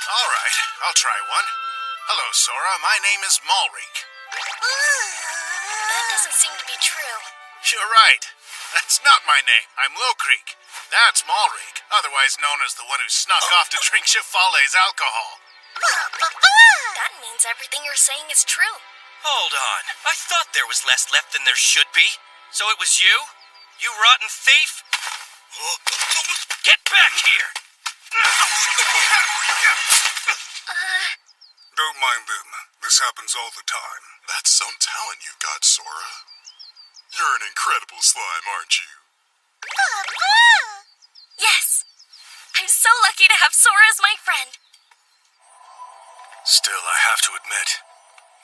All right, I'll try one. Hello, Sora. My name is Malrik. That doesn't seem to be true. You're right. That's not my name. I'm Low Creek. That's Malrik, otherwise known as the one who snuck off to drink Chifale's alcohol. That means everything you're saying is true. Hold on. I thought there was less left than there should be. So it was you? You rotten thief? Get back here! Don't mind them. This happens all the time. That's some talent you've got, Sora. You're an incredible slime, aren't you? Yes. I'm so lucky to have Sora as my friend. Still, I have to admit,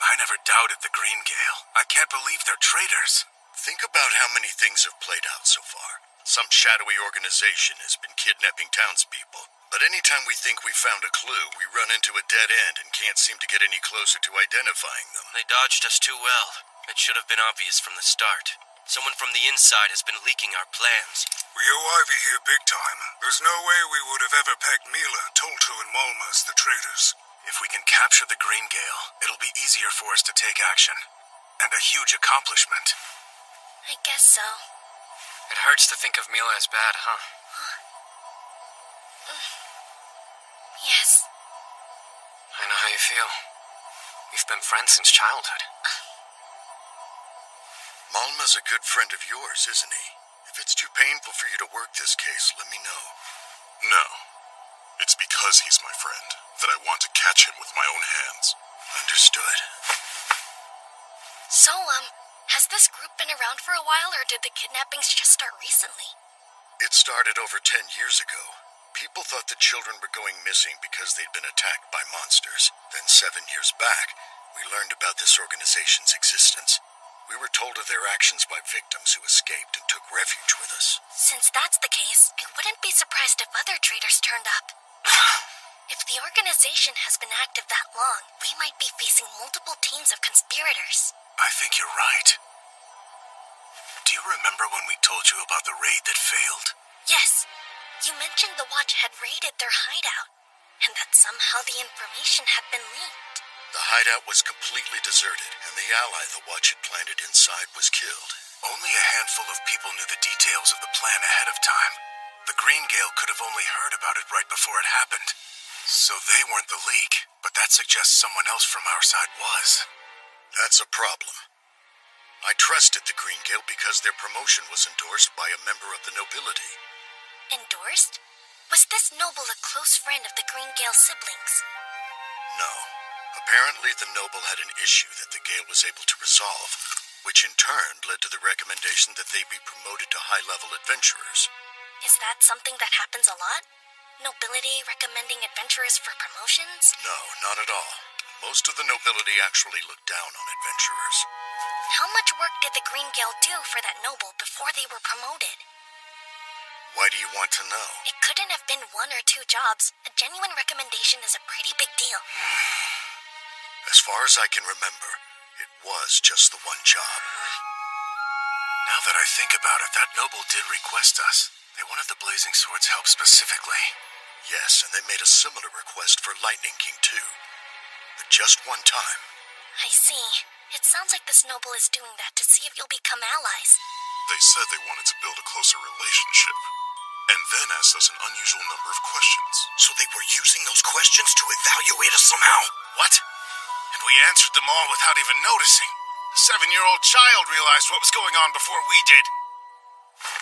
I never doubted the Green Gale. I can't believe they're traitors. Think about how many things have played out so far. Some shadowy organization has been kidnapping townspeople. But anytime we think we found a clue, we run into a dead end and can't seem to get any closer to identifying them. They dodged us too well. It should have been obvious from the start. Someone from the inside has been leaking our plans. We owe Ivy here big time. There's no way we would have ever pegged Mila, Tolto, and Malma as the traitors. If we can capture the Green Gale, it'll be easier for us to take action. And a huge accomplishment. I guess so. It hurts to think of Mila as bad, huh? Yes. I know how you feel. We've been friends since childhood. Malma's a good friend of yours, isn't he? If it's too painful for you to work this case, let me know. No. It's because he's my friend that I want to catch him with my own hands. Understood. So, has this group been around for a while, or did the kidnappings just start recently? It started over 10 years ago. People thought the children were going missing because they'd been attacked by monsters. Then 7 years back, we learned about this organization's existence. We were told of their actions by victims who escaped and took refuge with us. Since that's the case, I wouldn't be surprised if other traitors turned up. If the organization has been active that long, we might be facing multiple teams of conspirators. I think you're right. Do you remember when we told you about the raid that failed? Yes. You mentioned the Watch had raided their hideout, and that somehow the information had been leaked. The hideout was completely deserted, and the ally the Watch had planted inside was killed. Only a handful of people knew the details of the plan ahead of time. The Green Gale could have only heard about it right before it happened. So they weren't the leak, but that suggests someone else from our side was. That's a problem. I trusted the Green Gale because their promotion was endorsed by a member of the nobility. Endorsed? Was this noble a close friend of the Green Gale siblings? No. Apparently the noble had an issue that the Gale was able to resolve, which in turn led to the recommendation that they be promoted to high-level adventurers. Is that something that happens a lot? Nobility recommending adventurers for promotions? No, not at all. Most of the nobility actually looked down on adventurers. How much work did the Green Gale do for that noble before they were promoted? Why do you want to know? It couldn't have been 1 or 2 jobs. A genuine recommendation is a pretty big deal. As far as I can remember, it was just the one job. Now that I think about it, that noble did request us. They wanted the Blazing Swords help specifically. Yes, and they made a similar request for Lightning King too. But just one time. I see. It sounds like this noble is doing that to see if you'll become allies. They said they wanted to build a closer relationship, and then asked us an unusual number of questions. So they were using those questions to evaluate us somehow? What? And we answered them all without even noticing. A 7-year-old child realized what was going on before we did.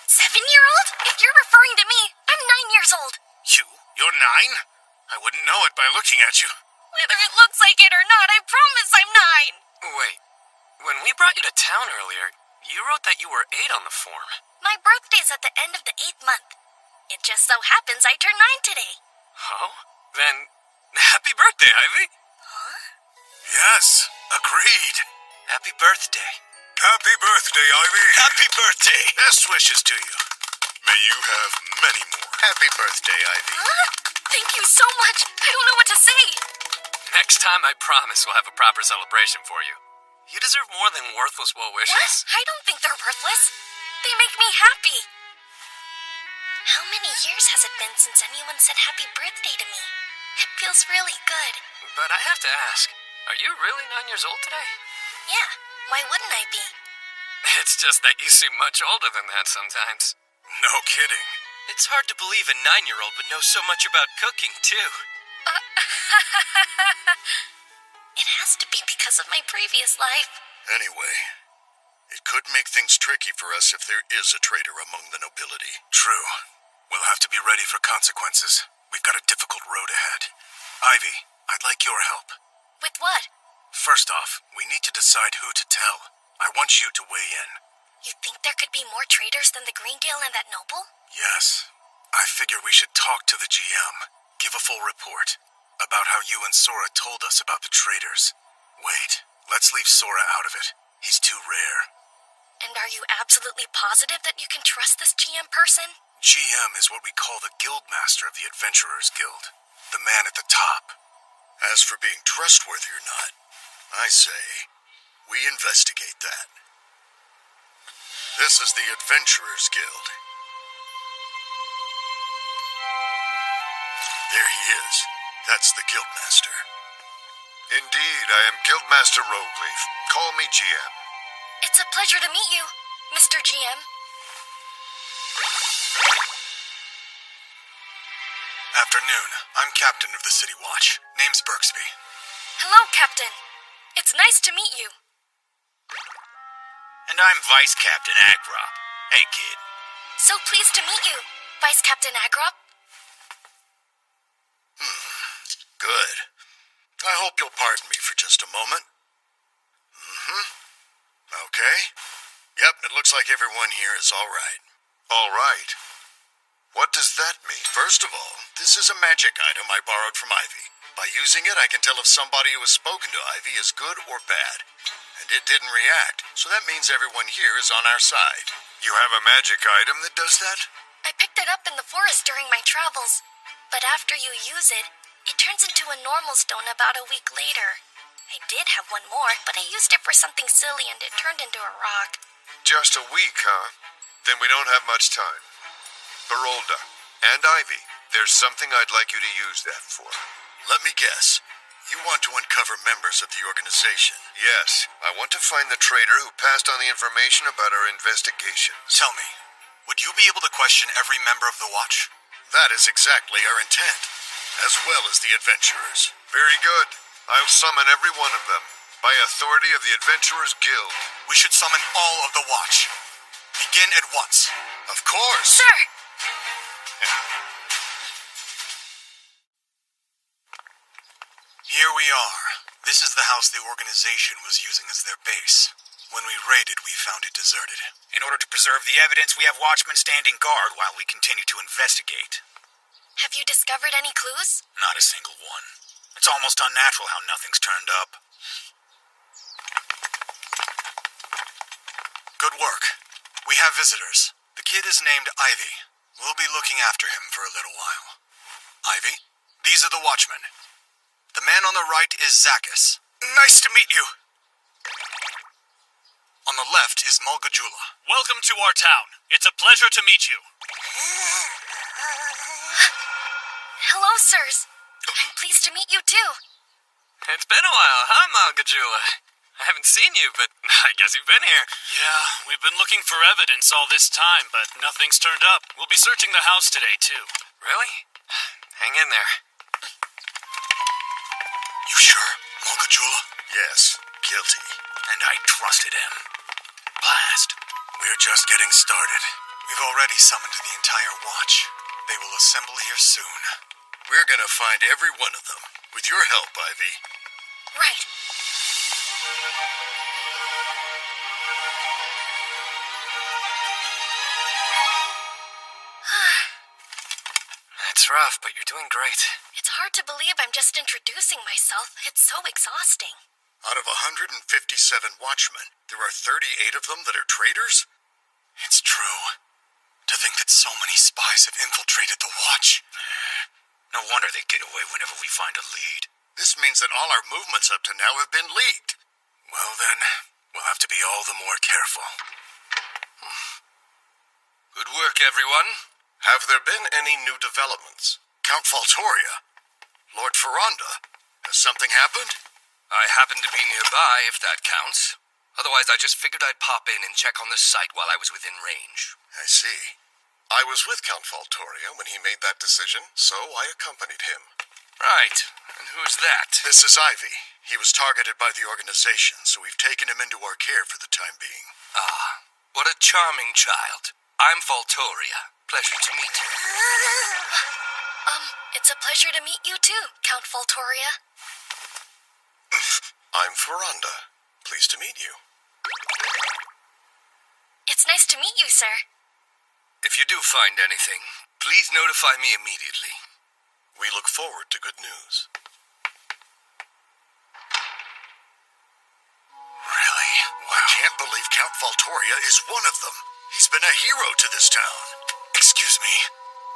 7-year-old? If you're referring to me, I'm 9 years old. You're 9? I wouldn't know it by looking at you. Whether it looks like it or not, I promise I'm 9. Wait, when we brought you to town earlier, you wrote that you were 8 on the form. My birthday's at the end of the 8th month. It just so happens I turned 9 today. Oh? Then, happy birthday, Ivy. Huh? Yes, agreed. Happy birthday. Happy birthday, Ivy. Happy birthday. Best wishes to you. May you have many more. Happy birthday, Ivy. Huh? Thank you so much. I don't know what to say. Next time, I promise we'll have a proper celebration for you. You deserve more than worthless well wishes. What? I don't think they're worthless. They make me happy. How many years has it been since anyone said happy birthday to me? It feels really good. But I have to ask, are you really 9 years old today? Yeah, why wouldn't I be? It's just that you seem much older than that sometimes. No kidding. It's hard to believe a 9-year-old would know so much about cooking, too. It has to be because of my previous life. Anyway, it could make things tricky for us if there is a traitor among the nobility. True. We'll have to be ready for consequences. We've got a difficult road ahead. Ivy, I'd like your help. With what? First off, we need to decide who to tell. I want you to weigh in. You think there could be more traitors than the Green Gale and that noble? Yes. I figure we should talk to the GM. Give a full report about how you and Sora told us about the traitors. Wait, let's leave Sora out of it. He's too rare. And are you absolutely positive that you can trust this GM person? GM is what we call the Guildmaster of the Adventurers Guild. The man at the top. As for being trustworthy or not, I say, we investigate that. This is the Adventurers Guild. There he is. That's the Guildmaster. Indeed, I am Guildmaster Rogleaf. Call me GM. It's a pleasure to meet you. Mr. GM? Afternoon. I'm captain of the City Watch. Name's Berksby. Hello, Captain. It's nice to meet you. And I'm Vice Captain Agrop. Hey, kid. So pleased to meet you, Vice Captain Agrop. Good. I hope you'll pardon me for just a moment. Okay. Yep, it looks like everyone here is all right. All right. What does that mean? First of all, this is a magic item I borrowed from Ivy. By using it, I can tell if somebody who has spoken to Ivy is good or bad. And it didn't react, so that means everyone here is on our side. You have a magic item that does that? I picked it up in the forest during my travels, but after you use it, it turns into a normal stone about a week later. I did have one more, but I used it for something silly and it turned into a rock. Just a week, huh? Then we don't have much time. Barolda and Ivy, there's something I'd like you to use that for. Let me guess. You want to uncover members of the organization? Yes, I want to find the traitor who passed on the information about our investigations. Tell me, would you be able to question every member of the Watch? That is exactly our intent, as well as the adventurers. Very good. I'll summon every one of them, by authority of the Adventurers Guild. We should summon all of the Watch. Begin at once. Of course. Sir! Here we are. This is the house the organization was using as their base. When we raided, we found it deserted. In order to preserve the evidence, we have watchmen standing guard while we continue to investigate. Have you discovered any clues? Not a single one. It's almost unnatural how nothing's turned up. Good work. We have visitors. The kid is named Ivy. We'll be looking after him for a little while. Ivy, these are the watchmen. The man on the right is Zakis. Nice to meet you. On the left is Mulgajula. Welcome to our town. It's a pleasure to meet you. Hello, sirs. I'm pleased to meet you, too. It's been a while, huh, Malgajula? I haven't seen you, but I guess you've been here. Yeah, we've been looking for evidence all this time, but nothing's turned up. We'll be searching the house today, too. Really? Hang in there. You sure, Mulgajula? Yes, guilty. And I trusted him. Blast. We're just getting started. We've already summoned the entire Watch. They will assemble here soon. We're gonna find every one of them. With your help, Ivy. Right. That's rough, but you're doing great. It's hard to believe I'm just introducing myself. It's so exhausting. Out of 157 watchmen, there are 38 of them that are traitors? It's true. To think that so many spies have infiltrated the Watch. No wonder they get away whenever we find a lead. This means that all our movements up to now have been leaked. Well then, we'll have to be all the more careful. Good work, everyone. Have there been any new developments? Count Faltoria. Lord Ferranda. Has something happened? I happened to be nearby, if that counts. Otherwise, I just figured I'd pop in and check on the site while I was within range. I see. I was with Count Faltoria when he made that decision, so I accompanied him. Right. And who's that? This is Ivy. He was targeted by the organization, so we've taken him into our care for the time being. Ah, what a charming child. I'm Faltoria. Pleasure to meet you. It's a pleasure to meet you too, Count Faltoria. I'm Ferranda. Pleased to meet you. It's nice to meet you, sir. If you do find anything, please notify me immediately. We look forward to good news. Really? Wow. I can't believe Count Faltoria is one of them. He's been a hero to this town. Excuse me,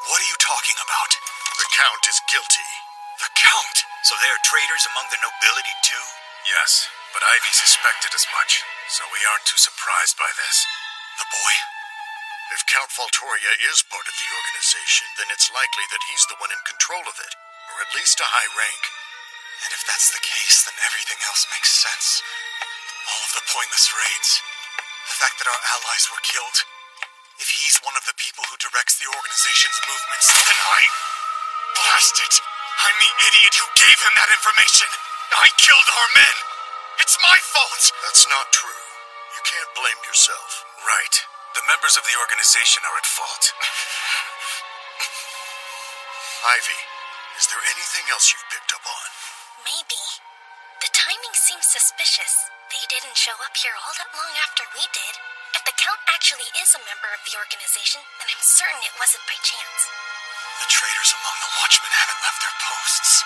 what are you talking about? The Count is guilty. The Count? So there are traitors among the nobility, too? Yes, but Ivy suspected as much, so we aren't too surprised by this. The boy? If Count Faltoria is part of the organization, then it's likely that he's the one in control of it, or at least a high rank. And if that's the case, then everything else makes sense. All of the pointless raids, the fact that our allies were killed. If he's one of the people who directs the organization's movements, then blast it! I'm the idiot who gave him that information! I killed our men! It's my fault! That's not true. You can't blame yourself. Right. The members of the organization are at fault. Ivy, is there anything else you've picked up on? Maybe. The timing seems suspicious. They didn't show up here all that long after we did. If the Count actually is a member of the organization, then I'm certain it wasn't by chance. The traitors among the Watchmen haven't left their posts.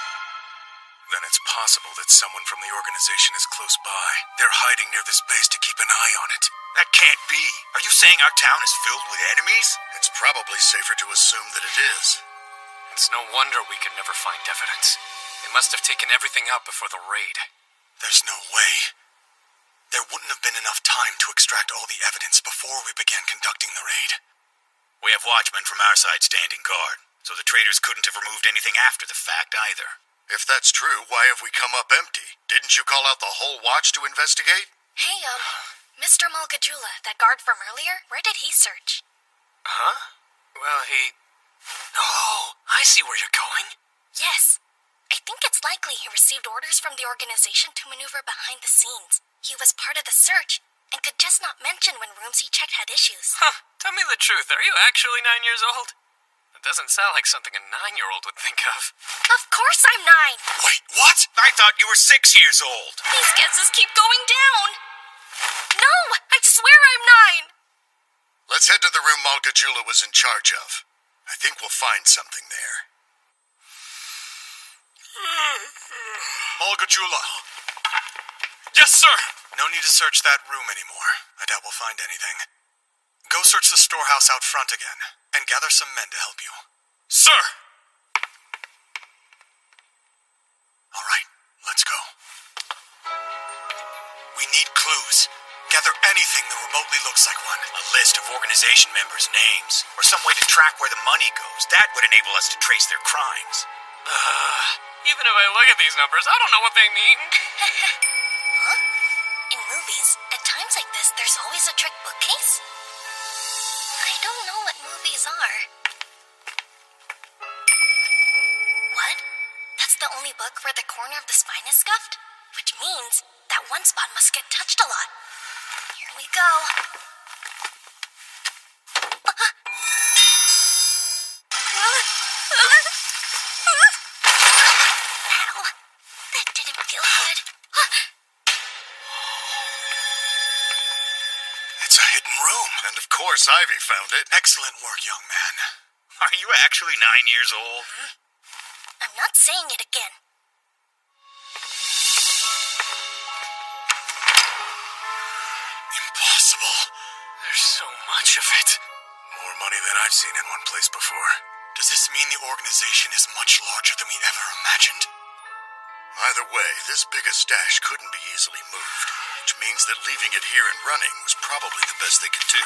Then it's possible that someone from the organization is close by. They're hiding near this base to keep an eye on it. That can't be. Are you saying our town is filled with enemies? It's probably safer to assume that it is. It's no wonder we could never find evidence. They must have taken everything out before the raid. There's no way. There wouldn't have been enough time to extract all the evidence before we began conducting the raid. We have watchmen from our side standing guard, so the traitors couldn't have removed anything after the fact either. If that's true, why have we come up empty? Didn't you call out the whole watch to investigate? Hey, Mr. Malgajula, that guard from earlier, where did he search? Huh? Well, Oh, I see where you're going. Yes. I think it's likely he received orders from the organization to maneuver behind the scenes. He was part of the search, and could just not mention when rooms he checked had issues. Huh, tell me the truth, are you actually 9 years old? It doesn't sound like something a 9-year-old would think of. Of course I'm 9! Wait, what? I thought you were 6 years old. These guesses keep going down! No! I swear I'm 9! Let's head to the room Malgajula was in charge of. I think we'll find something there. Malgajula! Yes, sir! No need to search that room anymore. I doubt we'll find anything. Go search the storehouse out front again, and gather some men to help you. Sir! All right, let's go. We need clues. Gather anything that remotely looks like one. A list of organization members' names, or some way to track where the money goes. That would enable us to trace their crimes. Even if I look at these numbers, I don't know what they mean. Huh? In movies, at times like this, there's always a trick bookcase? I don't know what movies are. What? That's the only book where the corner of the spine is scuffed? Which means that one spot must get touched a lot. Here we go. Ow. That didn't feel good. It's a hidden room. And of course Ivy found it. Excellent work, young man. Are you actually 9 years old? I'm not saying it again. Impossible. There's so much of it. More money than I've seen in one place before. Does this mean the organization is much larger than we ever imagined? Either way, this big a stash couldn't be easily moved, which means that leaving it here and running was probably the best they could do.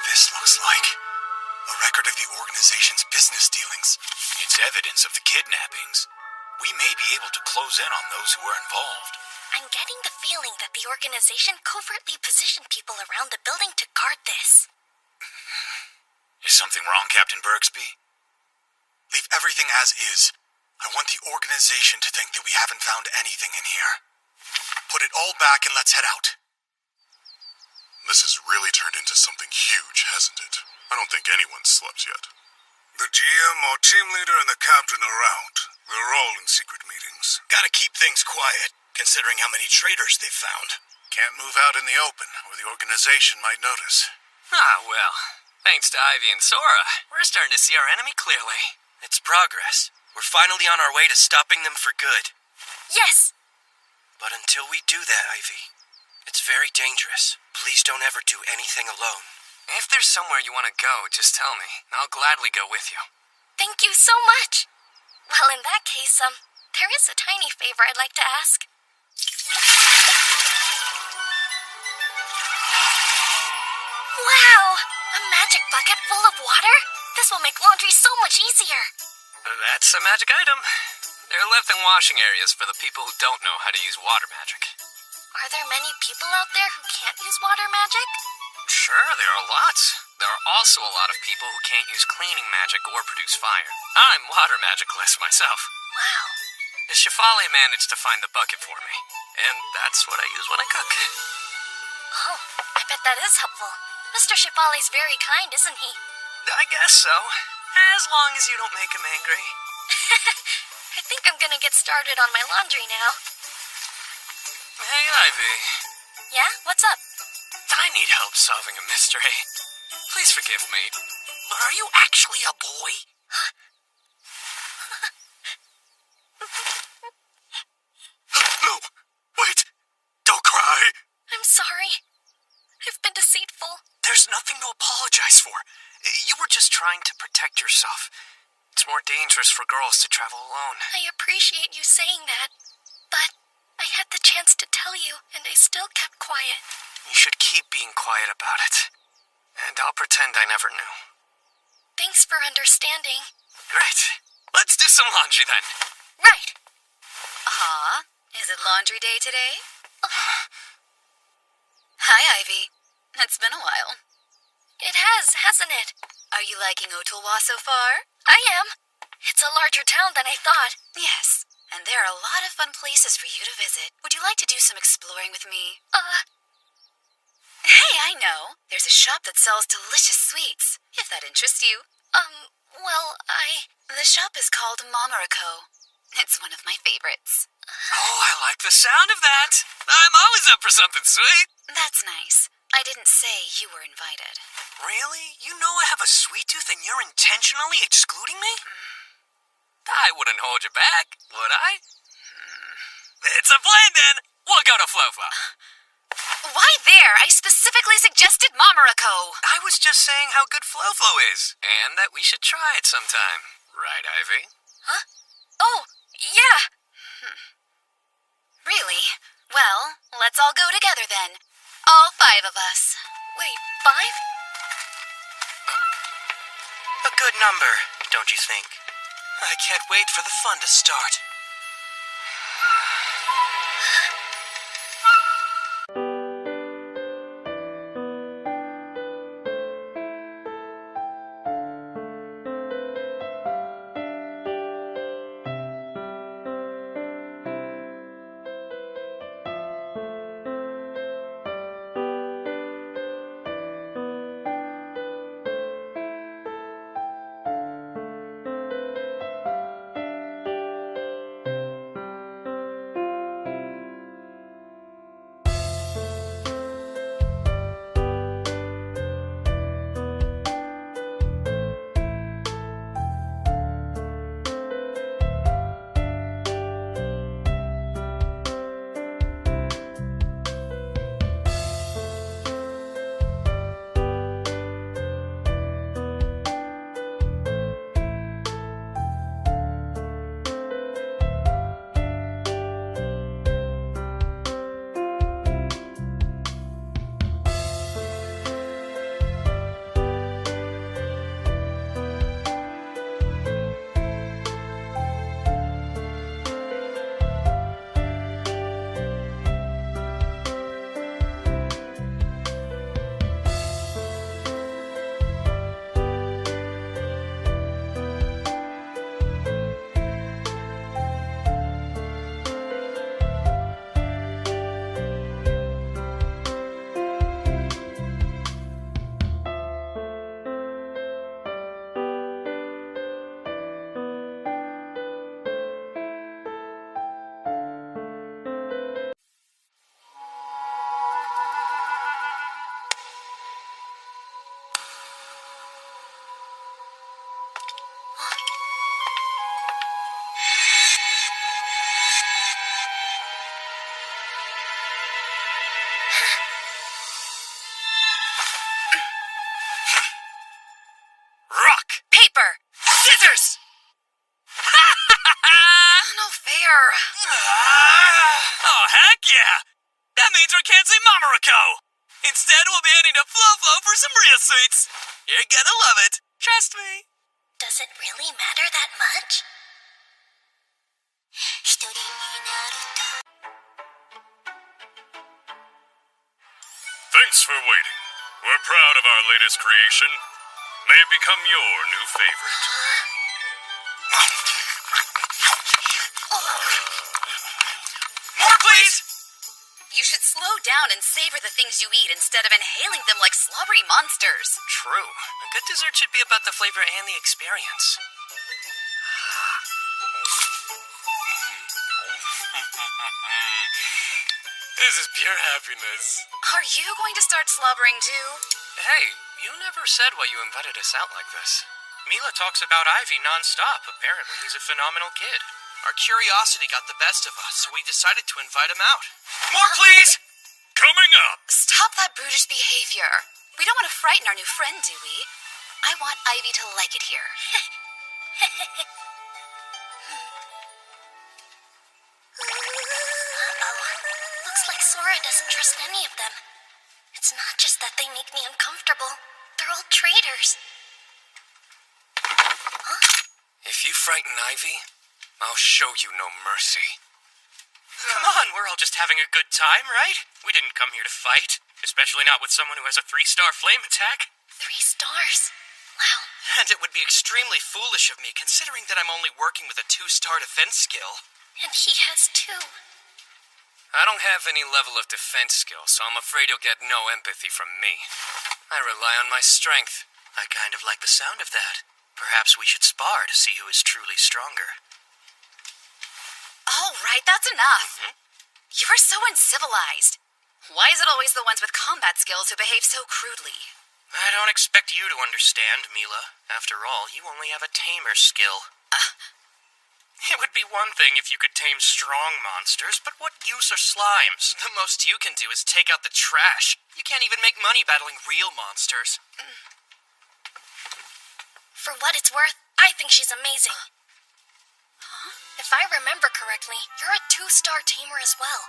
This looks like a record of the organization's business dealings. It's evidence of the kidnappings. We may be able to close in on those who were involved. I'm getting the feeling that the organization covertly positioned people around the building to guard this. Is something wrong, Captain Bergsby? Leave everything as is. I want the organization to think that we haven't found anything in here. Put it all back and let's head out. This has really turned into something huge, hasn't it? I don't think anyone's slept yet. The GM or team leader and the captain are out. They're all in secret meetings. Gotta keep things quiet, considering how many traitors they've found. Can't move out in the open, or the organization might notice. Ah, well. Thanks to Ivy and Sora, we're starting to see our enemy clearly. It's progress. We're finally on our way to stopping them for good. Yes! But until we do that, Ivy, it's very dangerous. Please don't ever do anything alone. If there's somewhere you want to go, just tell me. I'll gladly go with you. Thank you so much! Well, in that case, there is a tiny favor I'd like to ask. Wow! A magic bucket full of water? This will make laundry so much easier. That's a magic item. They're left in washing areas for the people who don't know how to use water magic. Are there many people out there who can't use water magic? Sure, there are lots. There are also a lot of people who can't use cleaning magic or produce fire. I'm water magicless myself. Wow. The Shefali managed to find the bucket for me, and that's what I use when I cook. Oh, I bet that is helpful. Mr. Shefali's very kind, isn't he? I guess so. As long as you don't make him angry. I think I'm gonna get started on my laundry now. Hey, Ivy. Yeah? What's up? I need help solving a mystery. Please forgive me, but are you actually a boy? No! Wait! Don't cry! I'm sorry. I've been deceitful. There's nothing to apologize for. You were just trying to protect yourself. It's more dangerous for girls to travel alone. I appreciate you saying that, but I had the chance to tell you, and I still kept quiet. You should keep being quiet about it. And I'll pretend I never knew. Thanks for understanding. Great. Let's do some laundry then. Right. Is it laundry day today? Hi, Ivy. It's been a while. It has, hasn't it? Are you liking Ottawa so far? I am. It's a larger town than I thought. Yes, and there are a lot of fun places for you to visit. Would you like to do some exploring with me? Hey, I know. There's a shop that sells delicious sweets, if that interests you. Well, The shop is called Momoriko. It's one of my favorites. Oh, I like the sound of that. I'm always up for something sweet. That's nice. I didn't say you were invited. Really? You know I have a sweet tooth and you're intentionally excluding me? I wouldn't hold you back, would I? It's a plan then. We'll go to Flo-Flo. Why there? I specifically suggested Momoriko. I was just saying how good Flo-Flo is, and that we should try it sometime. Right, Ivy? Huh? Oh, yeah. Really? Well, let's all go together then. All 5 of us. Wait, 5? A good number, don't you think? I can't wait for the fun to start. Scissors! No fair. Oh, heck yeah! That means we're canceling Momoriko! Instead, we'll be heading to Flo-Flo for some real sweets. You're gonna love it. Trust me. Does it really matter that much? Thanks for waiting. We're proud of our latest creation. May it become your new favorite. More, please! You should slow down and savor the things you eat instead of inhaling them like slobbery monsters. True. A good dessert should be about the flavor and the experience. This is pure happiness. Are you going to start slobbering too? Hey, you never said why you invited us out like this. Mila talks about Ivy nonstop. Apparently, he's a phenomenal kid. Our curiosity got the best of us, so we decided to invite him out. More, please! Coming up! Stop that brutish behavior. We don't want to frighten our new friend, do we? I want Ivy to like it here. Looks like Sora doesn't trust any of them. It's not just that they make me uncomfortable. They're all traitors. If you frighten Ivy, I'll show you no mercy. Come on, we're all just having a good time, right? We didn't come here to fight. Especially not with someone who has a 3-star flame attack. 3 stars? Wow. And it would be extremely foolish of me, considering that I'm only working with a 2-star defense skill. And he has 2. I don't have any level of defense skill, so I'm afraid you'll get no empathy from me. I rely on my strength. I kind of like the sound of that. Perhaps we should spar to see who is truly stronger. All right, that's enough. You are so uncivilized. Why is it always the ones with combat skills who behave so crudely? I don't expect you to understand, Mila. After all, you only have a tamer skill. It would be one thing if you could tame strong monsters, but what use are slimes? The most you can do is take out the trash. You can't even make money battling real monsters. For what it's worth, I think she's amazing. If I remember correctly, you're a 2-star tamer as well.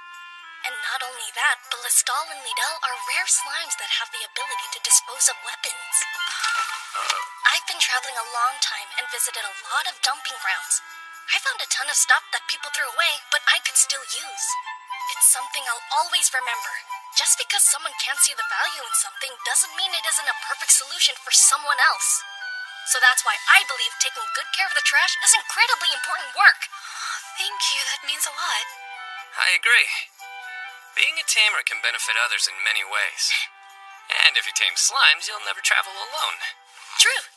And not only that, Ballistal and Lidl are rare slimes that have the ability to dispose of weapons. I've been traveling a long time and visited a lot of dumping grounds. I found a ton of stuff that people threw away, but I could still use. It's something I'll always remember. Just because someone can't see the value in something doesn't mean it isn't a perfect solution for someone else. So that's why I believe taking good care of the trash is incredibly important work. Thank you, that means a lot. I agree. Being a tamer can benefit others in many ways. And if you tame slimes, you'll never travel alone. True.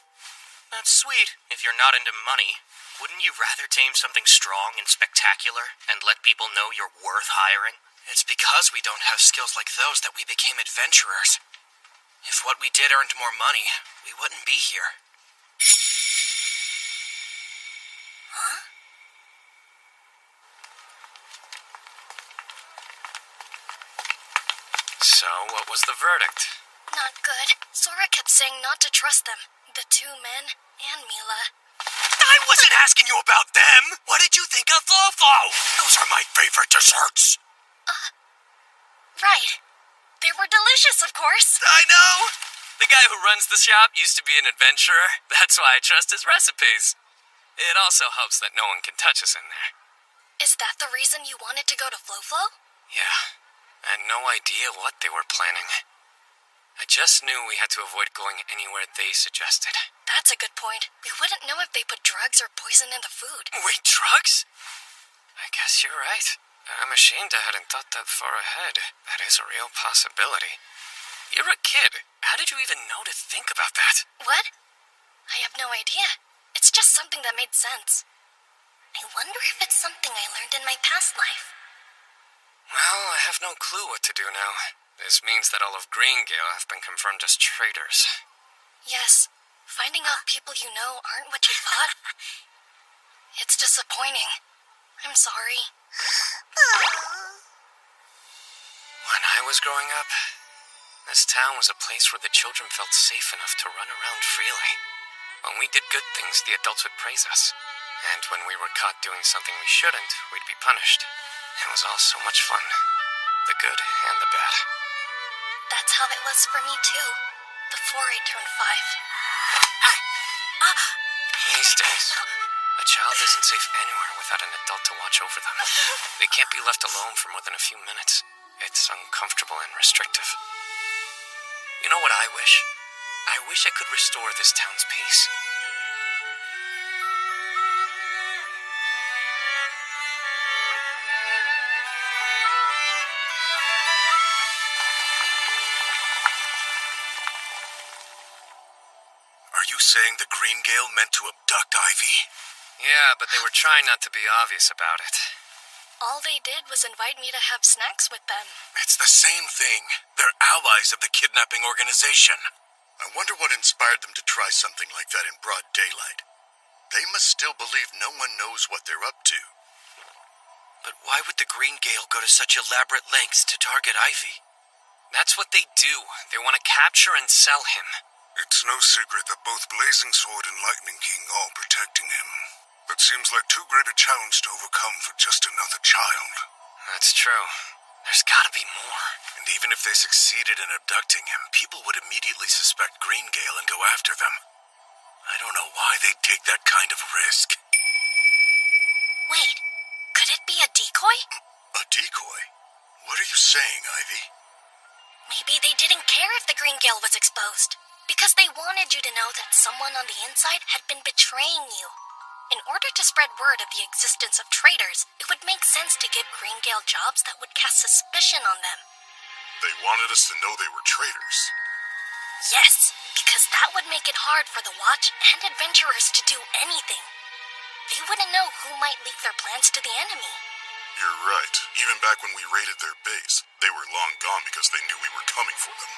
That's sweet. If you're not into money, wouldn't you rather tame something strong and spectacular and let people know you're worth hiring? It's because we don't have skills like those that we became adventurers. If what we did earned more money, we wouldn't be here. Huh? So, what was the verdict? Not good. Sora kept saying not to trust them. The 2 men and Mila. I wasn't asking you about them! What did you think of Flo-Flo? Those are my favorite desserts! Right. They were delicious, of course. I know! The guy who runs the shop used to be an adventurer. That's why I trust his recipes. It also helps that no one can touch us in there. Is that the reason you wanted to go to Flo-Flo? Yeah. I had no idea what they were planning. I just knew we had to avoid going anywhere they suggested. That's a good point. We wouldn't know if they put drugs or poison in the food. Wait, drugs? I guess you're right. I'm ashamed I hadn't thought that far ahead. That is a real possibility. You're a kid. How did you even know to think about that? What? I have no idea. It's just something that made sense. I wonder if it's something I learned in my past life. Well, I have no clue what to do now. This means that all of Greengale have been confirmed as traitors. Yes. Finding out people you know aren't what you thought. It's disappointing. I'm sorry. When I was growing up, this town was a place where the children felt safe enough to run around freely. When we did good things, the adults would praise us. And when we were caught doing something we shouldn't, we'd be punished. It was all so much fun. The good and the bad. That's how it was for me, too. Before I turned 5. These days, a child isn't safe anywhere without an adult to watch over them. They can't be left alone for more than a few minutes. It's uncomfortable and restrictive. You know what I wish? I wish I could restore this town's peace. Are you saying the Green Gale meant to abduct Ivy? Yeah, but they were trying not to be obvious about it. All they did was invite me to have snacks with them. It's the same thing. They're allies of the kidnapping organization. I wonder what inspired them to try something like that in broad daylight. They must still believe no one knows what they're up to. But why would the Green Gale go to such elaborate lengths to target Ivy? That's what they do. They want to capture and sell him. It's no secret that both Blazing Sword and Lightning King are protecting him. That seems like too great a challenge to overcome for just another child. That's true. There's gotta be more. And even if they succeeded in abducting him, people would immediately suspect Green Gale and go after them. I don't know why they'd take that kind of risk. Wait, could it be a decoy? A decoy? What are you saying, Ivy? Maybe they didn't care if the Green Gale was exposed, because they wanted you to know that someone on the inside had been betraying you. In order to spread word of the existence of traitors, it would make sense to give Green Gale jobs that would cast suspicion on them. They wanted us to know they were traitors. Yes, because that would make it hard for the Watch and adventurers to do anything. They wouldn't know who might leak their plans to the enemy. You're right. Even back when we raided their base, they were long gone because they knew we were coming for them.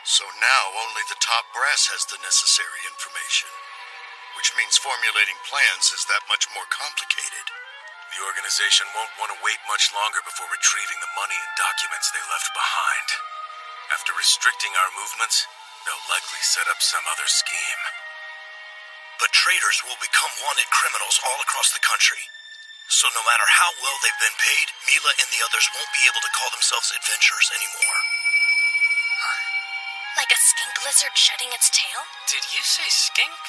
So now only the top brass has the necessary information. Which means formulating plans is that much more complicated. The organization won't want to wait much longer before retrieving the money and documents they left behind. After restricting our movements, they'll likely set up some other scheme. But traitors will become wanted criminals all across the country. So no matter how well they've been paid, Mila and the others won't be able to call themselves adventurers anymore. Huh? Like a skink lizard shedding its tail? Did you say skink?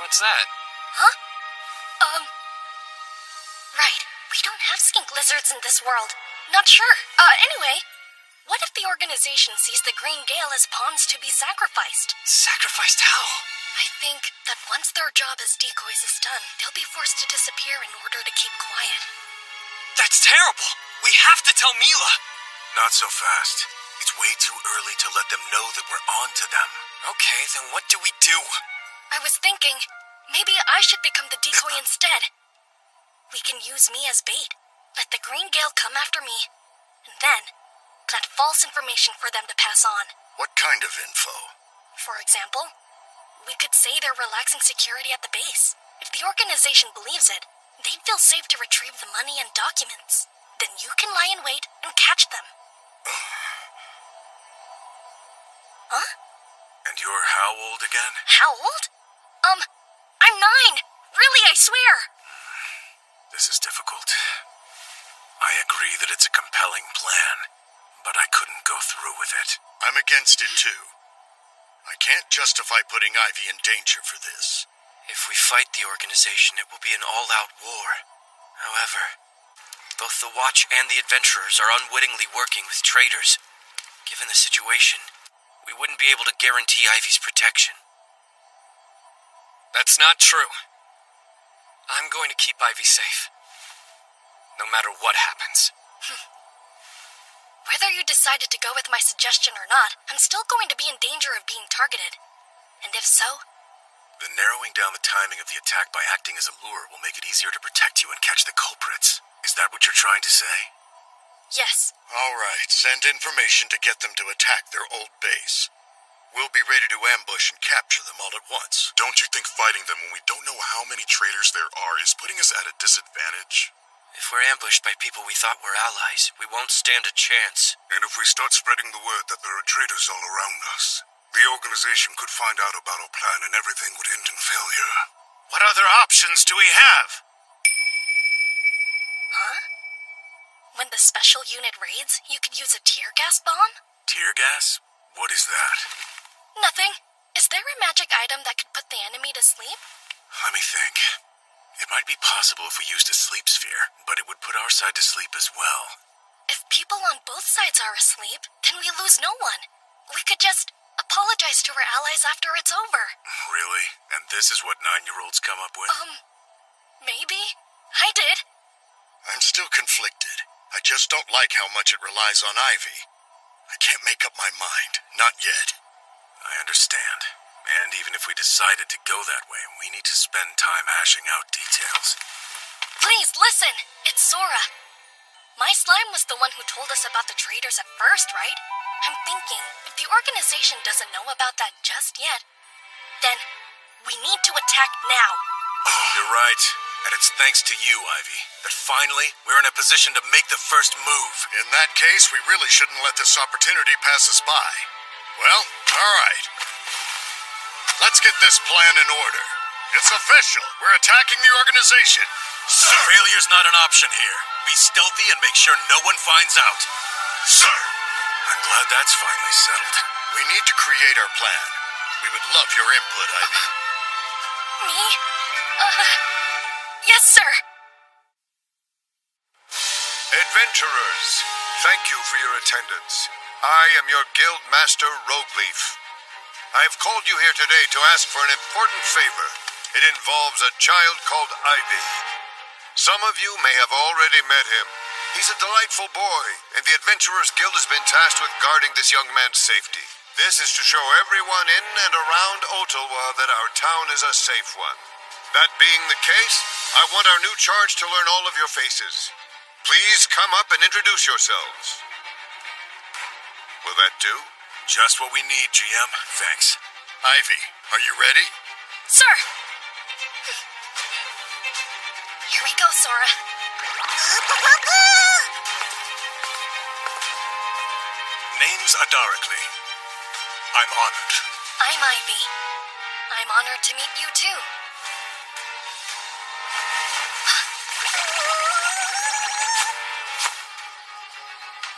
What's that? Huh? Right. We don't have skink lizards in this world. Not sure. Anyway, what if the organization sees the Green Gale as pawns to be sacrificed? Sacrificed how? I think that once their job as decoys is done, they'll be forced to disappear in order to keep quiet. That's terrible! We have to tell Mila! Not so fast. It's way too early to let them know that we're on to them. Okay, then what do we do? I was thinking, maybe I should become the decoy instead. We can use me as bait, let the Green Gale come after me, and then plant false information for them to pass on. What kind of info? For example, we could say they're relaxing security at the base. If the organization believes it, they'd feel safe to retrieve the money and documents. Then you can lie in wait and catch them. Huh? And you're how old again? How old? I'm 9. Really, I swear. This is difficult. I agree that it's a compelling plan, but I couldn't go through with it. I'm against it too. I can't justify putting Ivy in danger for this. If we fight the organization, it will be an all-out war. However, both the Watch and the Adventurers are unwittingly working with traitors. Given the situation, we wouldn't be able to guarantee Ivy's protection. That's not true. I'm going to keep Ivy safe. No matter what happens. Whether you decided to go with my suggestion or not, I'm still going to be in danger of being targeted. And if so... Then narrowing down the timing of the attack by acting as a lure will make it easier to protect you and catch the culprits. Is that what you're trying to say? Yes. All right, send information to get them to attack their old base. We'll be ready to ambush and capture them all at once. Don't you think fighting them when we don't know how many traitors there are is putting us at a disadvantage? If we're ambushed by people we thought were allies, we won't stand a chance. And if we start spreading the word that there are traitors all around us, the organization could find out about our plan and everything would end in failure. What other options do we have? Huh? When the special unit raids, you could use a tear gas bomb? Tear gas? What is that? Nothing. Is there a magic item that could put the enemy to sleep? Let me think. It might be possible if we used a sleep sphere, but it would put our side to sleep as well. If people on both sides are asleep, then we lose no one. We could just apologize to her allies after it's over. Really? And this is what 9-year-olds come up with? Maybe. I did. I'm still conflicted. I just don't like how much it relies on Ivy. I can't make up my mind. Not yet. I understand. And even if we decided to go that way, we need to spend time hashing out details. Please, listen. It's Sora. My slime was the one who told us about the traitors at first, right? I'm thinking, if the organization doesn't know about that just yet, then we need to attack now. You're right. And it's thanks to you, Ivy, that finally we're in a position to make the first move. In that case, we really shouldn't let this opportunity pass us by. Well, all right. Let's get this plan in order. It's official. We're attacking the organization. Sir! Failure's not an option here. Be stealthy and make sure no one finds out. Sir! I'm glad that's finally settled. We need to create our plan. We would love your input, Ivy. Me? Yes, sir. Adventurers, thank you for your attendance. I am your guild master, Rogueleaf. I have called you here today to ask for an important favor. It involves a child called Ivy. Some of you may have already met him. He's a delightful boy, and the Adventurers Guild has been tasked with guarding this young man's safety. This is to show everyone in and around Ottawa that our town is a safe one. That being the case, I want our new charge to learn all of your faces. Please come up and introduce yourselves. Will that do? Just what we need, GM. Thanks. Ivy, are you ready? Sir! Here we go, Sora. Name's Adarically. I'm honored. I'm Ivy. I'm honored to meet you, too.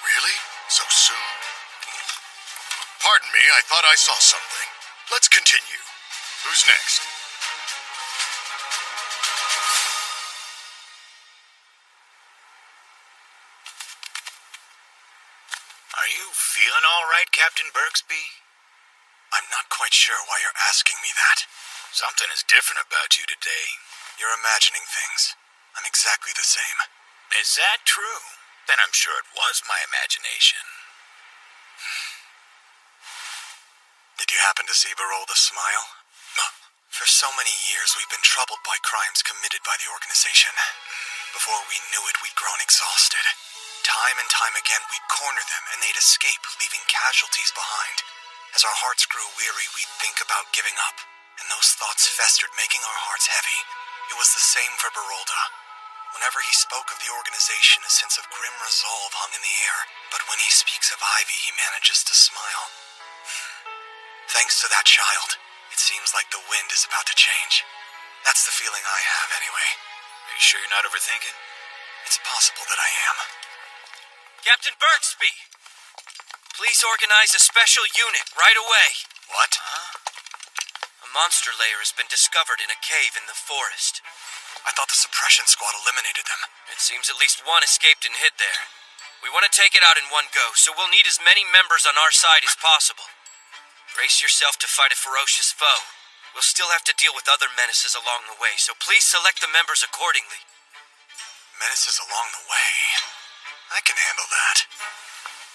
Really? So soon? Pardon me, I thought I saw something. Let's continue. Who's next? Are you feeling all right, Captain Bergsby? I'm not quite sure why you're asking me that. Something is different about you today. You're imagining things. I'm exactly the same. Is that true? Then I'm sure it was my imagination. Did you happen to see Barolda smile? For so many years, we've been troubled by crimes committed by the organization. Before we knew it, we'd grown exhausted. Time and time again, we'd corner them and they'd escape, leaving casualties behind. As our hearts grew weary, we'd think about giving up, and those thoughts festered, making our hearts heavy. It was the same for Barolda. Whenever he spoke of the organization, a sense of grim resolve hung in the air, but when he speaks of Ivy, he manages to smile. Thanks to that child, it seems like the wind is about to change. That's the feeling I have, anyway. Are you sure you're not overthinking? It's possible that I am. Captain Bergsby! Please organize a special unit right away. What? A monster lair has been discovered in a cave in the forest. I thought the suppression squad eliminated them. It seems at least one escaped and hid there. We want to take it out in one go, so we'll need as many members on our side as possible. Brace yourself to fight a ferocious foe. We'll still have to deal with other menaces along the way, so please select the members accordingly. Menaces along the way? I can handle that.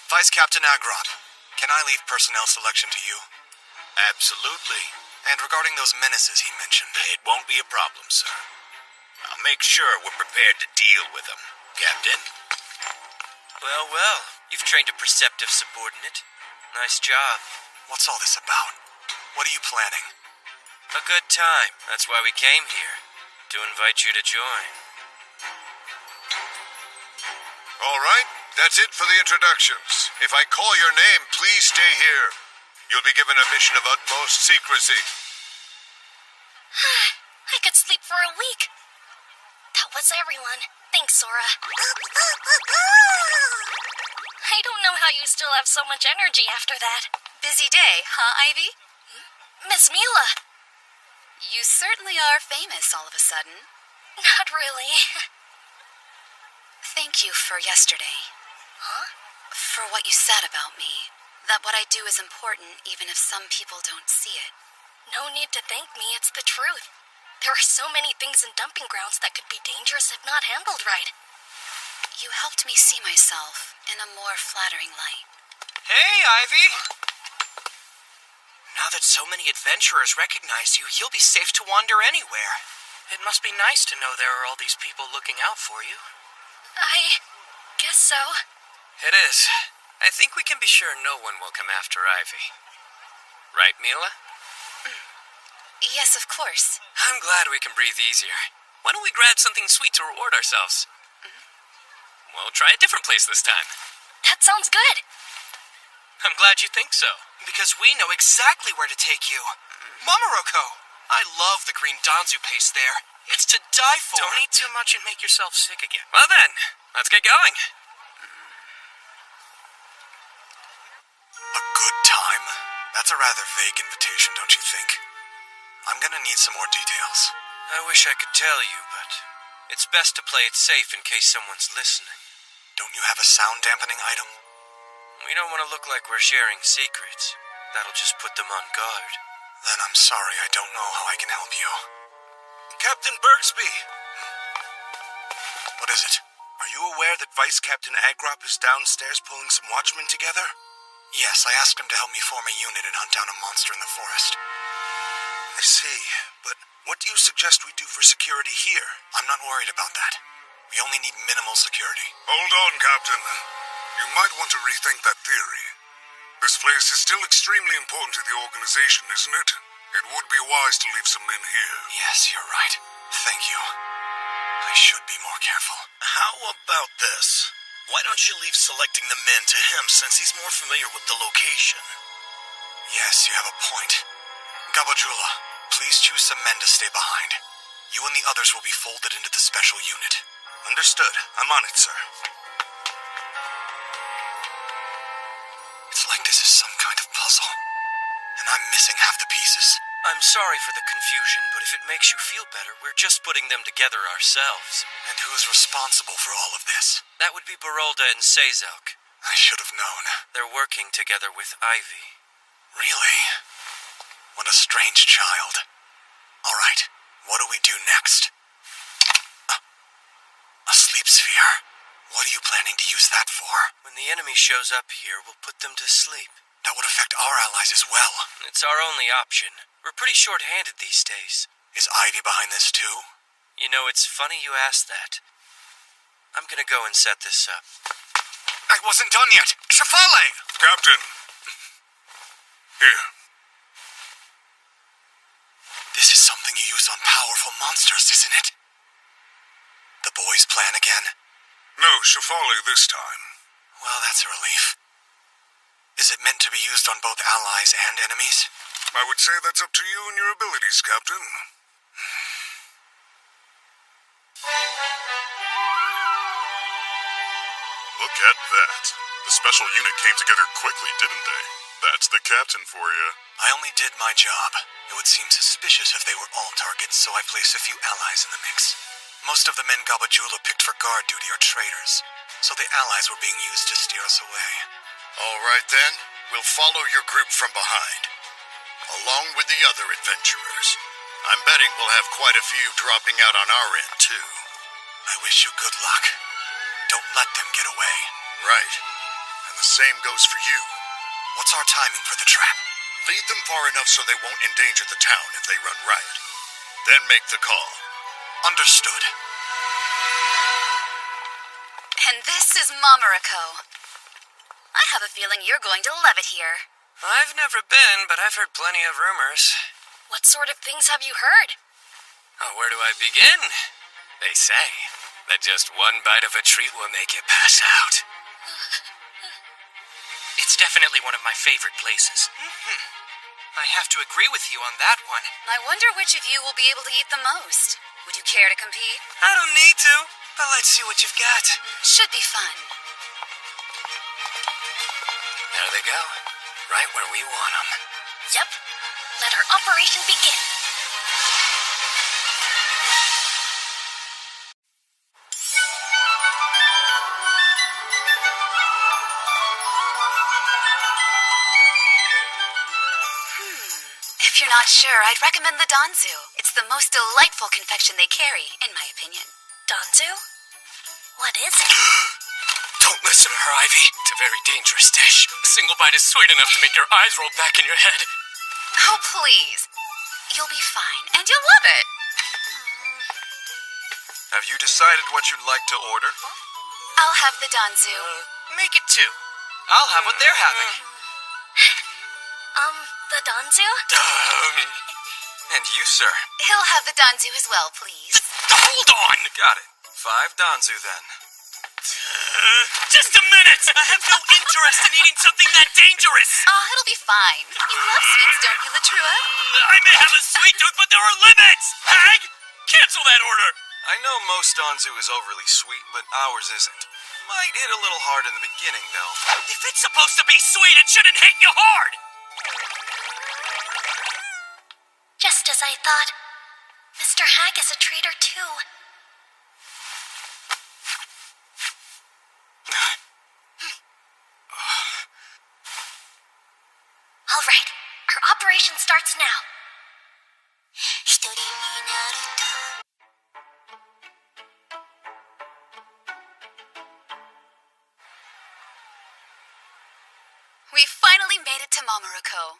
Vice Captain Agrot, can I leave personnel selection to you? Absolutely. And regarding those menaces he mentioned... It won't be a problem, sir. I'll make sure we're prepared to deal with them, Captain. Well, well, you've trained a perceptive subordinate. Nice job. What's all this about? What are you planning? A good time. That's why we came here. To invite you to join. All right, that's it for the introductions. If I call your name, please stay here. You'll be given a mission of utmost secrecy. I could sleep for a week. That was everyone. Thanks, Sora. I don't know how you still have so much energy after that. Busy day, huh, Ivy? Miss Mila. You certainly are famous all of a sudden. Not really. Thank you for yesterday. Huh? For what you said about me. that what I do is important even if some people don't see it. No need to thank me, it's the truth. There are so many things in dumping grounds that could be dangerous if not handled right. You helped me see myself in a more flattering light. Hey, Ivy! Now that so many adventurers recognize you, you'll be safe to wander anywhere. It must be nice to know there are all these people looking out for you. I guess so. It is. I think we can be sure no one will come after Ivy. Right, Mila? Yes, of course. I'm glad we can breathe easier. Why don't we grab something sweet to reward ourselves? We'll try a different place this time. That sounds good. I'm glad you think so, because we know exactly where to take you. Momoroko! I love the green danzu paste there. It's to die for. Don't eat too much and make yourself sick again. Well then, let's get going. A good time? That's a rather vague invitation, don't you think? I'm gonna need some more details. I wish I could tell you, but it's best to play it safe in case someone's listening. Don't you have a sound dampening item? We don't want to look like we're sharing secrets. That'll just put them on guard. Then I'm sorry, I don't know how I can help you. Captain Birksby! What is it? Are you aware that Vice Captain Agrop is downstairs pulling some watchmen together? Yes, I asked him to help me form a unit and hunt down a monster in the forest. I see, but what do you suggest we do for security here? I'm not worried about that. We only need minimal security. Hold on, Captain. You might want to rethink that theory. This place is still extremely important to the organization, isn't it? It would be wise to leave some men here. Yes, you're right. Thank you. I should be more careful. How about this? Why don't you leave selecting the men to him since he's more familiar with the location? Yes, you have a point. Gabajula, please choose some men to stay behind. You and the others will be folded into the special unit. Understood. I'm on it, sir. It's like this is some kind of puzzle, and I'm missing half the pieces. I'm sorry for the confusion, but if it makes you feel better, we're just putting them together ourselves. And who's responsible for all of this? That would be Barolda and Sazok. I should have known. They're working together with Ivy. Really? What a strange child. All right, what do we do next? A sleep sphere? What are you planning to use that for? When the enemy shows up here, we'll put them to sleep. That would affect our allies as well. It's our only option. We're pretty short-handed these days. Is Ivy behind this too? You know, it's funny you asked that. I'm gonna go and set this up. I wasn't done yet! Shafale! Captain! Here. This is something you use on powerful monsters, isn't it? The boys' plan again? No, Shafale this time. Well, that's a relief. Is it meant to be used on both allies and enemies? I would say that's up to you and your abilities, Captain. Look at that. The special unit came together quickly, didn't they? That's the captain for you. I only did my job. It would seem suspicious if they were all targets, so I placed a few allies in the mix. Most of the men Gabajula picked for guard duty are traitors, so the allies were being used to steer us away. All right then, we'll follow your group from behind, along with the other adventurers. I'm betting we'll have quite a few dropping out on our end, too. I wish you good luck. Don't let them get away. Right. And the same goes for you. What's our timing for the trap? Lead them far enough so they won't endanger the town if they run riot. Then make the call. Understood. And this is Momoroko. I have a feeling you're going to love it here. I've never been, but I've heard plenty of rumors. What sort of things have you heard? Oh, where do I begin? They say that just one bite of a treat will make you pass out. It's definitely one of my favorite places. I have to agree with you on that one. I wonder which of you will be able to eat the most. Would you care to compete? I don't need to, but let's see what you've got. Should be fun. There they go. Right where we want them. Yep. Let our operation begin. If you're not sure, I'd recommend the Danzu. It's the most delightful confection they carry, in my opinion. Danzu? What is it? Don't listen to her, Ivy. It's a very dangerous dish. A single bite is sweet enough to make your eyes roll back in your head. Oh, please. You'll be fine, and you'll love it. Have you decided what you'd like to order? I'll have the Danzu. Make it 2. I'll have what they're having. The Danzu? And you, sir? He'll have the Danzu as well, please. Hold on! Got it. 5 Danzu, then. Just a minute! I have no interest in eating something that dangerous! Oh, it'll be fine. You love sweets, don't you, Latrua? I may have a sweet tooth, but there are limits! Hag! Cancel that order! I know most Danzu is overly sweet, but ours isn't. Might hit a little hard in the beginning, though. If it's supposed to be sweet, it shouldn't hit you hard! Just as I thought. Mr. Hag is a traitor, too. All right, our operation starts now. We finally made it to Mamarako.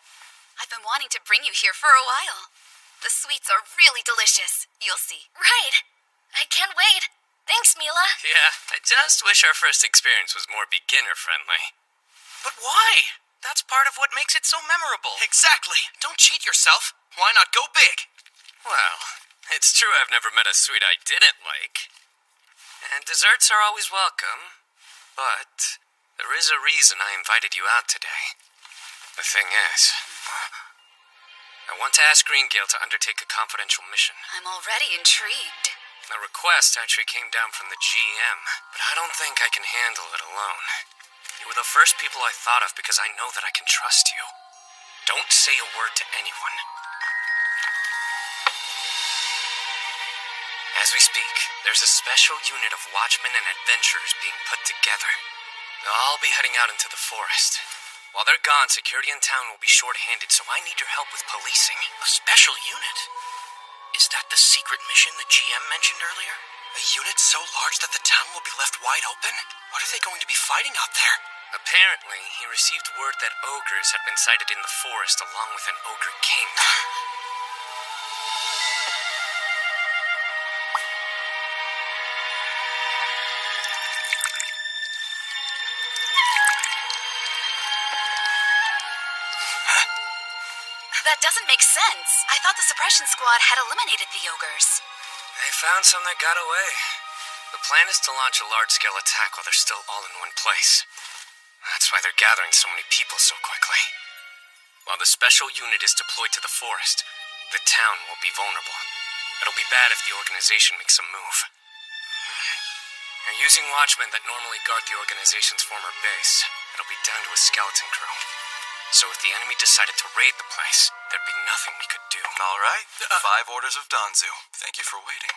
I've been wanting to bring you here for a while. The sweets are really delicious. You'll see. Right. I can't wait. Thanks, Mila. Yeah, I just wish our first experience was more beginner-friendly. But why? That's part of what makes it so memorable. Exactly. Don't cheat yourself. Why not go big? Well, it's true I've never met a sweet I didn't like. And desserts are always welcome. But there is a reason I invited you out today. The thing is, I want to ask Greengale to undertake a confidential mission. I'm already intrigued. The request actually came down from the GM, but I don't think I can handle it alone. You were the first people I thought of because I know that I can trust you. Don't say a word to anyone. As we speak, there's a special unit of watchmen and adventurers being put together. They'll all be heading out into the forest. While they're gone, security in town will be short-handed, so I need your help with policing. A special unit? Is that the secret mission the GM mentioned earlier? A unit so large that the town will be left wide open? What are they going to be fighting out there? Apparently, he received word that ogres had been sighted in the forest along with an ogre king. That doesn't make sense. I thought the suppression squad had eliminated the ogres. They found some that got away. The plan is to launch a large-scale attack while they're still all in one place. That's why they're gathering so many people so quickly. While the special unit is deployed to the forest, the town will be vulnerable. It'll be bad if the organization makes a move. They're using watchmen that normally guard the organization's former base. It'll be down to a skeleton crew. So if the enemy decided to raid the place, there'd be nothing we could do. All right. 5 orders of Danzu. Thank you for waiting.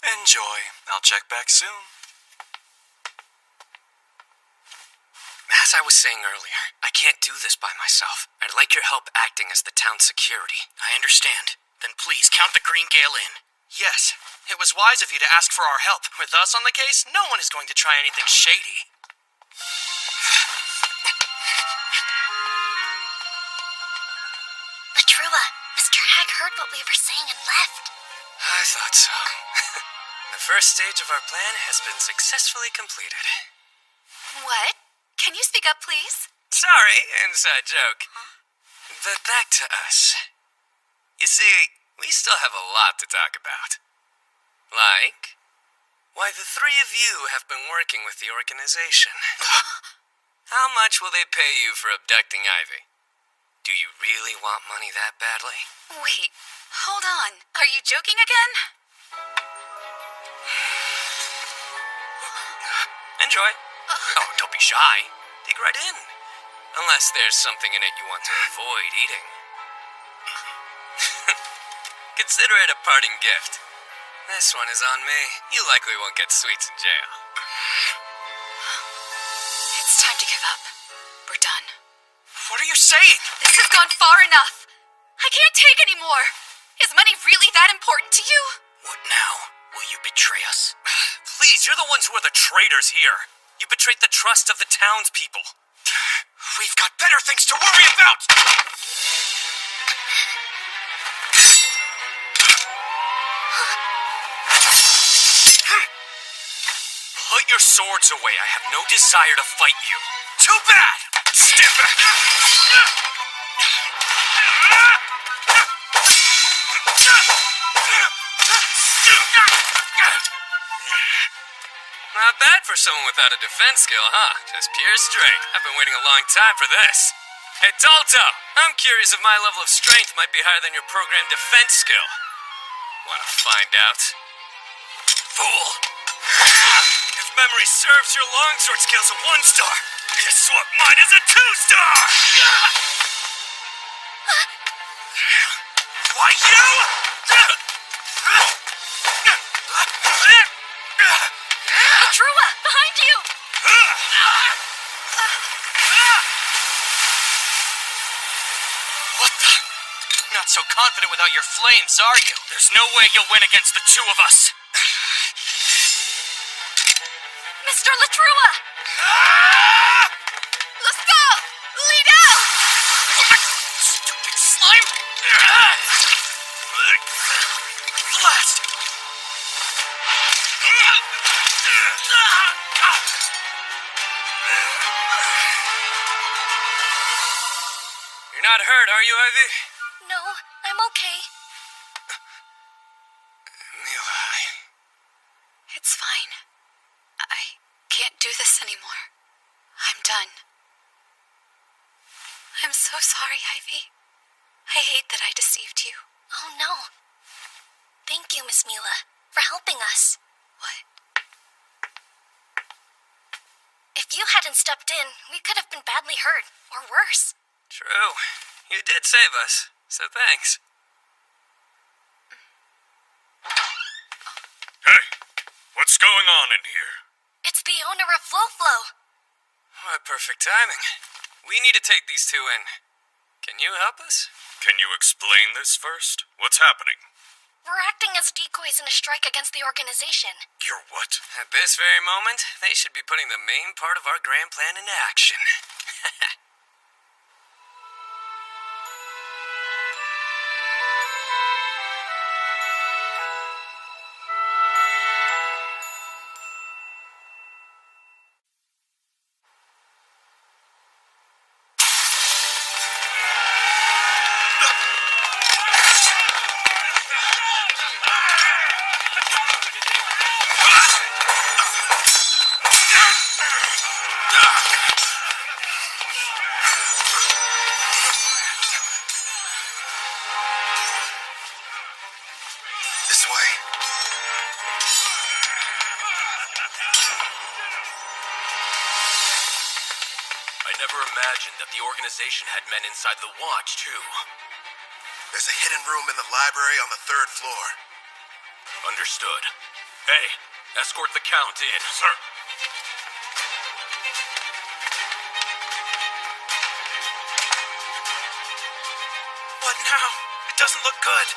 Enjoy. I'll check back soon. As I was saying earlier, I can't do this by myself. I'd like your help acting as the town's security. I understand. Then please count the Greengale in. Yes, it was wise of you to ask for our help. With us on the case, no one is going to try anything shady. Latrua, Mr. Hag heard what we were saying and left. I thought so. The first stage of our plan has been successfully completed. What? Can you speak up, please? Sorry, inside joke. But back to us. You see, we still have a lot to talk about. Like, why the 3 of you have been working with the organization. How much will they pay you for abducting Ivy? Do you really want money that badly? Wait, hold on. Are you joking again? Enjoy. Oh, don't be shy. Dig right in. Unless there's something in it you want to avoid eating. Consider it a parting gift. This one is on me. You likely won't get sweets in jail. It's time to give up. We're done. What are you saying? This has gone far enough. I can't take any more. Is money really that important to you? What now? Will you betray us? Please, you're the ones who are the traitors here. You betrayed the trust of the townspeople. We've got better things to worry about! Put your swords away. I have no desire to fight you. Too bad! Stand back! Not bad for someone without a defense skill, huh? Just pure strength. I've been waiting a long time for this. Hey, Dalto! I'm curious if my level of strength might be higher than your programmed defense skill. Wanna find out? Fool! If memory serves, your longsword skill's a 1-star. You swap mine as a 2-star! Why you? Trua, behind you! What the? Not so confident without your flames, are you? There's no way you'll win against the two of us. Mr. Latrua! Let's go! Lead out! Stupid slime! Blast! You're not hurt, are you, Ivy? No, I'm okay. Mila, It's fine. I can't do this anymore. I'm done. I'm so sorry, Ivy. I hate that I deceived you. Oh no. Thank you, Miss Mila, for helping us. What? If you hadn't stepped in, we could have been badly hurt, or worse. True. You did save us, so thanks. Hey, what's going on in here? It's the owner of Flo. What perfect timing. We need to take these two in. Can you help us? Can you explain this first? What's happening? We're acting as decoys in a strike against the organization. You're what? At this very moment, they should be putting the main part of our grand plan into action. This way. I never imagined that the organization had men inside the watch, too. There's a hidden room in the library on the 3rd floor. Understood. Hey, escort the Count in. Sir. What now? It doesn't look good.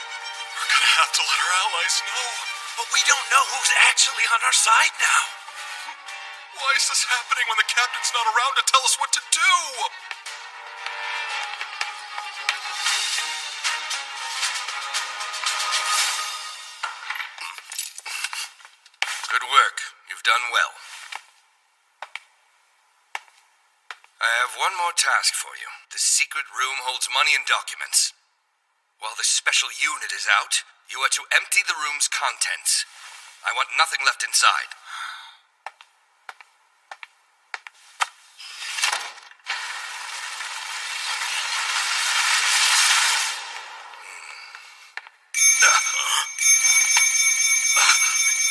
We're gonna have to let our allies know. But we don't know who's actually on our side now. Why is this happening when the captain's not around to tell us what to do? Good work. You've done well. I have one more task for you. The secret room holds money and documents. While the special unit is out, you are to empty the room's contents. I want nothing left inside.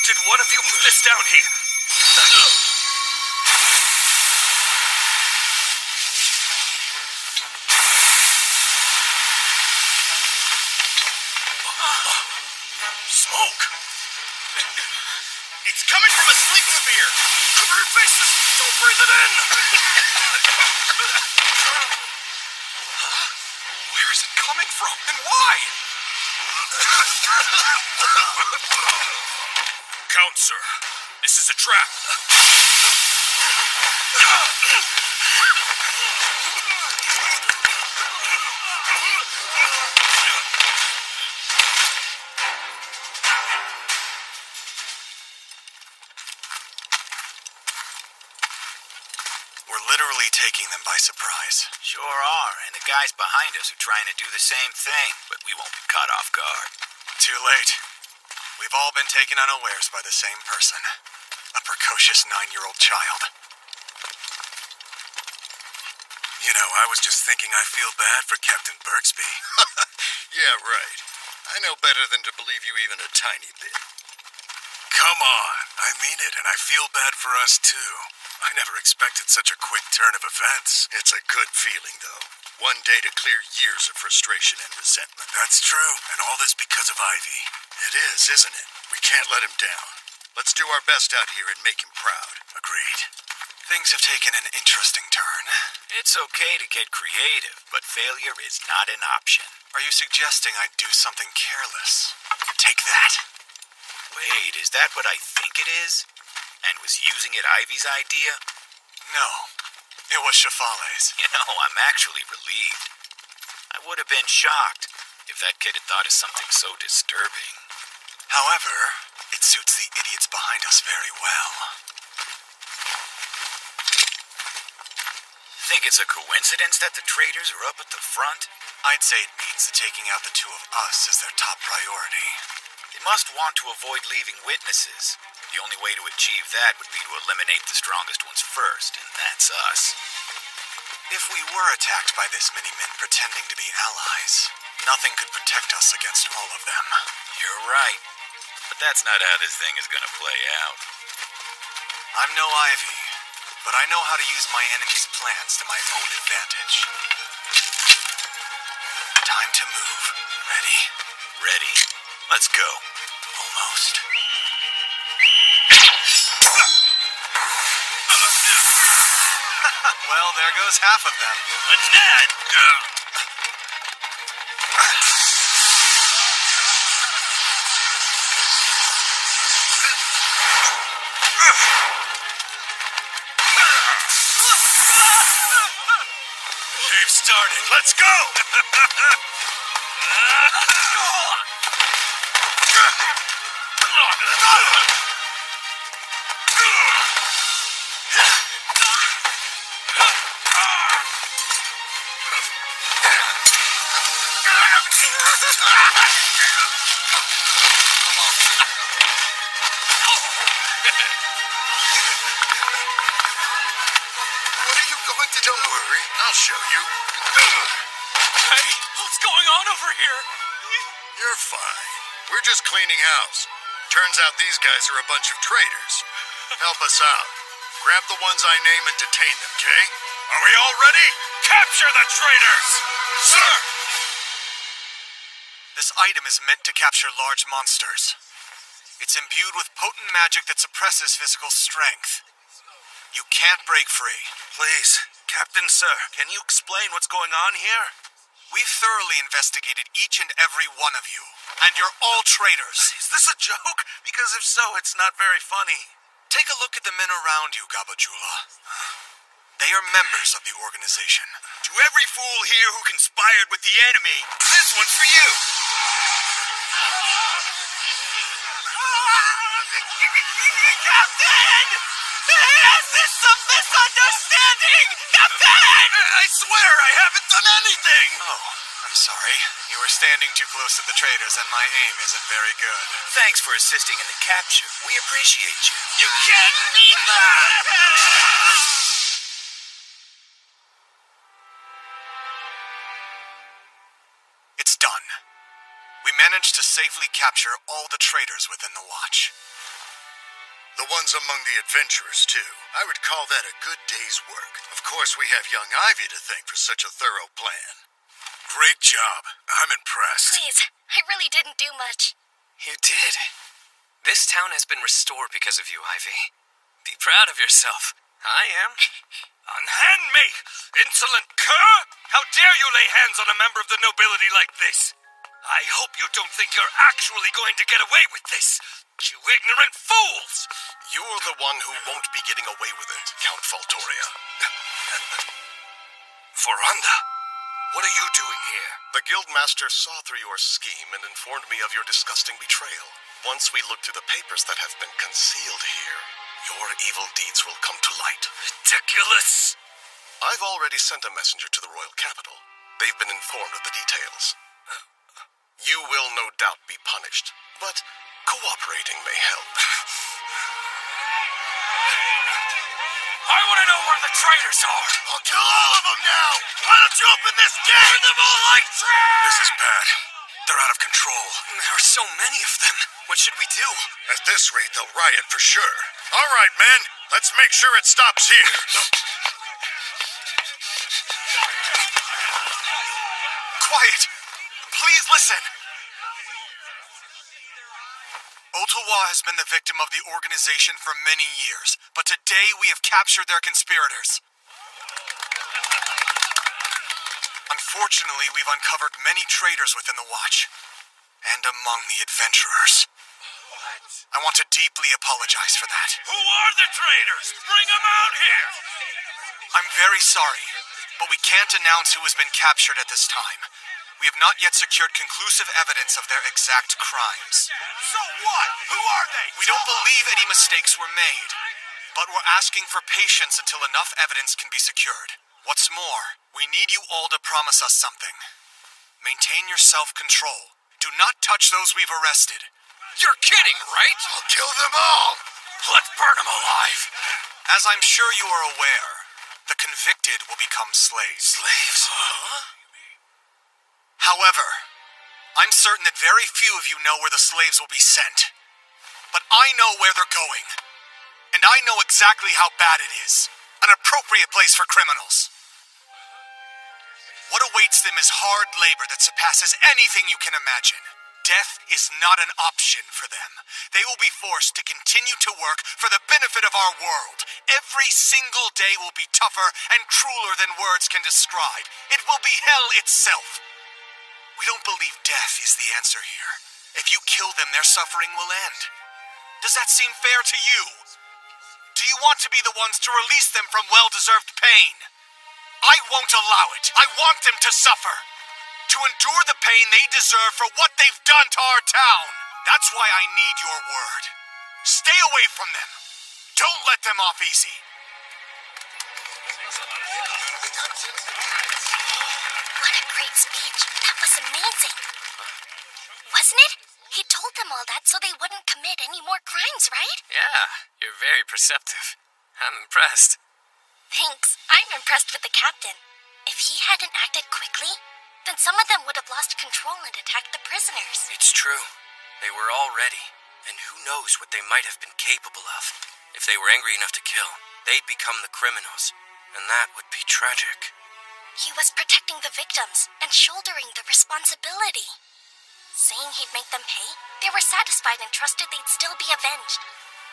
Did one of you put this down here? Smoke! It's coming from a sleep sphere! Cover your faces! Don't breathe it in! Huh? Where is it coming from, and why? Count, sir. This is a trap. We're literally taking them by surprise. Sure are, and the guys behind us are trying to do the same thing, but we won't be caught off guard. Too late. We've all been taken unawares by the same person. A precocious 9-year-old child. You know, I was just thinking I feel bad for Captain Birksby. Yeah, right. I know better than to believe you even a tiny bit. Come on, I mean it, and I feel bad for us too. I never expected such a quick turn of events. It's a good feeling, though. One day to clear years of frustration and resentment. That's true, and all this because of Ivy. It is, isn't it? We can't let him down. Let's do our best out here and make him proud. Agreed. Things have taken an interesting turn. It's okay to get creative, but failure is not an option. Are you suggesting I do something careless? Take that. Wait, is that what I think it is? And was using it Ivy's idea? No, it was Shafale's. You know, I'm actually relieved. I would have been shocked if that kid had thought of something so disturbing. However, it suits the idiots behind us very well. Think it's a coincidence that the traitors are up at the front? I'd say it means that taking out the two of us is their top priority. They must want to avoid leaving witnesses. The only way to achieve that would be to eliminate the strongest ones first, and that's us. If we were attacked by this many men pretending to be allies, nothing could protect us against all of them. You're right. But that's not how this thing is gonna play out. I'm no Ivy, but I know how to use my enemy's plans to my own advantage. Time to move. Ready? Ready. Let's go. Almost. Well, there goes half of them. Clannad! They've started. Let's go! What are you going to do? Don't worry, I'll show you. Hey, what's going on over here? You're fine. We're just cleaning house. Turns out these guys are a bunch of traitors. Help us out. Grab the ones I name and detain them, okay? Are we all ready? Capture the traitors! Sir! This item is meant to capture large monsters. It's imbued with potent magic that suppresses physical strength. You can't break free. Please, Captain Sir, can you explain what's going on here? We've thoroughly investigated each and every one of you, and you're all traitors. Is this a joke? Because if so, it's not very funny. Take a look at the men around you, Gabajula. They are members of the organization. To every fool here who conspired with the enemy, this one's for you! Captain! Is this some misunderstanding? Captain! I swear I haven't done anything! Oh, I'm sorry. You were standing too close to the traitors and my aim isn't very good. Thanks for assisting in the capture. We appreciate you. You can't mean that! It's done. We managed to safely capture all the traitors within the watch. The ones among the adventurers, too. I would call that a good day's work. Of course, we have young Ivy to thank for such a thorough plan. Great job. I'm impressed. Please, I really didn't do much. You did. This town has been restored because of you, Ivy. Be proud of yourself. I am. Unhand me, insolent cur! How dare you lay hands on a member of the nobility like this? I hope you don't think you're actually going to get away with this, you ignorant fools! You're the one who won't be getting away with it, Count Faltoria. Foranda, what are you doing here? The Guildmaster saw through your scheme and informed me of your disgusting betrayal. Once we look through the papers that have been concealed here, your evil deeds will come to light. Ridiculous! I've already sent a messenger to the royal capital. They've been informed of the details. You will no doubt be punished, but cooperating may help. I want to know where the traitors are! I'll kill all of them now! Why don't you open this gate? Burn them all like trash! This is bad. They're out of control. There are so many of them. What should we do? At this rate, they'll riot for sure. All right, men. Let's make sure it stops here. Quiet! Please listen! Ottawa has been the victim of the organization for many years, but today we have captured their conspirators. Unfortunately, we've uncovered many traitors within the Watch, and among the adventurers. I want to deeply apologize for that. Who are the traitors? Bring them out here! I'm very sorry, but we can't announce who has been captured at this time. We have not yet secured conclusive evidence of their exact crimes. So what? Who are they? We don't believe any mistakes were made, but we're asking for patience until enough evidence can be secured. What's more, we need you all to promise us something. Maintain your self-control. Do not touch those we've arrested. You're kidding, right? I'll kill them all! Let's burn them alive! As I'm sure you are aware, the convicted will become slaves. Slaves? Huh? However, I'm certain that very few of you know where the slaves will be sent. But I know where they're going. And I know exactly how bad it is. An appropriate place for criminals. What awaits them is hard labor that surpasses anything you can imagine. Death is not an option for them. They will be forced to continue to work for the benefit of our world. Every single day will be tougher and crueler than words can describe. It will be hell itself. We don't believe death is the answer here. If you kill them, their suffering will end. Does that seem fair to you? Do you want to be the ones to release them from well-deserved pain? I won't allow it. I want them to suffer. To endure the pain they deserve for what they've done to our town. That's why I need your word. Stay away from them. Don't let them off easy. What a great speech. That was amazing. Wasn't it? He told them all that so they wouldn't commit any more crimes, right? Yeah, you're very perceptive. I'm impressed. Thanks. I'm impressed with the captain. If he hadn't acted quickly, then some of them would have lost control and attacked the prisoners. It's true. They were all ready. And who knows what they might have been capable of. If they were angry enough to kill, they'd become the criminals. And that would be tragic. He was protecting the victims and shouldering the responsibility. Saying he'd make them pay, they were satisfied and trusted they'd still be avenged.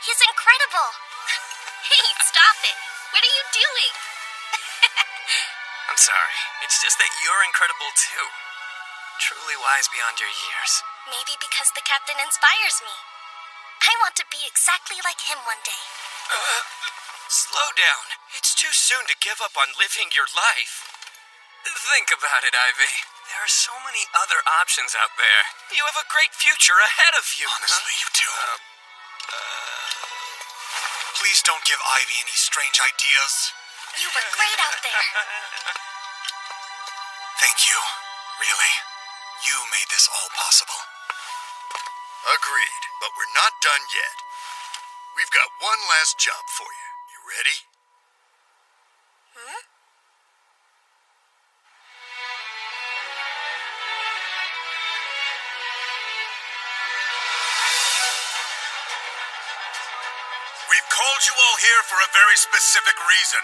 He's incredible! Hey, stop it! What are you doing? I'm sorry. It's just that you're incredible too. Truly wise beyond your years. Maybe because the captain inspires me. I want to be exactly like him one day. Slow down. It's too soon to give up on living your life. Think about it, Ivy. There are so many other options out there. You have a great future ahead of you. Honestly, you do. Please don't give Ivy any strange ideas. You were great out there. Thank you. Really. You made this all possible. Agreed, but we're not done yet. We've got one last job for you. You ready? We've called you all here for a very specific reason.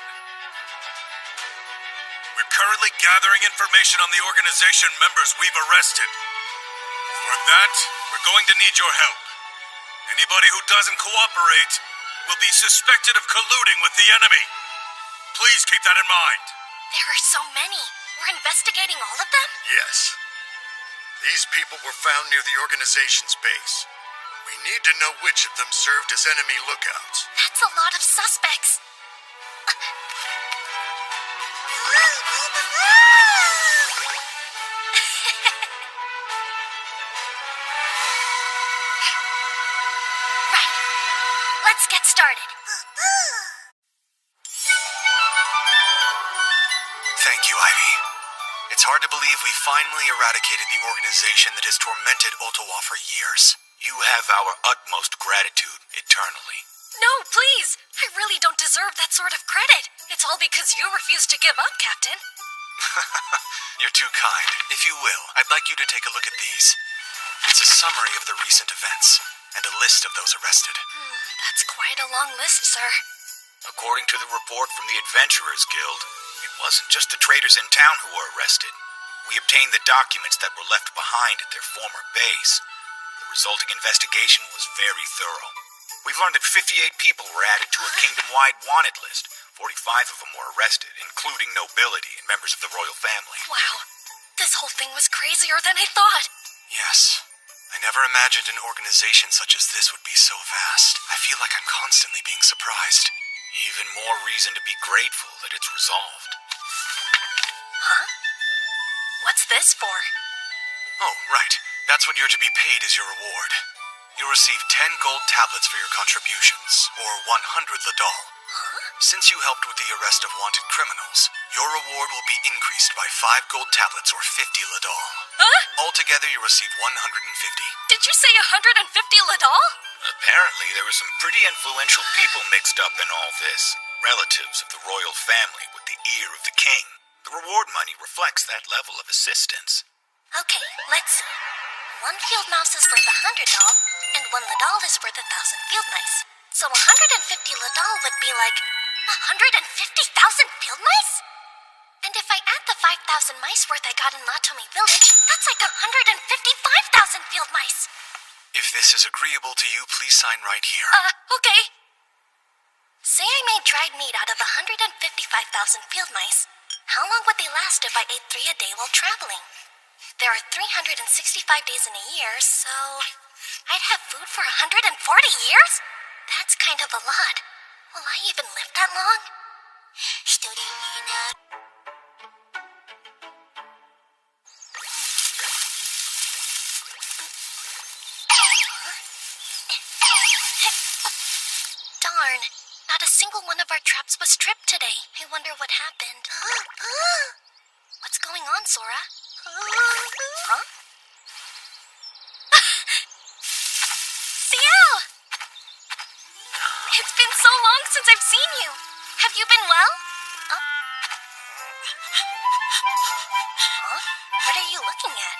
We're currently gathering information on the organization members we've arrested. For that, we're going to need your help. And Anybody who doesn't cooperate will be suspected of colluding with the enemy. Please keep that in mind. There are so many. We're investigating all of them? Yes. These people were found near the organization's base. We need to know which of them served as enemy lookouts. That's a lot of suspects. Right. Let's get started. Thank you, Ivy. It's hard to believe we finally eradicated the organization that has tormented Ottawa for years. You have our utmost gratitude eternally. No, please! I really don't deserve that sort of credit. It's all because you refused to give up, Captain. You're too kind. If you will, I'd like you to take a look at these. It's a summary of the recent events, and a list of those arrested. That's quite a long list, sir. According to the report from the Adventurers Guild, it wasn't just the traders in town who were arrested. We obtained the documents that were left behind at their former base. The resulting investigation was very thorough. We've learned that 58 people were added to a kingdom-wide wanted list. 45 of them were arrested, including nobility and members of the royal family. Wow. This whole thing was crazier than I thought. Yes. I never imagined an organization such as this would be so vast. I feel like I'm constantly being surprised. Even more reason to be grateful that it's resolved. Huh? What's this for? Oh, right. That's what you're to be paid as your reward. You'll receive 10 gold tablets for your contributions, or 100 ladol. Huh? Since you helped with the arrest of wanted criminals, your reward will be increased by 5 gold tablets or 50 ladol. Huh? Altogether, you receive 150. Did you say 150 ladol? Apparently, there were some pretty influential people mixed up in all this. Relatives of the royal family with the ear of the king. The reward money reflects that level of assistance. Okay, let's see. 1 field mouse is worth 100 doll, and 1 ladol is worth 1,000 field mice. So 150 ladol would be like 150,000 field mice? And if I add the 5,000 mice worth I got in Latomi Village, that's like 155,000 field mice. If this is agreeable to you, please sign right here. Okay. Say I made dried meat out of 155,000 field mice. How long would they last if I ate 3 a day while traveling? There are 365 days in a year, so I'd have food for 140 years? That's kind of a lot. Will I even live that long? Darn, not a single one of our traps was tripped today. I wonder what happened. What's going on, Sora? Huh? Ciel! It's been so long since I've seen you. Have you been well? Huh? What are you looking at?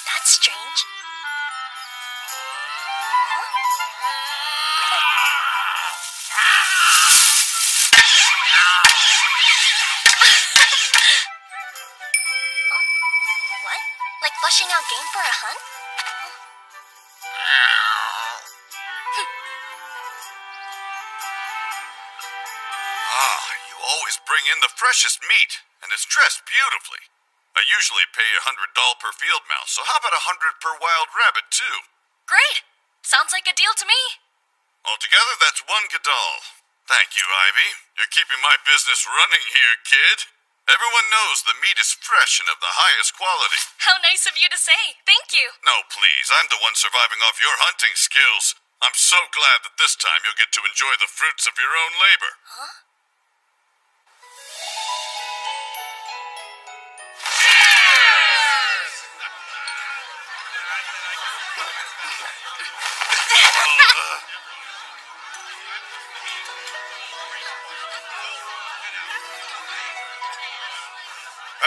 That's strange. What? Like flushing out game for a hunt? You always bring in the freshest meat, and it's dressed beautifully. I usually pay $100 per field mouse, so how about 100 per wild rabbit, too? Great! Sounds like a deal to me. Altogether, that's 1 gadol. Thank you, Ivy. You're keeping my business running here, kid. Everyone knows the meat is fresh and of the highest quality. How nice of you to say. Thank you. No, please. I'm the one surviving off your hunting skills. I'm so glad that this time you'll get to enjoy the fruits of your own labor. Huh?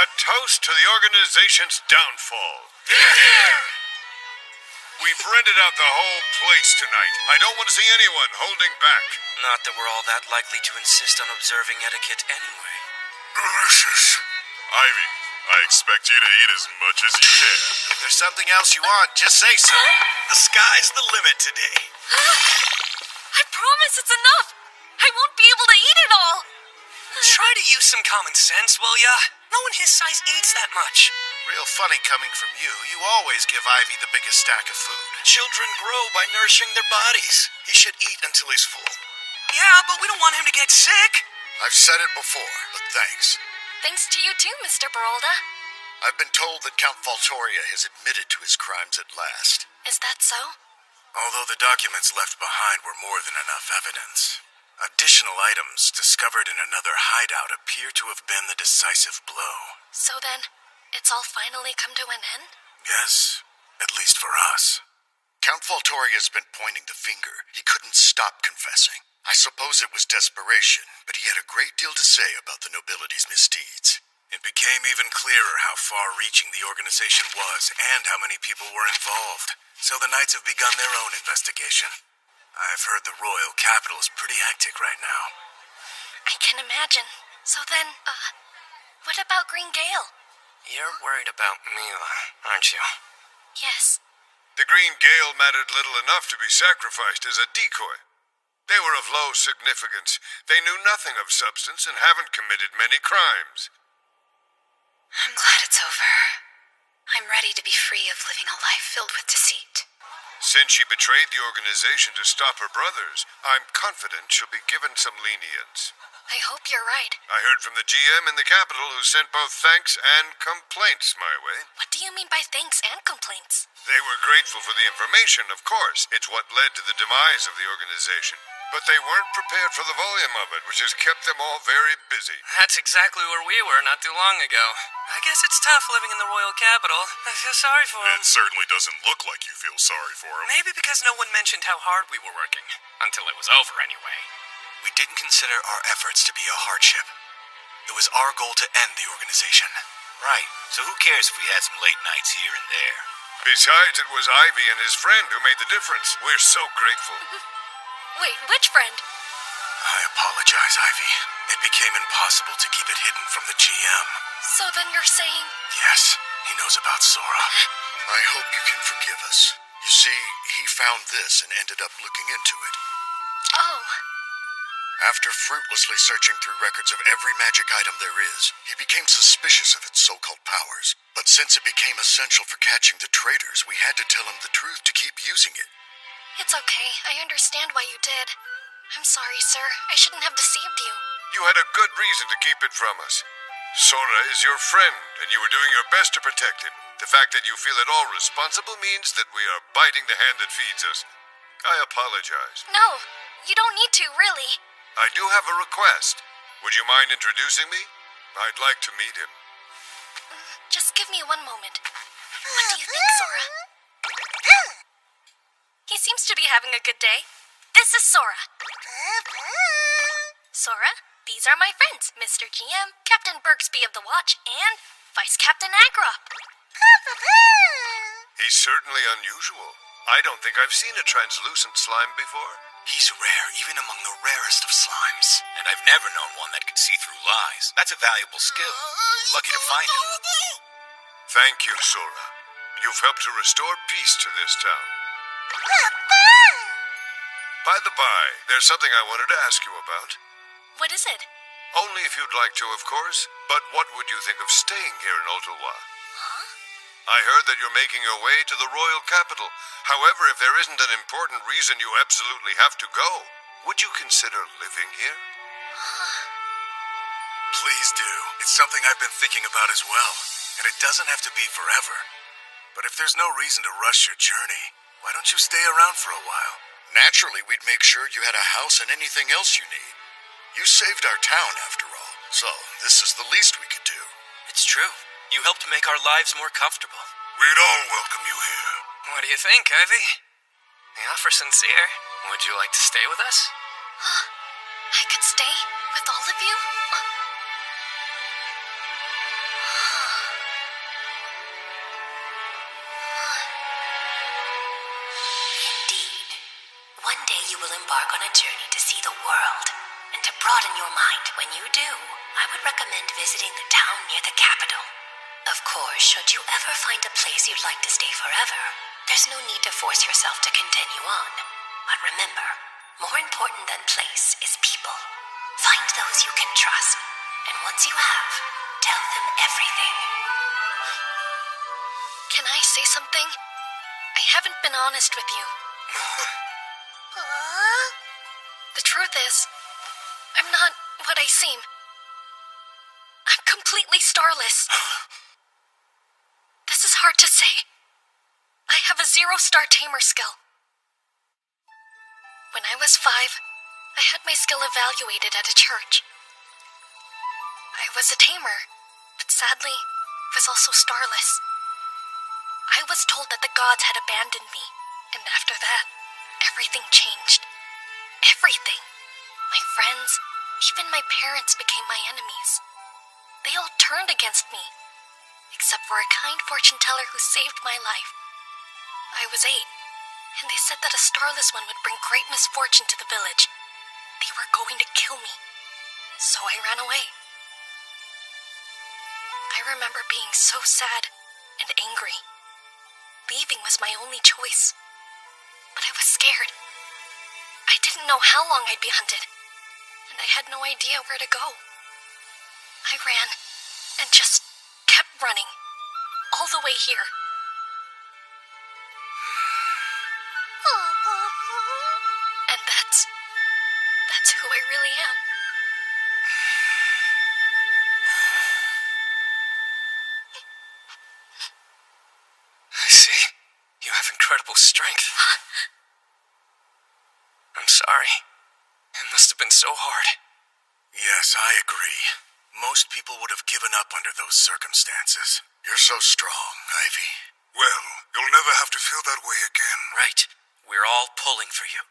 A toast to the organization's downfall. We've rented out the whole place tonight. I don't want to see anyone holding back. Not that we're all that likely to insist on observing etiquette anyway. Delicious. Ivy, I expect you to eat as much as you can. If there's something else you want, just say so. The sky's the limit today. I promise it's enough. I won't be able to eat it all. Try to use some common sense, will ya? No one his size eats that much. Real funny coming from you. You always give Ivy the biggest stack of food. Children grow by nourishing their bodies. He should eat until he's full. Yeah, but we don't want him to get sick. I've said it before, but thanks. Thanks to you too, Mr. Barolda. I've been told that Count Faltoria has admitted to his crimes at last. Is that so? Although the documents left behind were more than enough evidence, additional items discovered in another hideout appear to have been the decisive blow. So then, it's all finally come to an end? Yes, at least for us. Count Faltoria's been pointing the finger. He couldn't stop confessing. I suppose it was desperation, but he had a great deal to say about the nobility's misdeeds. It became even clearer how far-reaching the organization was and how many people were involved. So the Knights have begun their own investigation. I've heard the royal capital is pretty hectic right now. I can imagine. So then, what about Green Gale? You're worried about Mila, aren't you? Yes. The Green Gale mattered little enough to be sacrificed as a decoy. They were of low significance. They knew nothing of substance and haven't committed many crimes. I'm glad it's over. I'm ready to be free of living a life filled with deceit. Since she betrayed the organization to stop her brothers, I'm confident she'll be given some lenience. I hope you're right. I heard from the GM in the capital who sent both thanks and complaints my way. What do you mean by thanks and complaints? They were grateful for the information, of course. It's what led to the demise of the organization. But they weren't prepared for the volume of it, which has kept them all very busy. That's exactly where we were not too long ago. I guess it's tough living in the royal capital. I feel sorry for him. It certainly doesn't look like you feel sorry for him. Maybe because no one mentioned how hard we were working. Until it was over, anyway. We didn't consider our efforts to be a hardship. It was our goal to end the organization. Right, so who cares if we had some late nights here and there? Besides, it was Ivy and his friend who made the difference. We're so grateful. Wait, which friend? I apologize, Ivy. It became impossible to keep it hidden from the GM. So then you're saying... Yes, he knows about Sora. I hope you can forgive us. You see, he found this and ended up looking into it. Oh. After fruitlessly searching through records of every magic item there is, he became suspicious of its so-called powers. But since it became essential for catching the traitors, we had to tell him the truth to keep using it. It's okay. I understand why you did. I'm sorry, sir. I shouldn't have deceived you. You had a good reason to keep it from us. Sora is your friend, and you were doing your best to protect him. The fact that you feel at all responsible means that we are biting the hand that feeds us. I apologize. No, you don't need to, really. I do have a request. Would you mind introducing me? I'd like to meet him. Just give me one moment. What do you think, Sora? He seems to be having a good day. This is Sora. Sora, these are my friends, Mr. GM, Captain Bergsby of the Watch, and Vice Captain Agrop. He's certainly unusual. I don't think I've seen a translucent slime before. He's rare, even among the rarest of slimes. And I've never known one that could see through lies. That's a valuable skill. Lucky to find him. Thank you, Sora. You've helped to restore peace to this town. By the by, there's something I wanted to ask you about. What is it? Only if you'd like to, of course. But what would you think of staying here in Ottawa? Huh? I heard that you're making your way to the royal capital. However, if there isn't an important reason you absolutely have to go, would you consider living here? Please do. It's something I've been thinking about as well. And it doesn't have to be forever. But if there's no reason to rush your journey, why don't you stay around for a while? Naturally, we'd make sure you had a house and anything else you need. You saved our town, after all. So, this is the least we could do. It's true. You helped make our lives more comfortable. We'd all welcome you here. What do you think, Ivy? The offer's sincere. Would you like to stay with us? I could stay with all of you? Indeed. One day you will embark on a journey to see the world. And to broaden your mind when you do, I would recommend visiting the town near the capital. course, should you ever find a place you'd like to stay forever, there's no need to force yourself to continue on. But remember, more important than place is people. Find those you can trust, and once you have, tell them everything. Can I say something? I haven't been honest with you. The truth is, I'm not what I seem. I'm completely starless. This is hard to say. I have a 0-star tamer skill. When I was 5, I had my skill evaluated at a church. I was a tamer, but sadly, was also starless. I was told that the gods had abandoned me, and after that, everything changed. Everything. My friends, even my parents became my enemies. They all turned against me, except for a kind fortune teller who saved my life. I was 8, and they said that a starless one would bring great misfortune to the village. They were going to kill me, so I ran away. I remember being so sad and angry. Leaving was my only choice, but I was scared. I didn't know how long I'd be hunted, and I had no idea where to go. I ran, and just kept running, all the way here. And that's who I really am. I see. You have incredible strength. I'm sorry. It must have been so hard. Yes, I agree. Most people would have given up under those circumstances. You're so strong, Ivy. Well, you'll never have to feel that way again. Right. We're all pulling for you.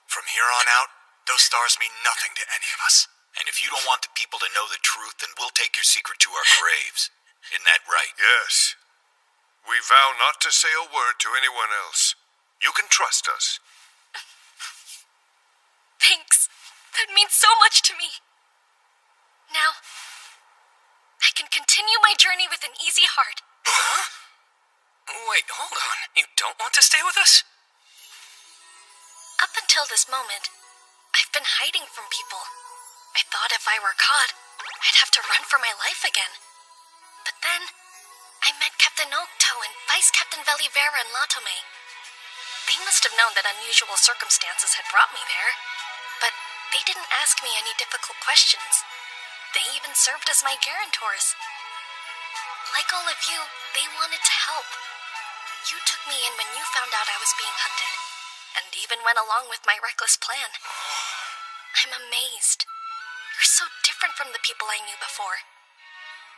From here on out, those stars mean nothing to any of us. And if you don't want the people to know the truth, then we'll take your secret to our graves. Isn't that right? Yes. We vow not to say a word to anyone else. You can trust us. Thanks. That means so much to me. Now, I can continue my journey with an easy heart. Huh? Wait, hold on. You don't want to stay with us? Up until this moment, I've been hiding from people. I thought if I were caught, I'd have to run for my life again. But then, I met Captain Okto and Vice Captain Velivera and Latome. They must have known that unusual circumstances had brought me there, but they didn't ask me any difficult questions. They even served as my guarantors. Like all of you, they wanted to help. You took me in when you found out I was being hunted, and even went along with my reckless plan. I'm amazed. You're so different from the people I knew before.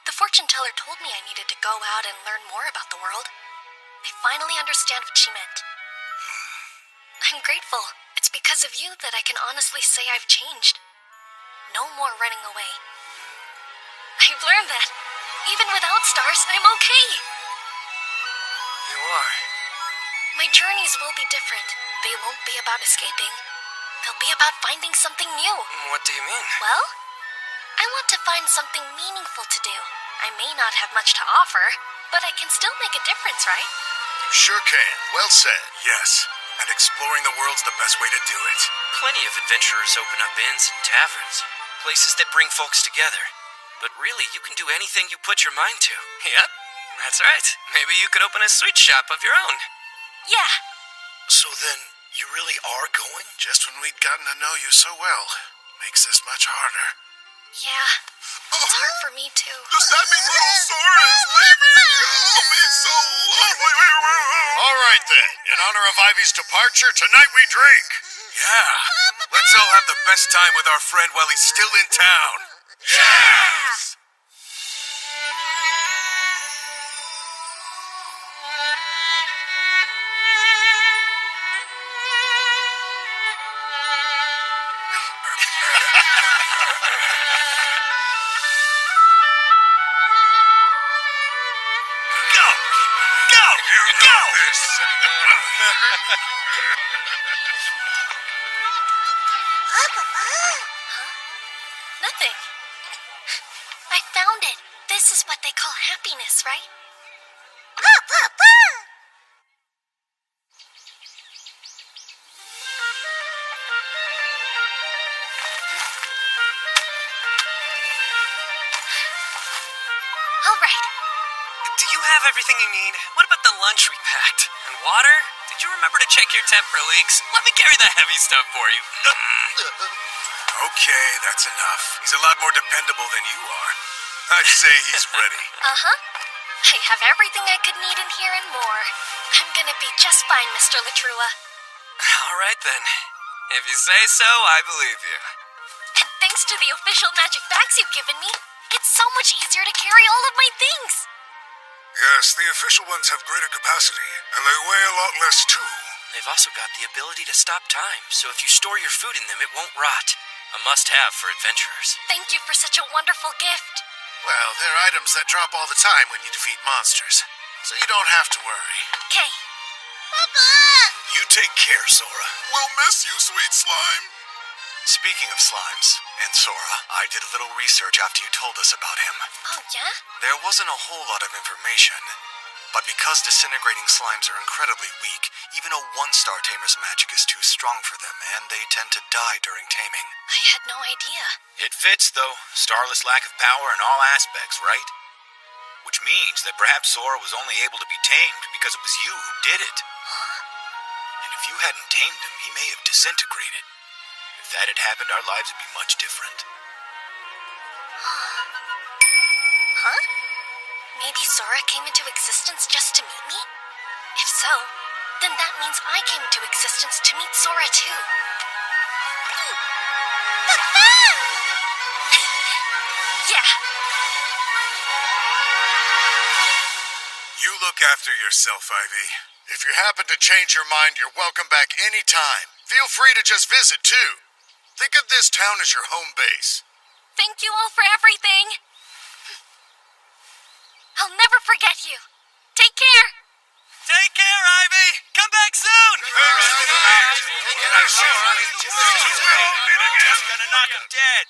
The fortune teller told me I needed to go out and learn more about the world. I finally understand what she meant. I'm grateful. It's because of you that I can honestly say I've changed. No more running away. I've learned that, even without stars, I'm okay. You are. My journeys will be different. They won't be about escaping. They'll be about finding something new. What do you mean? Well, I want to find something meaningful to do. I may not have much to offer, but I can still make a difference, right? You sure can. Well said. Yes, and exploring the world's the best way to do it. Plenty of adventurers open up inns and taverns, places that bring folks together. But really, you can do anything you put your mind to. Yep, that's right. Maybe you could open a sweet shop of your own. Yeah. So then, you really are going? Just when we'd gotten to know you so well. Makes this much harder. Yeah, it's hard for me too. Does that mean little Sora is leaving? I'll be so lonely. All right then. In honor of Ivy's departure, tonight we drink. Yeah. Let's all have the best time with our friend while he's still in town. Yes! Nothing. I found it. This is what they call happiness, right? All right. Do you have everything you need? What about the lunch we packed? And water? Did you remember to check your temp for leaks? Let me carry the heavy stuff for you. Okay, that's enough. He's a lot more dependable than you are. I'd say he's ready. Uh-huh. I have everything I could need in here and more. I'm gonna be just fine, Mr. Latrua. All right, then. If you say so, I believe you. And thanks to the official magic bags you've given me, it's so much easier to carry all of my things. Yes, the official ones have greater capacity, and they weigh a lot less too. They've also got the ability to stop time, so if you store your food in them, it won't rot. A must-have for adventurers. Thank you for such a wonderful gift. Well, they're items that drop all the time when you defeat monsters, so you don't have to worry. Okay. You take care, Sora. We'll miss you, sweet slime. Speaking of slimes, and Sora, I did a little research after you told us about him. Oh, yeah? There wasn't a whole lot of information, but because disintegrating slimes are incredibly weak, even a one-star tamer's magic is too strong for them, and they tend to die during taming. I had no idea. It fits, though. Starless lack of power in all aspects, right? Which means that perhaps Sora was only able to be tamed because it was you who did it. Huh? And if you hadn't tamed him, he may have disintegrated. If that had happened, our lives would be much different. Huh? Maybe Sora came into existence just to meet me? If so, then that means I came into existence to meet Sora too. Yeah. You look after yourself, Ivy. If you happen to change your mind, you're welcome back anytime. Feel free to just visit, too. Think of this town as your home base. Thank you all for everything. I'll never forget you. Take care. Take care, Ivy! Come back soon! Just gonna knock him dead.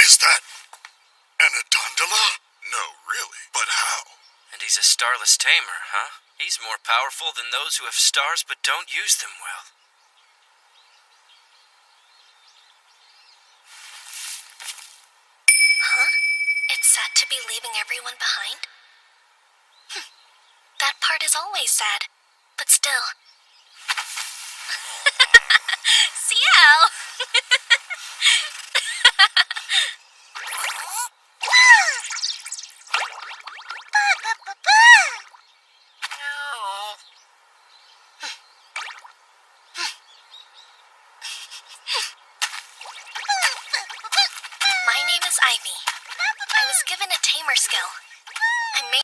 Is that an Adondola? No, really. But how? And he's a starless tamer, huh? He's more powerful than those who have stars but don't use them well. Huh? It's sad to be leaving everyone behind? That part is always sad, but still. Ciao! My name is Ivy. I was given a tamer skill. I made